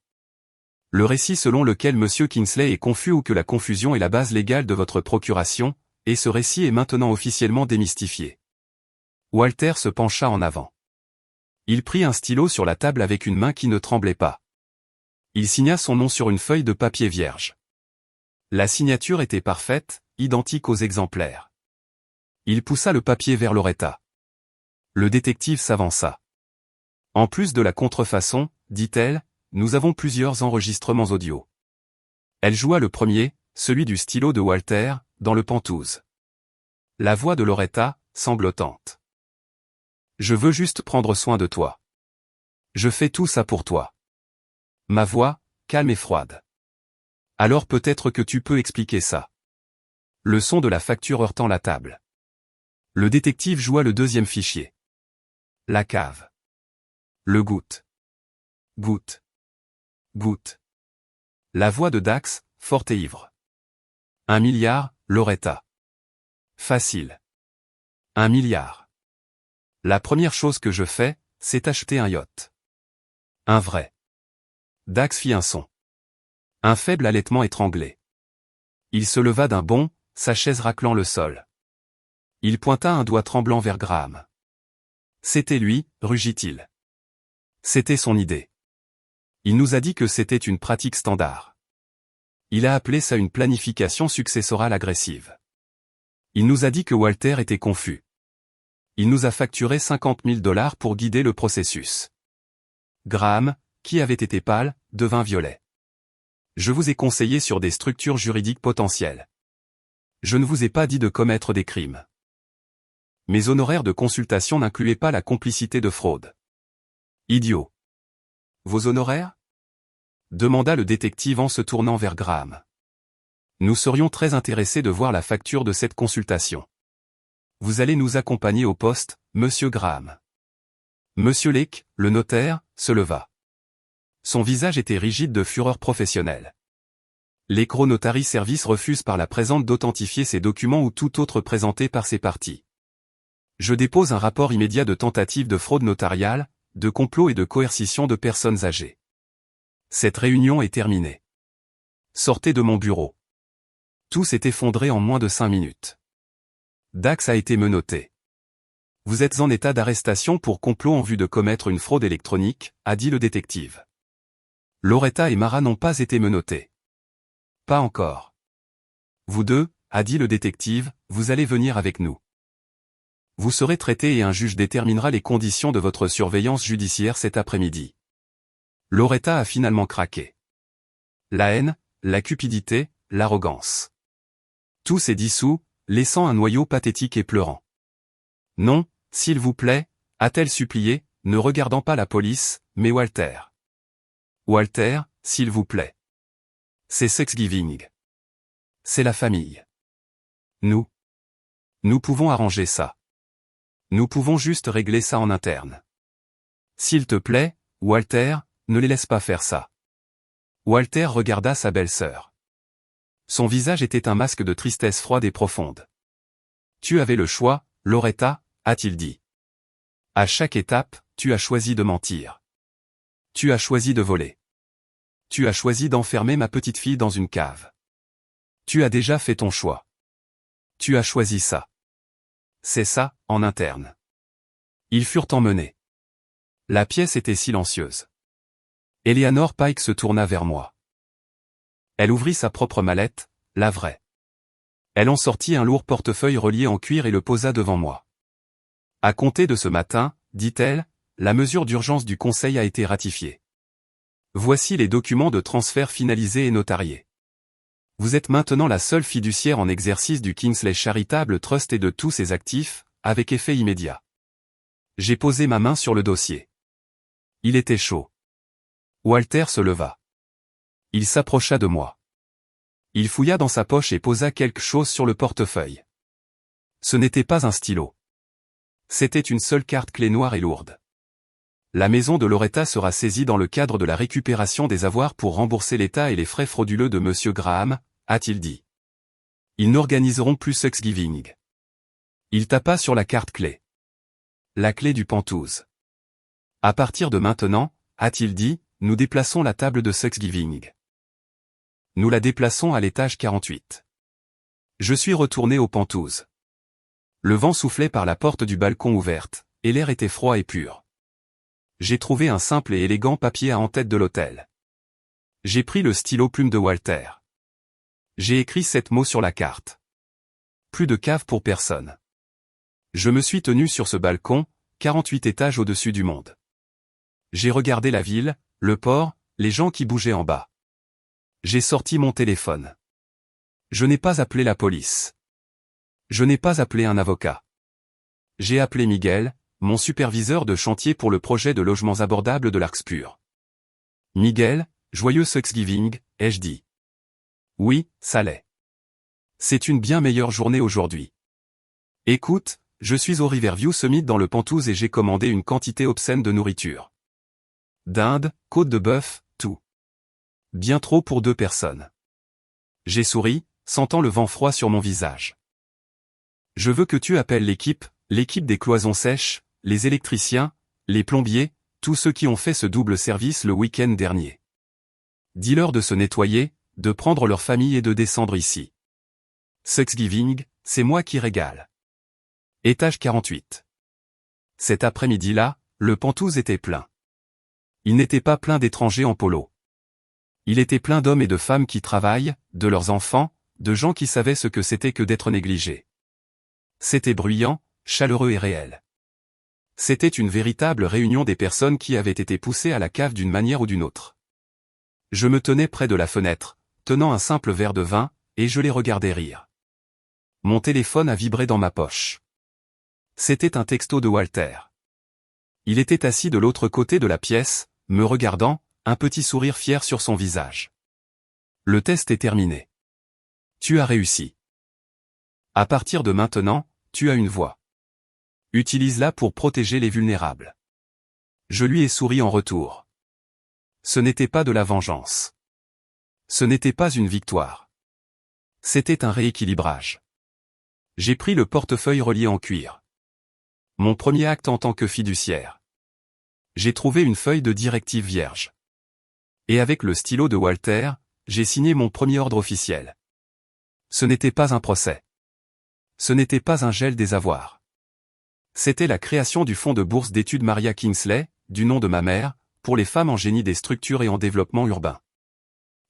Le récit selon lequel Monsieur Kingsley est confus ou que la confusion est la base légale de votre procuration, et ce récit est maintenant officiellement démystifié. Walter se pencha en avant. Il prit un stylo sur la table avec une main qui ne tremblait pas. Il signa son nom sur une feuille de papier vierge. La signature était parfaite, identique aux exemplaires. Il poussa le papier vers Loretta. Le détective s'avança. En plus de la contrefaçon, dit-elle, nous avons plusieurs enregistrements audio. Elle joua le premier, celui du stylo de Walter, dans le penthouse. La voix de Loretta, sanglotante. Je veux juste prendre soin de toi. Je fais tout ça pour toi. Ma voix, calme et froide. Alors peut-être que tu peux expliquer ça. Le son de la facture heurtant la table. Le détective joua le deuxième fichier. La cave. Le goutte. Goutte. Goutte. La voix de Dax, forte et ivre. 1 milliard, Loretta. Facile. 1 milliard. La première chose que je fais, c'est acheter un yacht. Un vrai. Dax fit un son. Un faible halètement étranglé. Il se leva d'un bond, sa chaise raclant le sol. Il pointa un doigt tremblant vers Graham. C'était lui, rugit-il. C'était son idée. Il nous a dit que c'était une pratique standard. Il a appelé ça une planification successorale agressive. Il nous a dit que Walter était confus. Il nous a facturé 50 000 $ pour guider le processus. Graham, qui avait été pâle, devint violet. Je vous ai conseillé sur des structures juridiques potentielles. Je ne vous ai pas dit de commettre des crimes. Mes honoraires de consultation n'incluaient pas la complicité de fraude. Idiot. Vos honoraires? Demanda le détective en se tournant vers Graham. Nous serions très intéressés de voir la facture de cette consultation. Vous allez nous accompagner au poste, monsieur Graham. Monsieur Lake, le notaire, se leva. Son visage était rigide de fureur professionnelle. L'Ecro Notary Service refuse par la présente d'authentifier ces documents ou tout autre présenté par ces parties. Je dépose un rapport immédiat de tentative de fraude notariale, de complot et de coercition de personnes âgées. Cette réunion est terminée. Sortez de mon bureau. Tout s'est effondré en moins de 5 minutes. Dax a été menotté. Vous êtes en état d'arrestation pour complot en vue de commettre une fraude électronique, a dit le détective. Loretta et Mara n'ont pas été menottés. Pas encore. Vous deux, a dit le détective, vous allez venir avec nous. Vous serez traités et un juge déterminera les conditions de votre surveillance judiciaire cet après-midi. Loretta a finalement craqué. La haine, la cupidité, l'arrogance. Tout s'est dissous, laissant un noyau pathétique et pleurant. Non, s'il vous plaît, a-t-elle supplié, ne regardant pas la police, mais Walter. Walter, s'il vous plaît. C'est Thanksgiving. C'est la famille. Nous pouvons arranger ça. Nous pouvons juste régler ça en interne. S'il te plaît, Walter, ne les laisse pas faire ça. Walter regarda sa belle-sœur. Son visage était un masque de tristesse froide et profonde. Tu avais le choix, Loretta, a-t-il dit. À chaque étape, tu as choisi de mentir. Tu as choisi de voler. Tu as choisi d'enfermer ma petite fille dans une cave. Tu as déjà fait ton choix. Tu as choisi ça. C'est ça, en interne. Ils furent emmenés. La pièce était silencieuse. Eleanor Pike se tourna vers moi. Elle ouvrit sa propre mallette, la vraie. Elle en sortit un lourd portefeuille relié en cuir et le posa devant moi. À compter de ce matin, dit-elle, la mesure d'urgence du Conseil a été ratifiée. Voici les documents de transfert finalisés et notariés. Vous êtes maintenant la seule fiduciaire en exercice du Kingsley Charitable Trust et de tous ses actifs, avec effet immédiat. J'ai posé ma main sur le dossier. Il était chaud. Walter se leva. Il s'approcha de moi. Il fouilla dans sa poche et posa quelque chose sur le portefeuille. Ce n'était pas un stylo. C'était une seule carte clé noire et lourde. La maison de Loretta sera saisie dans le cadre de la récupération des avoirs pour rembourser l'État et les frais frauduleux de Monsieur Graham, a-t-il dit. Ils n'organiseront plus Thanksgiving. Il tapa sur la carte clé. La clé du Penthouse. À partir de maintenant, a-t-il dit, nous déplaçons la table de Thanksgiving. Nous la déplaçons à l'étage 48. Je suis retourné au Penthouse. Le vent soufflait par la porte du balcon ouverte, et l'air était froid et pur. J'ai trouvé un simple et élégant papier à en-tête de l'hôtel. J'ai pris le stylo plume de Walter. J'ai écrit 7 mots sur la carte. Plus de cave pour personne. Je me suis tenu sur ce balcon, 48 étages au-dessus du monde. J'ai regardé la ville, le port, les gens qui bougeaient en bas. J'ai sorti mon téléphone. Je n'ai pas appelé la police. Je n'ai pas appelé un avocat. J'ai appelé Miguel, mon superviseur de chantier pour le projet de logements abordables de Larkspur. Miguel, joyeux Thanksgiving, ai-je dit. Oui, ça l'est. C'est une bien meilleure journée aujourd'hui. Écoute, je suis au Riverview Summit dans le Penthouse et j'ai commandé une quantité obscène de nourriture. Dinde, côte de bœuf, tout. Bien trop pour 2 personnes. J'ai souri, sentant le vent froid sur mon visage. Je veux que tu appelles l'équipe des cloisons sèches, les électriciens, les plombiers, tous ceux qui ont fait ce double service le week-end dernier. Dis-leur de se nettoyer, de prendre leur famille et de descendre ici. Thanksgiving, c'est moi qui régale. Étage 48. Cet après-midi-là, le Penthouse était plein. Il n'était pas plein d'étrangers en polo. Il était plein d'hommes et de femmes qui travaillent, de leurs enfants, de gens qui savaient ce que c'était que d'être négligés. C'était bruyant, chaleureux et réel. C'était une véritable réunion des personnes qui avaient été poussées à la cave d'une manière ou d'une autre. Je me tenais près de la fenêtre, tenant un simple verre de vin, et je les regardais rire. Mon téléphone a vibré dans ma poche. C'était un texto de Walter. Il était assis de l'autre côté de la pièce, me regardant, un petit sourire fier sur son visage. Le test est terminé. Tu as réussi. À partir de maintenant, tu as une voix. Utilise-la pour protéger les vulnérables. Je lui ai souri en retour. Ce n'était pas de la vengeance. Ce n'était pas une victoire. C'était un rééquilibrage. J'ai pris le portefeuille relié en cuir. Mon premier acte en tant que fiduciaire. J'ai trouvé une feuille de directive vierge. Et avec le stylo de Walter, j'ai signé mon premier ordre officiel. Ce n'était pas un procès. Ce n'était pas un gel des avoirs. C'était la création du fonds de bourse d'études Maria Kingsley, du nom de ma mère, pour les femmes en génie des structures et en développement urbain.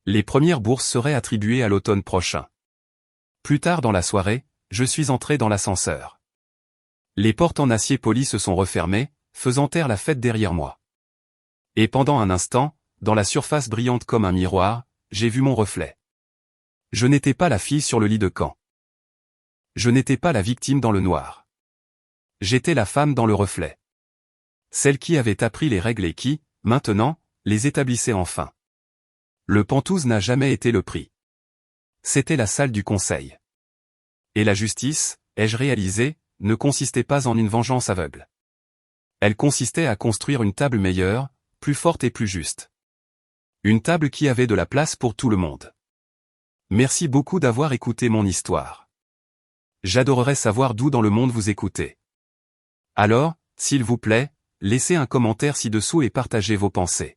Les premières bourses seraient attribuées à l'automne prochain. Plus tard dans la soirée, je suis entré dans l'ascenseur. Les portes en acier poli se sont refermées, faisant taire la fête derrière moi. Et pendant un instant, dans la surface brillante comme un miroir, j'ai vu mon reflet. Je n'étais pas la fille sur le lit de camp. Je n'étais pas la victime dans le noir. J'étais la femme dans le reflet. Celle qui avait appris les règles et qui, maintenant, les établissait enfin. Le Penthouse n'a jamais été le prix. C'était la salle du conseil. Et la justice, ai-je réalisé, ne consistait pas en une vengeance aveugle. Elle consistait à construire une table meilleure, plus forte et plus juste. Une table qui avait de la place pour tout le monde. Merci beaucoup d'avoir écouté mon histoire. J'adorerais savoir d'où dans le monde vous écoutez. Alors, s'il vous plaît, laissez un commentaire ci-dessous et partagez vos pensées.